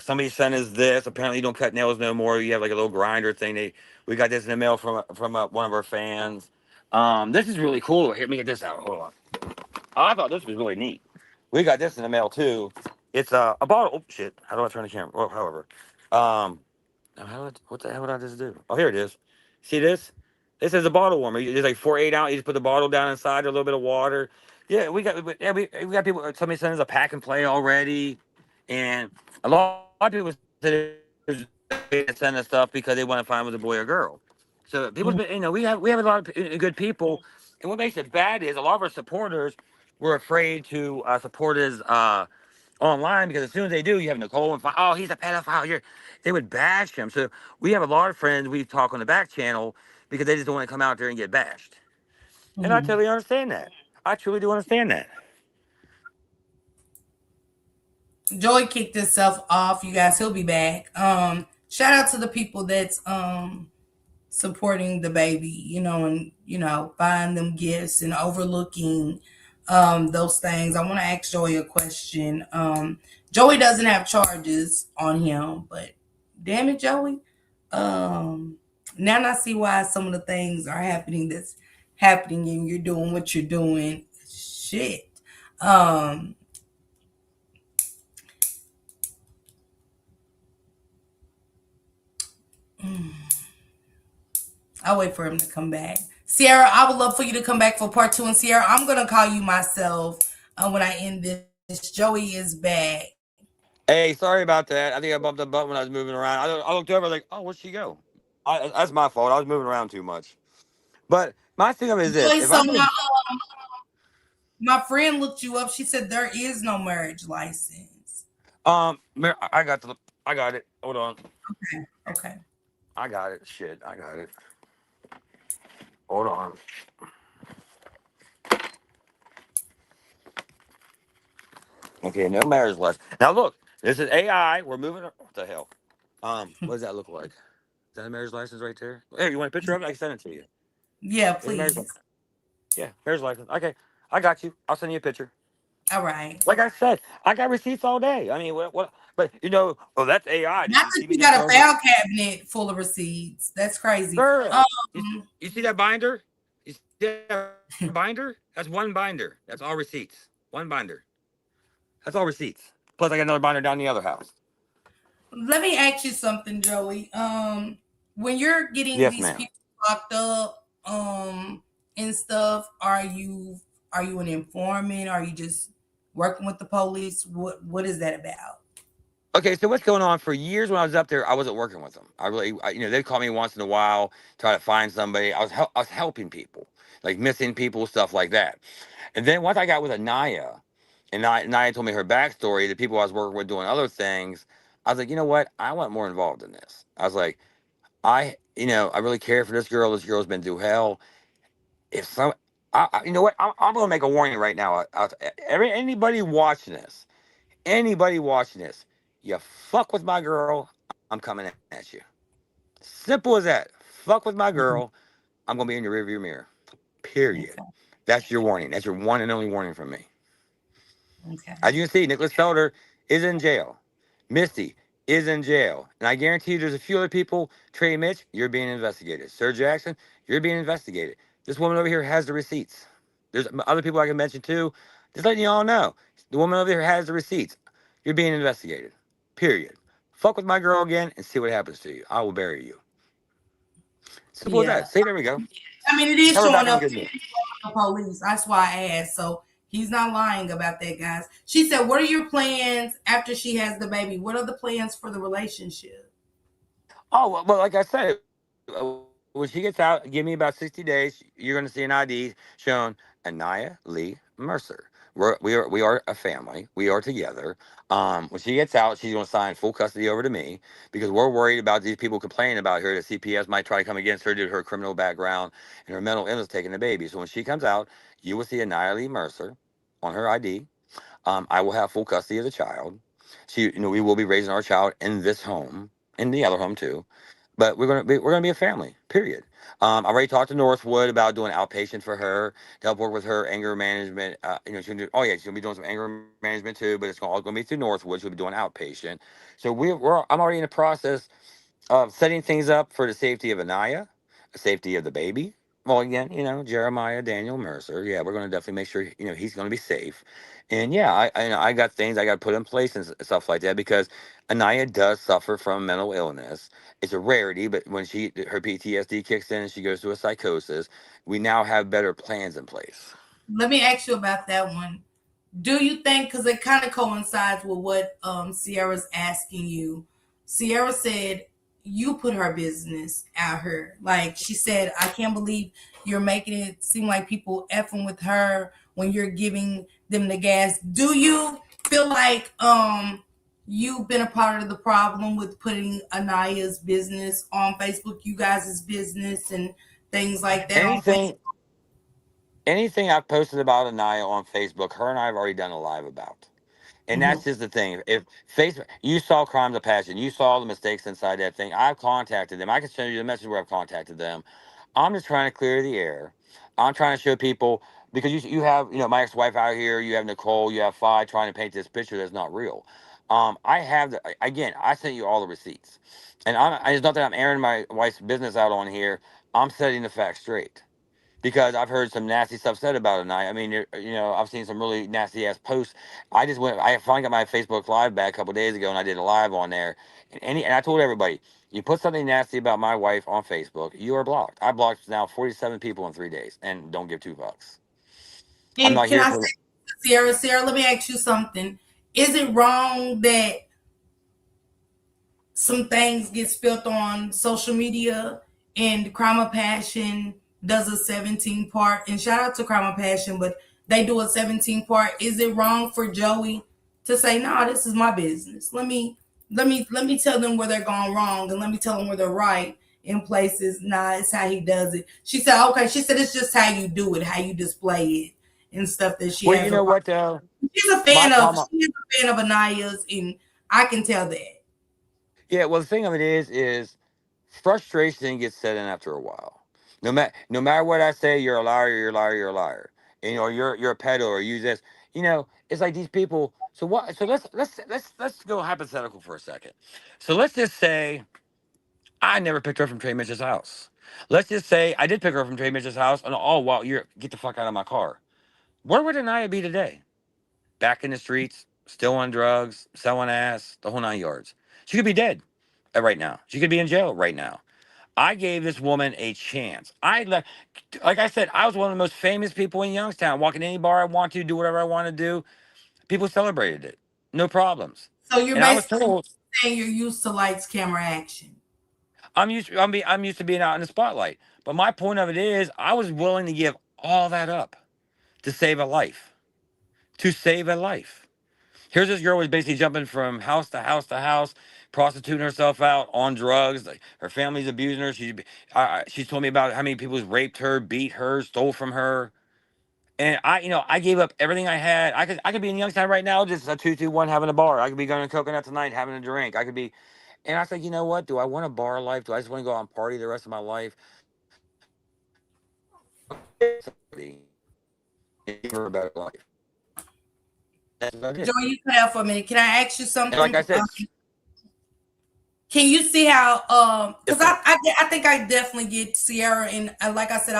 Somebody sent us this. Apparently, you don't cut nails no more. You have like a little grinder thing. We got this in the mail from one of our fans. This is really cool. Here, let me get this out. Hold on. Oh, I thought this was really neat. We got this in the mail too. It's a bottle. Oh shit! How do I turn the camera? Well, however, um, what the hell would I just do? Oh, here it is. See this? This is a bottle warmer. It's like 4 8 ounce. You just put the bottle down inside, a little bit of water. Yeah, we got people. Somebody sent us a pack and play already, and a lot of people said it was send us stuff because they want to find was a boy or girl. So people's been, we have a lot of good people, and what makes it bad is a lot of our supporters were afraid to support us online because as soon as they do, you have Nicole and oh, he's a pedophile. They would bash him. So we have a lot of friends we talk on the back channel because they just don't want to come out there and get bashed. And I Mm-hmm. totally understand that. I truly do understand that. Joey kicked himself off, you guys. He'll be back. Shout out to the people that's supporting the baby, and buying them gifts and overlooking those things. I want to ask Joey a question. Joey doesn't have charges on him, but damn it, Joey. Um, now I see why some of the things are happening that's happening and you're doing what you're doing. Shit. Um, I'll wait for him to come back. Sierra, I would love for you to come back for part two. And Sierra, I'm gonna call you myself when I end this. Joey is back. Hey, sorry about that. I think I bumped the button when I was moving around. I looked over like, oh, where'd she go? That's my fault. I was moving around too much. But my thing of it is this: Joey, if so I get a my friend looked you up. She said there is no marriage license. I got it. Hold on. Okay. Okay. I got it. Shit, I got it. Hold on. Okay, no marriage license. Now look, this is AI. We're moving. What the hell? What does that look like? Is that a marriage license right there? Hey, you want a picture of it? I can send it to you. Yeah, There's a marriage license. please. Yeah, marriage license. Okay, I got you. I'll send you a picture. All right. Like I said, I got receipts all day. I mean, what? But oh, that's AI. Did Not you that see me you just got a go over? file cabinet full of receipts. That's crazy. Girl, you see that binder? You see that binder? That's one binder. That's all receipts. One binder. That's all receipts. Plus, I got another binder down the other house. Let me ask you something, Joey. When you're getting Yes, these ma'am. people locked up, and stuff, are you an informant? Are you just working with the police? What is that about? Okay, so what's going on? For years when I was up there, I wasn't working with them. They'd call me once in a while, try to find somebody. I was helping people, like missing people, stuff like that. And then once I got with Annayia, and Annayia told me her backstory, the people I was working with doing other things, I was like, you know what? I want more involved in this. I was like, I really care for this girl. This girl's been through hell. If some, you know what? I'm gonna make a warning right now. Anybody watching this, you fuck with my girl, I'm coming at you. Simple as that. Fuck with my girl, I'm gonna be in your rearview mirror. Period. Okay. That's your warning. That's your one and only warning from me. Okay. As you can see, Nicholas Felder is in jail. Misty is in jail. And I guarantee you there's a few other people. Trey Mitch, you're being investigated. Sir Jackson, you're being investigated. This woman over here has the receipts. There's other people I can mention too. Just letting you all know. The woman over here has the receipts. You're being investigated. Period. Fuck with my girl again and see what happens to you. I will bury you. Simple as Yeah. that. See, there we go. I mean, it is Now we're showing back on the up good news. in the police. That's why I asked. So he's not lying about that, guys. She said, "What are your plans after she has the baby? What are the plans for the relationship?" Oh, well, like I said, when she gets out, give me about 60 days. You're going to see an ID showing Aniya Lee Mercer. We are a family. We are together. When she gets out, she's going to sign full custody over to me because we're worried about these people complaining about her that CPS might try to come against her due to her criminal background and her mental illness taking the baby. So when she comes out, you will see Aniya Lee Mercer on her ID. I will have full custody of the child. We will be raising our child in this home, in the other home too. But we're gonna be a family. Period. I already talked to Northwood about doing outpatient for her to help work with her anger management. She's gonna do. Oh yeah, she's gonna be doing some anger management too. But it's all gonna be through Northwood. She'll be doing outpatient. So I'm already in the process setting things up for the safety of Anaya, the safety of the baby. Well, again, Jeremiah Daniel Mercer. Yeah, we're going to definitely make sure he's going to be safe. And yeah, I got things I got to put in place and stuff like that because Anaya does suffer from mental illness. It's a rarity, but when her PTSD kicks in and she goes through a psychosis, we now have better plans in place. Let me ask you about that one. Do you think, because it kind of coincides with what Sierra's asking you? Sierra said you put her business out here. Like she said, I can't believe you're making it seem like people effing with her when you're giving them the gas. Do you feel like you've been a part of the problem with putting Anaya's business on Facebook, you guys' business and things like that on Facebook? Anything, anything I've posted about Anaya on Facebook, her and I have already done a live about. And that's Mhm. just the thing. If Facebook, you saw crimes of passion, you saw the mistakes inside that thing. I've contacted them. I can send you the message where I've contacted them. I'm just trying to clear the air. I'm trying to show people because you have my ex-wife out here. You have Nicole. You have Fi trying to paint this picture that's not real. I have again. I sent you all the receipts, and it's not that I'm airing my wife's business out on here. I'm setting the facts straight because I've heard some nasty stuff said about it. And I mean, I've seen some really nasty ass posts. I finally got my Facebook Live back a couple days ago, and I did a live on there. And I told everybody, you put something nasty about my wife on Facebook, you are blocked. I blocked now 47 people in 3 days, and don't give two fucks. I'm And not can here I for. say, Sierra, let me ask you something. Is it wrong that some things get spilled on social media and Crime of Passion does a 17 part? And shout out to Crime of Passion, but they do a 17 part. Is it wrong for Joey to say, "No, nah, this is my business. Let me tell them where they're going wrong and let me tell them where they're right in places." Nah, it's how he does it. She said, okay, she said it's just how you do it, how you display it and stuff that she Well, has you a know right. what though, She's a my fan of problem. she's a fan of Anaya's, and I can tell that. Yeah, well, the thing of it is frustration gets set in after a while. No matter what I say, you're a liar, you're a liar, you're a liar. And, you're a pedo or use this. It's like these people. So what? So let's go hypothetical for a second. So let's just say I never picked her up from Trey Mitchell's house. Let's just say I did pick her up from Trey Mitchell's house, and oh wow, you're get the fuck out of my car. Where would Anaya be today? Back in the streets, still on drugs, selling ass, the whole 9 yards. She could be dead right now. She could be in jail right now. I gave this woman a chance. Like I said, I was one of the most famous people in Youngstown. Walk in any bar I want to, do whatever I want to do. People celebrated it, no problems. So you're And I was basically told saying you're used to lights, camera, action. I'm used to being out in the spotlight. But my point of it is, I was willing to give all that up to save a life. To save a life. Here's this girl was basically jumping from house to house to house, prostituting herself out on drugs. Like her family's abusing her. She's told me about how many people raped her, beat her, stole from her. And I gave up everything I had. I could be in Youngstown right now, just a 221 having a bar. I could be going to Coconut tonight having a drink. I could be, and I was like, you know what? Do I want a bar life? Do I just want to go out and party the rest of my life? And give her a better life. That's what I did. Joey, you cut out for a minute. Can I ask you And like something? I said, Can you see how because yes, ma'am. I think I definitely get Sierra, and like I said,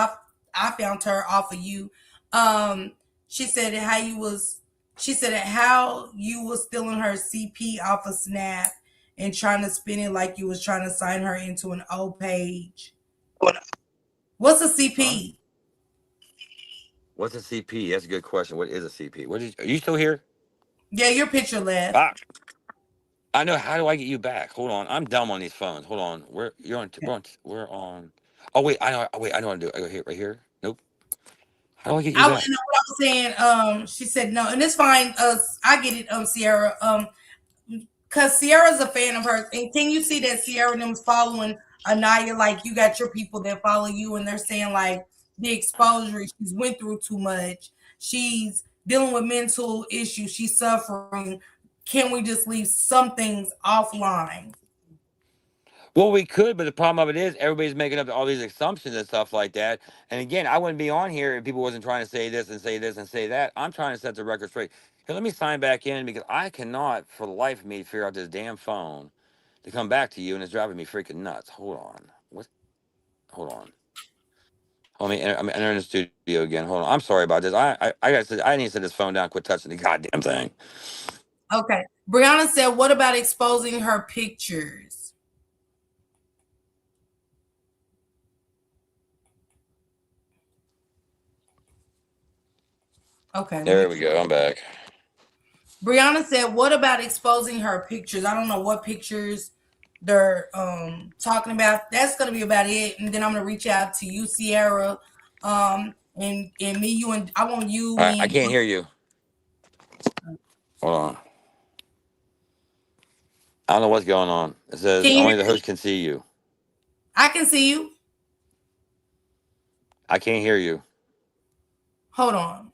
I found her off of you. Um she said how you was she said how you was stealing her CP off of Snap and trying to spin it like you was trying to sign her into an old page. What's a Huh? CP? What's a CP? That's a good question. What is a CP? Are you still here? Yeah, your picture left. Ah, I know. How do I get you back? Hold on. I'm dumb on these phones. Hold on. We're on. Oh wait, I know. Wait, I know what to do. I go here, right here. Nope. How do I get you I back? and what I was saying, she said no, and it's fine. I get it, Sierra. Because Sierra's a fan of hers. And can you see that Sierra and them's following Anaya? Like you got your people that follow you, and they're saying like the exposure she's went through too much. She's dealing with mental issues. She's suffering. Can we just leave some things offline? Well, we could, but the problem of it is everybody's making up all these assumptions and stuff like that. And again, I wouldn't be on here if people wasn't trying to say this and say this and say that. I'm trying to set the record straight. Here, let me sign back in because I cannot, for the life of me, figure out this damn phone to come back to you, and it's driving me freaking nuts. Hold on. What? Hold on. I'm entering the studio again. Hold on. I'm sorry about this. I need to set this phone down. Quit touching the goddamn thing. Okay. Brianna said, "What about exposing her pictures?" Okay, let me. There we go. I'm back. Brianna said, "What about exposing her pictures?" I don't know what pictures they're talking about. That's gonna be about it, and then I'm gonna reach out to you, Sierra, and me, you, and I want you, All right, me, I and can't hear you. Hold on. I don't know what's going on. It says can you hear only the me? host can see you. I can see you. I can't hear you. Hold on.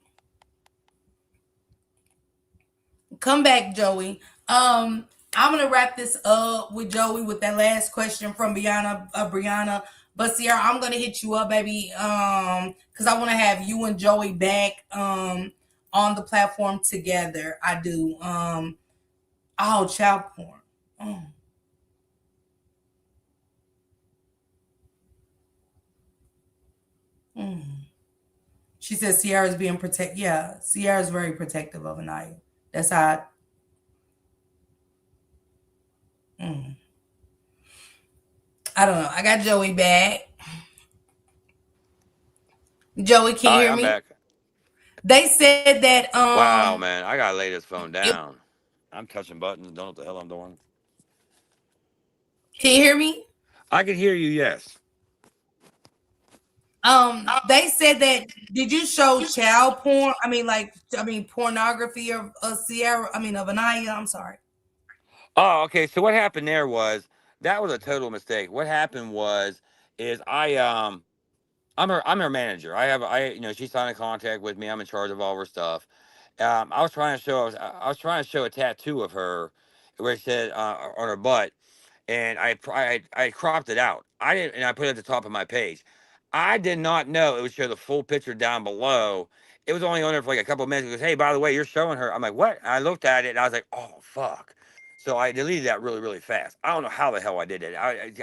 Come back, Joey. I'm gonna wrap this up with Joey with that last question from Brianna. But Sierra, I'm gonna hit you up, baby. Because I want to have you and Joey back on the platform together. I do. Oh, child porn. Oh. Mm. She says Sierra's being protect. Yeah, Sierra's very protective of Anaya. That's how. Mm. I don't know. I got Joey back. Joey, can All you right, hear I'm me? back. They said that Wow, man, I gotta lay this phone it, down. I'm touching buttons, don't know what the hell I'm doing. can you hear me? I can hear you, yes. They said that did you show child porn? I mean pornography of Sierra, I mean of Anaya, I'm sorry. Oh, okay. So what happened there was that was a total mistake. What happened was is I'm her manager. She signed a contract with me. I'm in charge of all her stuff. I was trying to show a tattoo of her where it said on her butt, and I cropped it out. I didn't, and I put it at the top of my page. I did not know it would show the full picture down below. It was only on there for like a couple of minutes. It goes, "Hey, by the way, you're showing her." I'm like, "What?" And I looked at it and I was like, "Oh fuck." So I deleted that really, really fast. I don't know how the hell I did it.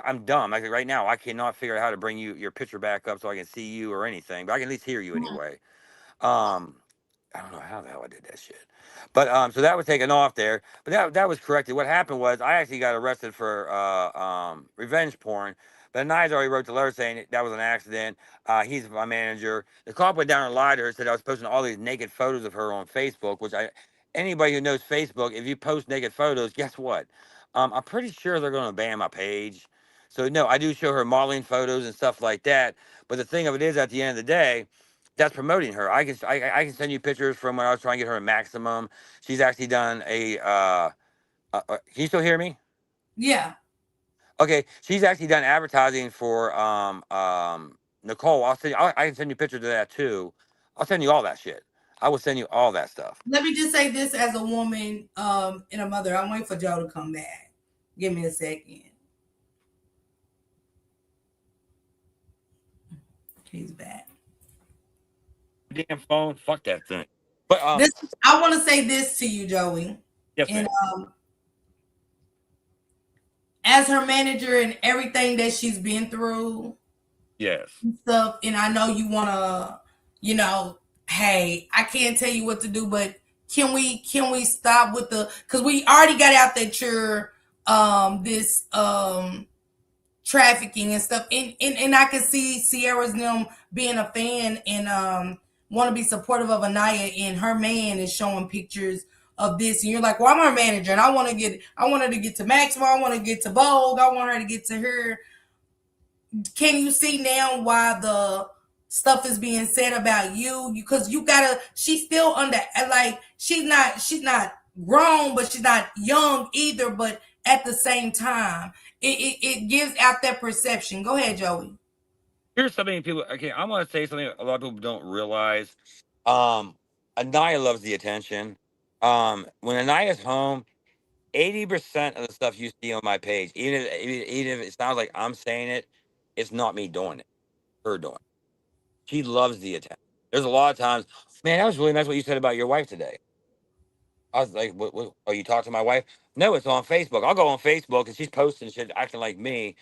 I'm dumb. Like right now, I cannot figure out how to bring your picture back up so I can see you or anything, but I can at least hear you anyway. Um, I don't know how the hell I did that shit. But so that was taken off there. But that was corrected. What happened was I actually got arrested for revenge porn. But Nyes already wrote the letter saying that was an accident. He's my manager. The cop went down and lied to her, said I was posting all these naked photos of her on Facebook, which anybody who knows Facebook, if you post naked photos, guess what? I'm pretty sure they're going to ban my page. So no, I do show her modeling photos and stuff like that. But the thing of it is, at the end of the day, that's promoting her. I can send you pictures from when I was trying to get her a maximum. She's actually done a. Can you still hear me? Yeah. Okay, she's actually done advertising for Nicole. I can send you pictures of that too. I'll send you all that shit. I will send you all that stuff. Let me just say this as a woman and a mother. I'm waiting for Joe to come back. Give me a second. He's back. Damn phone, fuck that thing. But This I want to say this to you, Joey. yes, And ma'am. as her manager and everything that she's been through, Yes. stuff, and I know you want to, you know, hey, I can't tell you what to do, but can we stop with the, because we already got out that you're this trafficking and stuff, and I can see Sierra's them being a fan and want to be supportive of Annayia, and her man is showing pictures of this, and you're like, well, I'm her manager and I want her to get to Maxwell, I want to get to Vogue, I want her to get to her. Can you see now why the stuff is being said about you? Because you gotta, she's still under, like, she's not grown, but she's not young either, but at the same time it gives out that perception. Go ahead, Joey. Here's something people. Okay, I'm gonna say something a lot of people don't realize. Um, Anaya loves the attention. When Anaya's home, 80% of the stuff you see on my page, even if it sounds like I'm saying it, it's not me doing it. Her doing it. She loves the attention. There's a lot of times, man, that was really nice what you said about your wife today. I was like, what oh, you talk to my wife? No, it's on Facebook. I'll go on Facebook and she's posting shit, acting like me.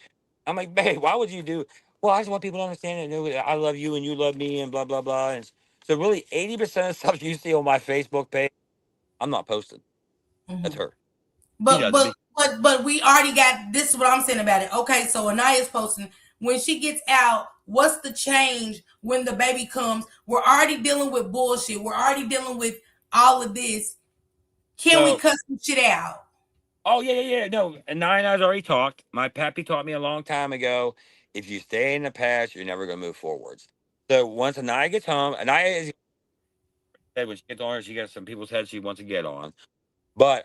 I'm like, babe, why would you do? Well, I just want people to understand and know that I love you and you love me and blah blah blah. And so, really, 80% of the stuff you see on my Facebook page, I'm not posting. That's Mhm. her. She but does it. but but we already got, this is what I'm saying about it. Okay, so Anaya's posting, when she gets out, what's the change when the baby comes? We're already dealing with bullshit, we're already dealing with all of this. Can we So, cut some shit out? oh yeah, yeah, yeah. No, and Nine Eyes already talked. My pappy taught me a long time ago. If you stay in the past, you're never gonna move forwards. So once Anaya gets home, Anaya is said when she gets on, she gets some people's heads she wants to get on. But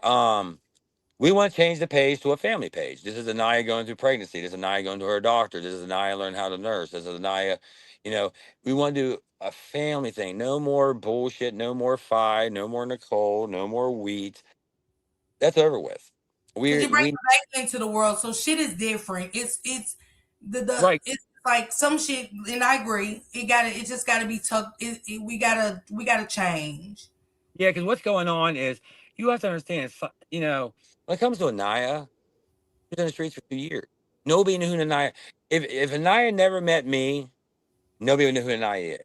we want to change the page to a family page. This is Anaya going through pregnancy. This is Anaya going to her doctor. This is Anaya learn how to nurse. This is Anaya, you know, we want to do a family thing. No more bullshit. No more Phi. No more Nicole. No more wheat. That's over with. Because you bring We the baby into the world, so shit is different. It's the right. it's like some shit, and I agree. It just gotta be tucked. We gotta change. Yeah, because what's going on is you have to understand. When it comes to Anaya, she's in the streets for 2 years. Nobody knew who Anaya. If Anaya never met me, nobody knew who Anaya is.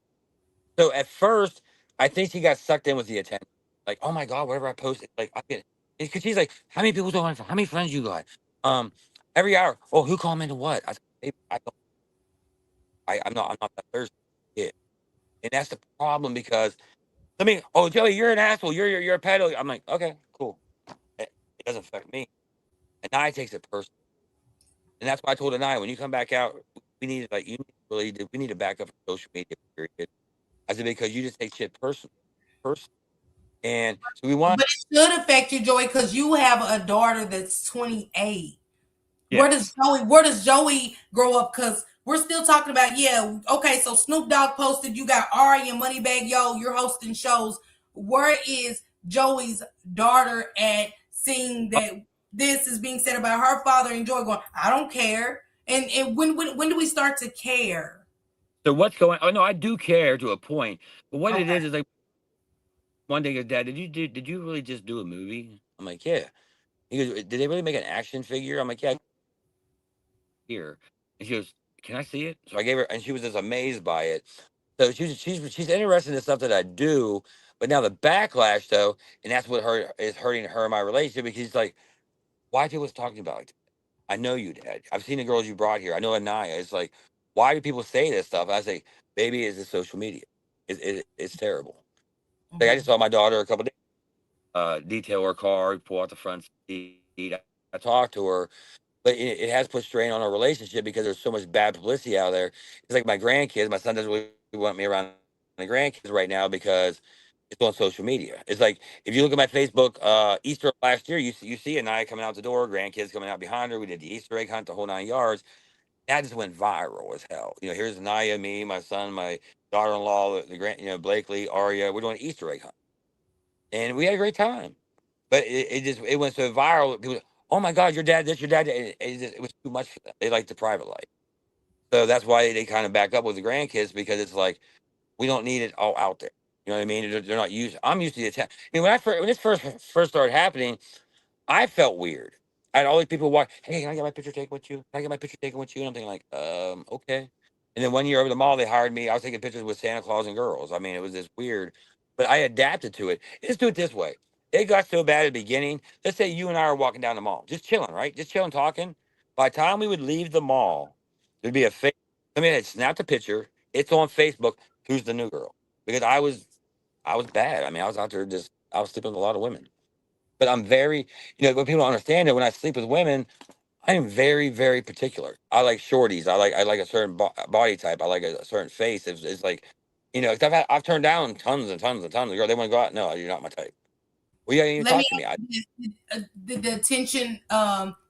So at first, I think she got sucked in with the attention. Like, oh my god, whatever I post, like I get, because she's like, how many people do I have? How many friends you got? Um, every hour. Oh, who commented what? I said, "Babe, I don't. I'm not that thirsty." Yeah, and that's the problem because oh Joey, you're an asshole. You're a pedo. I'm like, okay, cool. It doesn't affect me. And Nia takes it personal, and that's why I told Nia when you come back out, we need like you really we need to back up from social media. Period. I said because you just take shit personal. And so we want But it should affect you, Joey, because you have a daughter that's 28. yes. Where does Joey grow up? Because we're still talking about, yeah, okay, so Snoop Dogg posted, you got Ari and Moneybag Yo, you're hosting shows. Where is Joey's daughter at, seeing that this is being said about her father and Joey going, I don't care. And when do we start to care? So what's going? Oh no, I do care to a point, but what it Okay. is like one day goes, Dad, did you really just do a movie? I'm like, yeah. He goes, did they really make an action figure? I'm like, yeah. Here, and she goes, can I see it? So I gave her, and she was just amazed by it. So she's interested in the stuff that I do, but now the backlash though, and that's what is hurting her in my relationship because she's like, why people talking about it? I know you, Dad. I've seen the girls you brought here. I know Anaya. It's like, why do people say this stuff? I say, baby, it's social media. It's terrible. Like I just Mhm. saw my daughter a couple days. Detail her car, pull out the front seat. I talked to her, but it has put strain on our relationship because there's so much bad publicity out there. It's like my grandkids. My son doesn't really want me around the grandkids right now because It's on social media. It's like if you look at my Facebook, Easter last year, you see Annayia coming out the door, grandkids coming out behind her. We did the Easter egg hunt, the whole 9 yards. That just went viral as hell. Here's Annayia, me, my son, my daughter-in-law, the grand, Blakely, Aria. We're doing an Easter egg hunt, and we had a great time. But it went so viral. People, oh my God, your dad, this, your dad. It was too much for them. They like the private life, so that's why they kind of back up with the grandkids because it's like we don't need it all out there. You know what I mean? They're not used. I'm used to the attack. When this first started happening, I felt weird. I had all these people walk, hey, can I get my picture taken with you? Can I get my picture taken with you? And I'm thinking like, okay. And then one year over the mall, they hired me. I was taking pictures with Santa Claus and girls. I mean, it was this weird, but I adapted to it. Let's do it this way. It got so bad at the beginning. Let's say you and I are walking down the mall, just chilling, right? Just chilling, talking. By the time we would leave the mall, there'd be a face. Somebody had snapped a picture. It's on Facebook. Who's the new girl? Because I was bad. I mean, I was out there I was sleeping with a lot of women. But I'm very, what people don't understand that when I sleep with women, I am very, very particular. I like shorties. I like a certain body type. I like a certain face. It's like, 'cause I've turned down tons and tons and tons of girls. They want to go out. No, you're not my type. Well, you didn't even Let me talk to me. did the attention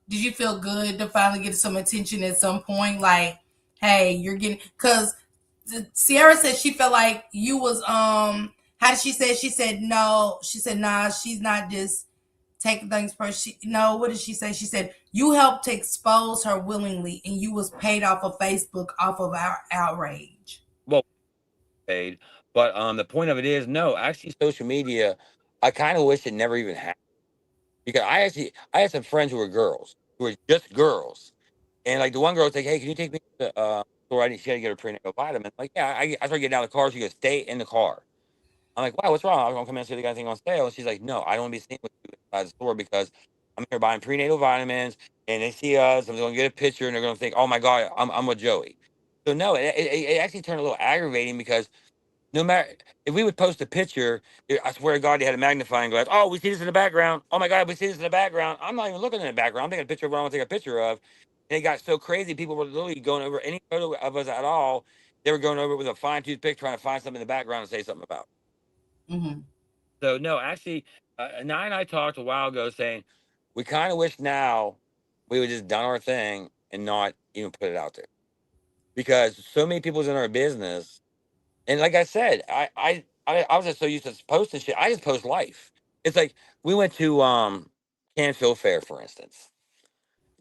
did you feel good to finally get some attention at some point, like, hey, you're getting, because Sierra said she felt like you was how did she say, she said no, she said nah, she's not just taking things personally. No, what did she say? She said you helped to expose her willingly and you was paid off of Facebook off of our outrage. Well, paid, but the point of it is, no, actually, social media. I kind of wish it never even happened because I had some friends who were girls who were just girls. And like the one girl was like, "Hey, can you take me to the store? She had to get her prenatal vitamin." Like, yeah, I started getting out of the car. She goes, "Stay in the car." I'm like, "Wow, what's wrong? I was gonna come in and see the guy thing on sale." And she's like, "No, I don't want to be seen with you inside the store because I'm here buying prenatal vitamins, and they see us. I'm gonna get a picture, and they're gonna think, oh my God, I'm with Joey." So no, it actually turned a little aggravating because no matter if we would post a picture, I swear to God, they had a magnifying glass. Oh, we see this in the background. Oh my God, we see this in the background. I'm not even looking in the background. I'm taking a picture of what I want to take a picture of. And it got so crazy. People were literally going over any photo of us at all. They were going over it with a fine tooth pick, trying to find something in the background and say something about. Mm-hmm. So no, actually, Nye and I talked a while ago saying we kind of wish now we would just done our thing and not even put it out there because so many people's in our business. And like I said, I was just so used to posting shit. I just post life. It's like we went to Canfield Fair, for instance.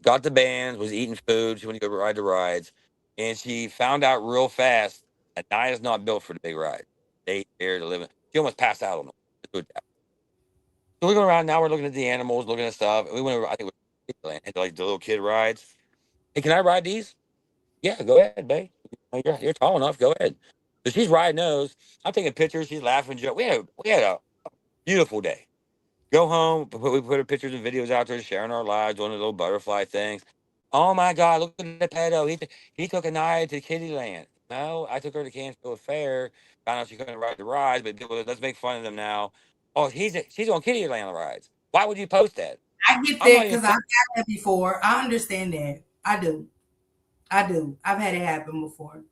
Got the bands, was eating food. She wanted to go ride the rides, and she found out real fast that Naya's not built for the big ride. They there to live in. She almost passed out on them. So we're going around now. We're looking at the animals, looking at stuff. We went over. I think it was Disneyland, like the little kid rides. Hey, can I ride these? Yeah, go ahead, babe. You're tall enough. Go ahead. So she's riding those. I'm taking pictures. She's laughing. We had a beautiful day. Go home. We put her pictures and videos out there, sharing our lives, doing the little butterfly things. Oh my God! Look at the pedo. He took Annayia to Kittyland. No, I took her to Canfield Fair. Found out she couldn't ride the rides, but let's make fun of them now. Oh, she's on Kittyland rides. Why would you post that? I get I'm that not even. because I've got that before. I understand that. I do. I do. I've had it happen before.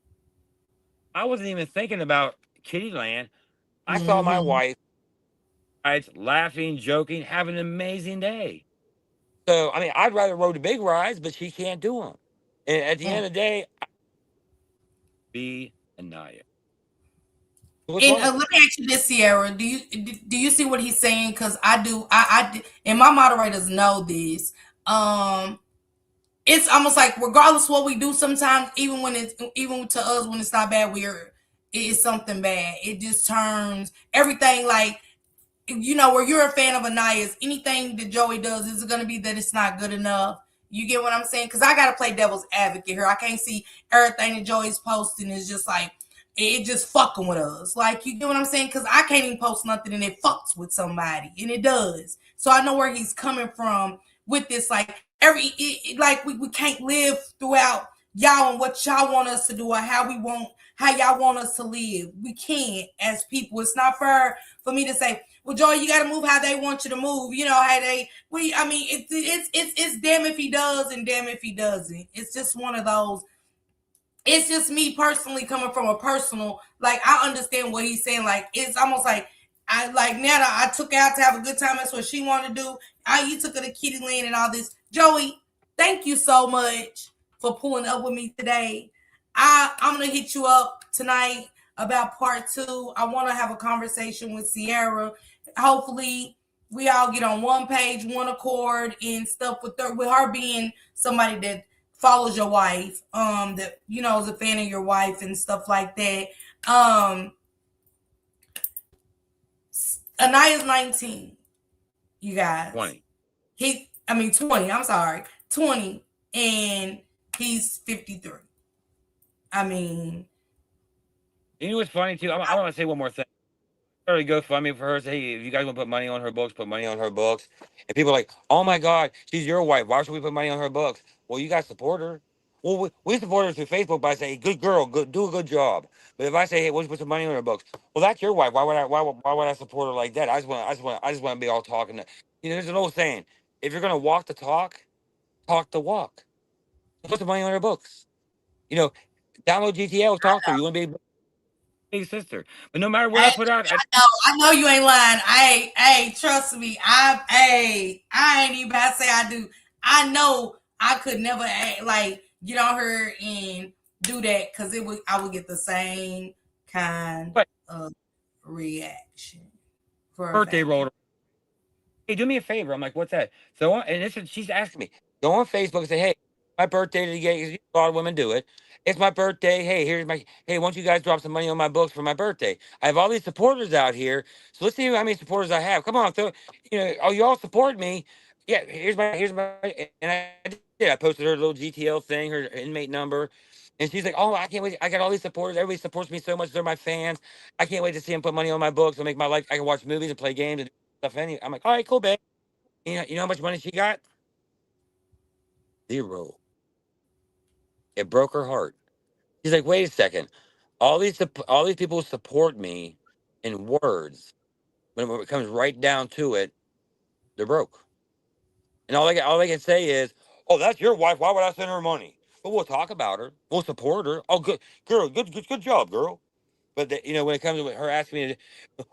I wasn't even thinking about Kittyland. I saw my Mm-hmm. wife rides, laughing, joking, having an amazing day. So, I mean, I'd rather rode the big rides, but she can't do them. And at the end of the day, be Annayia. What's And wrong? let me ask you this, Sierra. Do you see what he's saying? Because I do. And my moderators know this. Um, it's almost like regardless what we do, sometimes even to us when it's not bad, it is something bad. It just turns everything like, where you're a fan of Aniya's, anything that Joey does, is it going to be that it's not good enough? You get what I'm saying? Because I got to play devil's advocate here. I can't see everything that Joey's posting is just like, it just fucking with us. Like, you get what I'm saying? Because I can't even post nothing and it fucks with somebody. And it does. So I know where he's coming from with this. Like, like we can't live throughout y'all and what y'all want us to do or how y'all want us to live. We can't as people. It's not fair for me to say, well, Joy, you got to move how they want you to move. How I mean, it's damn if he does and damn if he doesn't. It's just one of those. It's just me personally coming from a personal, like, I understand what he's saying. Like, it's almost like I like now that I took her out to have a good time. That's what she wanted to do. You took her to Kitty Land and all this. Joey, thank you so much for pulling up with me today. I'm gonna hit you up tonight about part two. I want to have a conversation with Sierra. Hopefully, we all get on one page, one accord, and stuff with her being somebody that follows your wife, that is a fan of your wife and stuff like that. Aniya's 19, you guys. 20. I mean 20. I'm sorry, 20, and he's 53. I mean, You know what's funny too? I want to say one more thing. Started GoFundMe for her. Say, hey, if you guys want to put money on her books, put money on her books. And people are like, oh my God, she's your wife. Why should we put money on her books? Well, you guys support her. Well, we support her through Facebook by saying, good girl, do a good job. But if I say, hey, we'll just put some money on her books, well, that's your wife. Why would I support her like that? I just want to be all talking. There's an old saying: if you're gonna walk the talk the walk. Put some money on her books. You know, download GTL, talk to her. You want to be big sister. But no matter what I put out, I know you ain't lying. Hey, trust me. I ain't even about to say I do. I know I could never like get on her and do that because I would get the same kind but of reaction for a birthday fact. rolled. Hey, do me a favor. I'm like, what's that? So, and this is, she's asking me, go on Facebook and say, hey, my birthday today. 'Cause a lot of women do it. It's my birthday. Hey, why don't you guys drop some money on my books for my birthday? I have all these supporters out here. So let's see how many supporters I have. Come on. You all support me. Yeah, and I did. I posted her little GTL thing, her inmate number. And she's like, oh, I can't wait. I got all these supporters. Everybody supports me so much. They're my fans. I can't wait to see them put money on my books and make my life. I can watch movies and play games and stuff. I'm like, all right, cool, babe. You know how much money she got? Zero. It broke her heart. She's like, wait a second. All these people support me in words. When it comes right down to it, they're broke. And all they can say is, oh, that's your wife. Why would I send her money? But we'll talk about her. We'll support her. Oh, good girl. Good job, girl. But when it comes to her asking me,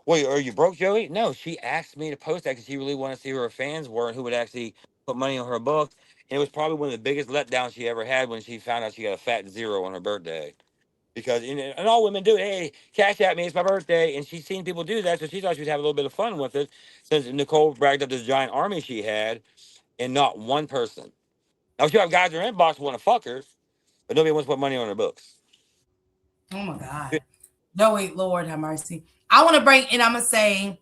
well, are you broke, Joey? No, she asked me to post that because she really wanted to see who her fans were and who would actually put money on her books. And it was probably one of the biggest letdowns she ever had when she found out she got a fat zero on her birthday. Because and all women do, hey, cash at me, it's my birthday, and she's seen people do that, so she thought she would have a little bit of fun with it. Since Nicole bragged up this giant army she had, and not one person. Now she'll have guys in her inbox who want to fuck her, but nobody wants to put money on her books. Oh my God. No, wait, Lord have mercy. I want to and I'm going to say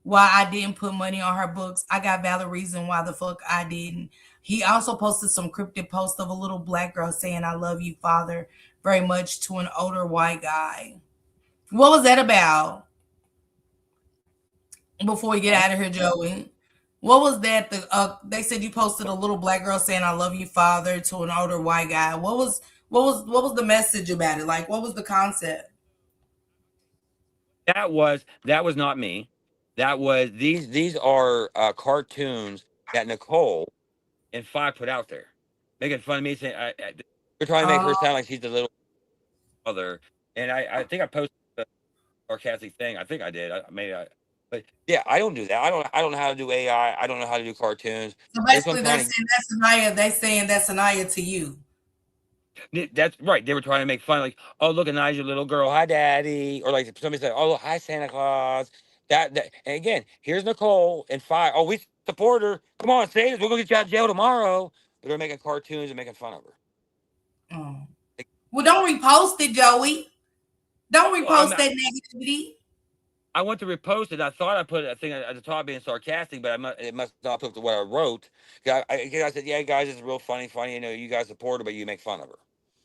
why I didn't put money on her books. I got valid reason why the fuck I didn't. He also posted some cryptic post of a little black girl saying, I love you, Father, very much to an older white guy. What was that about? Before we get out of here, Joey. What was that? They said you posted a little black girl saying, I love you, Father, to an older white guy. What was the message about it? Like, what was the concept? That was not me. That was these are cartoons that Nicole and Five put out there, making fun of me, saying they're trying to make her Oh, sound like she's the little mother. And I think I posted a sarcastic thing. I think I did. But yeah, I don't do that. I don't know how to do AI. I don't know how to do cartoons. so This one basically they're trying saying that's Anaya. They saying that's Anaya to you. That's right. They were trying to make fun, like, oh, look at Nigel, little girl, hi, daddy, or like somebody said, oh, hi, Santa Claus. And again, here's Nicole and Five. Oh, we support her. Come on, say this. We're gonna get you out of jail tomorrow. But they're making cartoons and making fun of her. Oh. Like, Well, don't repost it, Joey. Don't well, repost that negativity. I went to repost it. I thought I put a thing at the top being sarcastic, but it must not put to what I wrote. I said, yeah, guys, it's real funny. You guys support her, but you make fun of her.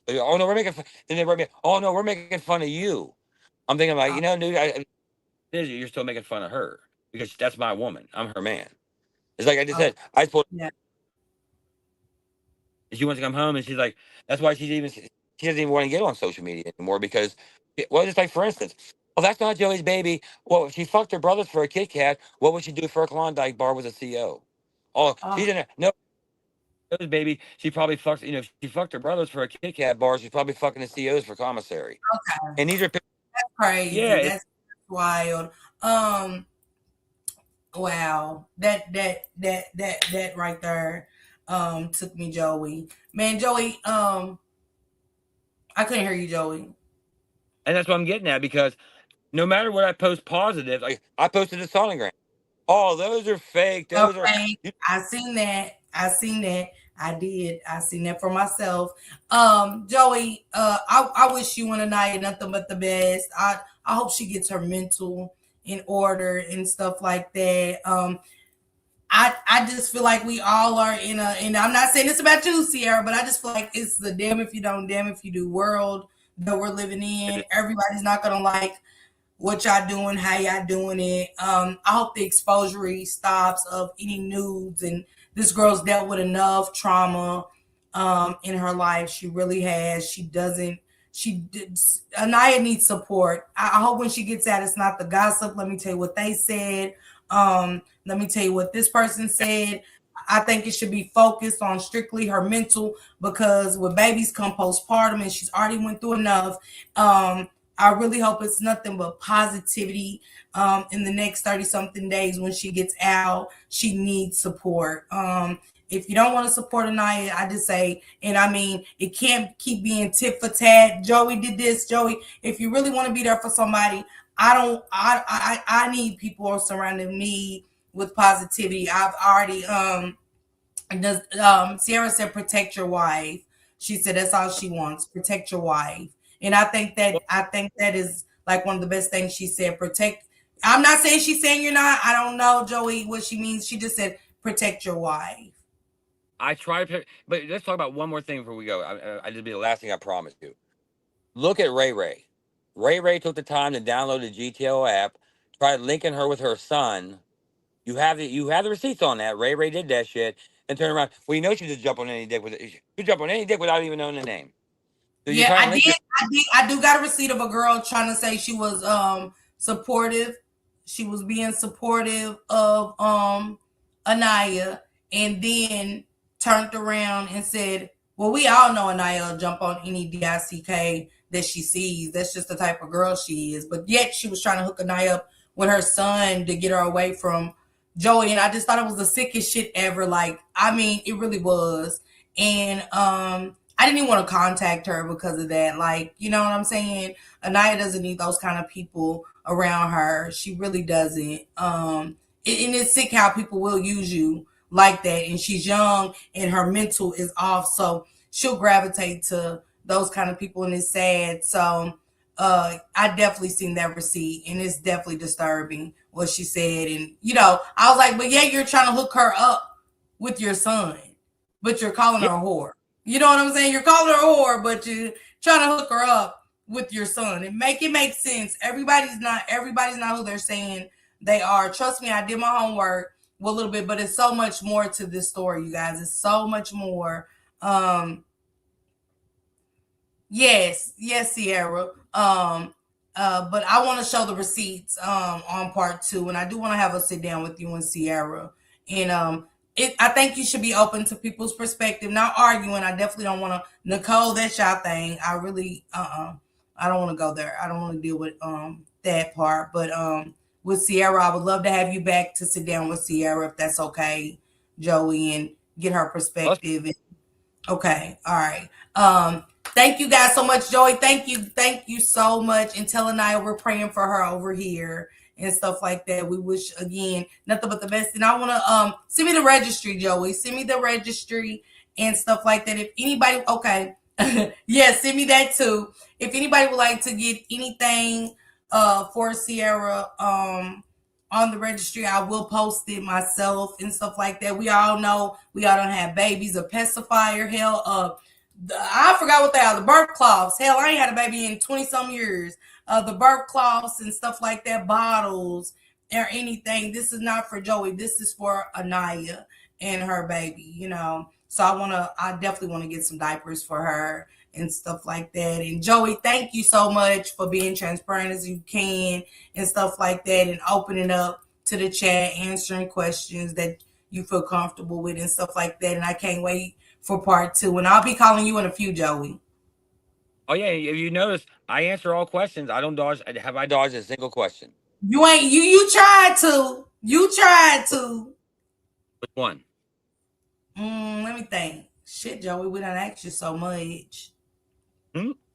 Oh no, we're making fun. Then they wrote me, oh no, we're making fun of you. I'm thinking like, Oh, dude, you're still making fun of her because that's my woman. I'm her man. It's like I just oh, said. I support. yeah. She wants to come home, and she's like, that's why she doesn't even want to get on social media anymore because, well, just like for instance, well, that's not Joey's baby. Well, if she fucked her brothers for a Kit Kat, what would she do for a Klondike bar with a CO? Oh, Oh, she's in a no. Baby, she probably fucked. If she fucked her brothers for a Kit Kat bar, she's probably fucking the COs for commissary. okay. And these are, That's crazy. yeah, That's wild. Um, wow, that right there, took me, Joey. Man, Joey, I couldn't hear you, Joey. And that's what I'm getting at, because no matter what I post positive, like I posted a sonogram. Oh, those are fake. Those are Okay, you- I seen that. I seen that. I did. I seen that for myself. Joey, I wish you and Anaya nothing but the best. I hope she gets her mental in order and stuff like that. I just feel like we all are in a, and I'm not saying this about you, Sierra, but I just feel like it's the damn if you don't, damn if you do world that we're living in. Everybody's not gonna like what y'all doing, how y'all doing it. I hope the exposure stops of any nudes, and this girl's dealt with enough trauma in her life. She really has. She doesn't. She did. Anaya needs support. I hope when she gets out, it's not the gossip. Let me tell you what they said. Let me tell you what this person said. I think it should be focused on strictly her mental, because with babies come postpartum and she's already went through enough. I really hope it's nothing but positivity in the next 30 something days when she gets out. She needs support. If you don't want to support Anaya, I just say, and I mean, it can't keep being tit for tat. Joey did this, Joey. If you really want to be there for somebody, I need people surrounding me with positivity. I've already does Sierra said protect your wife. She said that's all she wants. Protect your wife. And I think that is like one of the best things she said. Protect. I'm not saying she's saying you're not. I don't know, Joey, what she means. She just said protect your wife. I try to, but let's talk about one more thing before we go. I just be the last thing I promised you. Look at Ray Ray. Ray Ray took the time to download the GTO app, tried linking her with her son. You have the receipts on that. Ray Ray did that shit and turn around. Well, you know she just jump on any dick with it. You jump on any dick without even knowing the name. So you Yeah, try I and link did. your I do got a receipt of a girl trying to say she was supportive. She was being supportive of Anaya, and then turned around and said, "Well, we all know Anaya will jump on any DICK that she sees. That's just the type of girl she is." But yet she was trying to hook Anaya up with her son to get her away from Joey, and I just thought it was the sickest shit ever. Like, I mean, it really was. And I didn't even want to contact her because of that. Like, you know what I'm saying? Anaya doesn't need those kind of people around her. She really doesn't. And it's sick how people will use you like that. And she's young and her mental is off. So she'll gravitate to those kind of people, and it's sad. So I definitely seen that receipt, and it's definitely disturbing what she said. And I was like, but yeah, you're trying to hook her up with your son, but you're calling yeah. her a whore. You know what I'm saying? You're calling her a whore, but you're trying to hook her up with your son. It make sense. Everybody's not who they're saying they are. Trust me, I did my homework a little bit, but it's so much more to this story, you guys. It's so much more. Um, yes, Sierra. But I want to show the receipts on part two, and I do want to have a sit down with you and Sierra. And I think you should be open to people's perspective, not arguing. I definitely don't want to Nicole. That's your thing. I really I don't want to go there. I don't want to deal with that part. But with Sierra, I would love to have you back to sit down with Sierra if that's okay, Joey, and get her perspective. Okay. All right. Thank you guys so much, Joey. Thank you so much. And tell Anaya we're praying for her over here and stuff like that. We wish again nothing but the best. And I want to send me the registry, Joey. Send me the registry and stuff like that. If anybody, okay, yeah, send me that too. If anybody would like to get anything for Sierra on the registry, I will post it myself and stuff like that. We all know we all don't have babies, a pacifier, hell, I forgot what they are, the birth cloths. Hell, I ain't had a baby in 20 some years. The birth cloths and stuff like that, bottles or anything. This is not for Joey. This is for Anaya and her baby. So I definitely want to get some diapers for her and stuff like that. And Joey, thank you so much for being transparent as you can and stuff like that, and opening up to the chat, answering questions that you feel comfortable with and stuff like that. And I can't wait for part two. And I'll be calling you in a few, Joey. Oh yeah, if you notice, I answer all questions. I don't dodge. Have I dodged a single question? You ain't you tried to. You tried to. Which one? Let me think. Shit, Joey, we done asked you so much.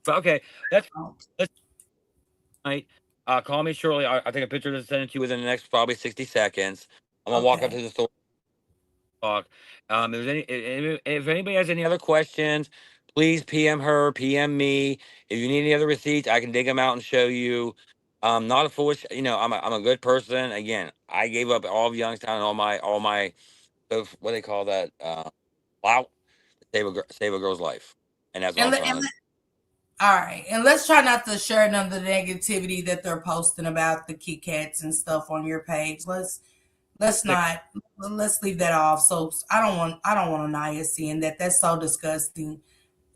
Okay, that's Oh, right. Call me shortly. I take a picture to send it to you within the next probably 60 seconds. I'm gonna walk up to okay. the store. Talk. If there's if anybody has any other questions, please PM her, PM me. If you need any other receipts, I can dig them out and show you. Not a foolish, I'm a good person. Again, I gave up all of Youngstown and all my what they call that, clout to save a girl's life, and that's what And, I'm le- trying and to. all right, and let's try not to share none of the negativity that they're posting about the Kit Kats and stuff on your page. Let's Stick. not let's leave that off. So I don't want Anaya seeing that. That's so disgusting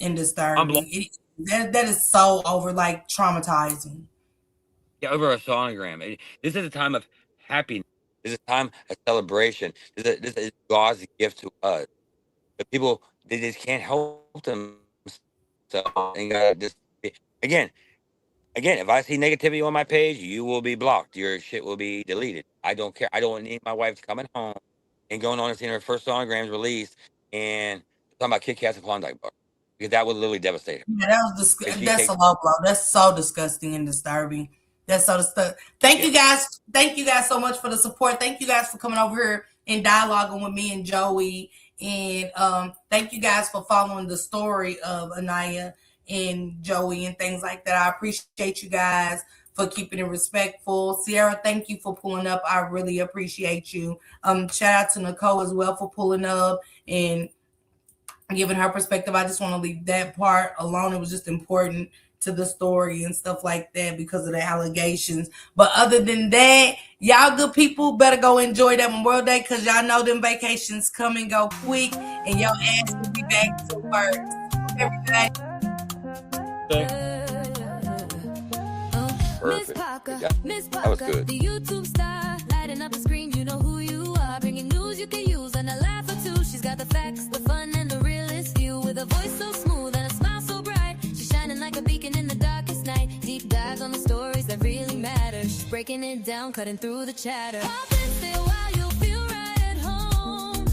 and I'm blocked. disturbing. That is so over like traumatizing. Yeah, over a sonogram. This is a time of happiness. This is a time of celebration. This is God's gift to us. But people, they just can't help themselves and gotta just again, again. If I see negativity on my page, you will be blocked. Your shit will be deleted. I don't care. I don't need my wife coming home and going on and seeing her first sonograms released and talking about Kit Kats and Klondike bar because that would literally devastate her. Yeah, that was Because she that's takes a low blow. That's so disgusting and disturbing. That's so disgusting. Thank yeah. you guys. Thank you guys so much for the support. Thank you guys for coming over here and dialoguing with me and Joey. And thank you guys for following the story of Anaya and Joey and things like that. I appreciate you guys for keeping it respectful. Sierra, thank you for pulling up. I really appreciate you. Shout out to Nicole as well for pulling up and giving her perspective. I just want to leave that part alone. It was just important to the story and stuff like that because of the allegations. But other than that, y'all good people better go enjoy that Memorial Day because y'all know them vacations come and go quick and your ass will be back to work. Everybody. Perfect. That was good. The YouTube star, lighting up the screen, you know who you are. Bringing news you can use and a laugh or two. She's got the facts, the fun, and the realest view. With a voice so smooth and a smile so bright. She's shining like a beacon in the darkest night. Deep dives on the stories that really matter. She's breaking it down, cutting through the chatter. Pop and sit while you feel right at home.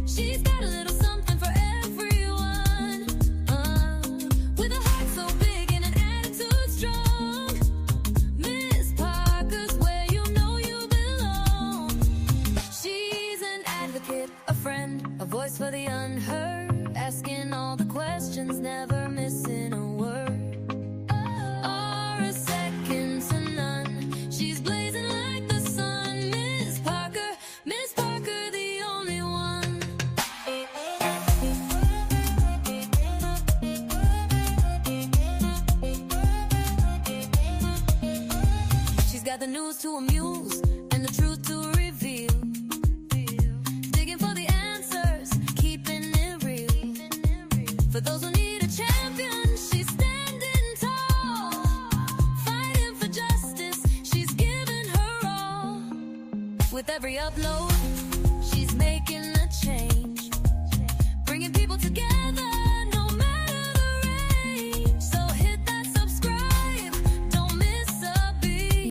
She's got a little something for everyone. With a heart so big and an attitude strong. Miss Parker's where you know you belong. She's an advocate, a friend, a voice for the unheard. Asking all the questions, never missing a word. Or a second to none. She's blazing like the sun. Miss Parker, the only one. She's got the news to amuse and the truth to reveal. Digging for the answers, keeping it real. For those who need a champion, she's standing tall. Fighting for justice, she's giving her all. With every upload, she's making a change. Bringing people together.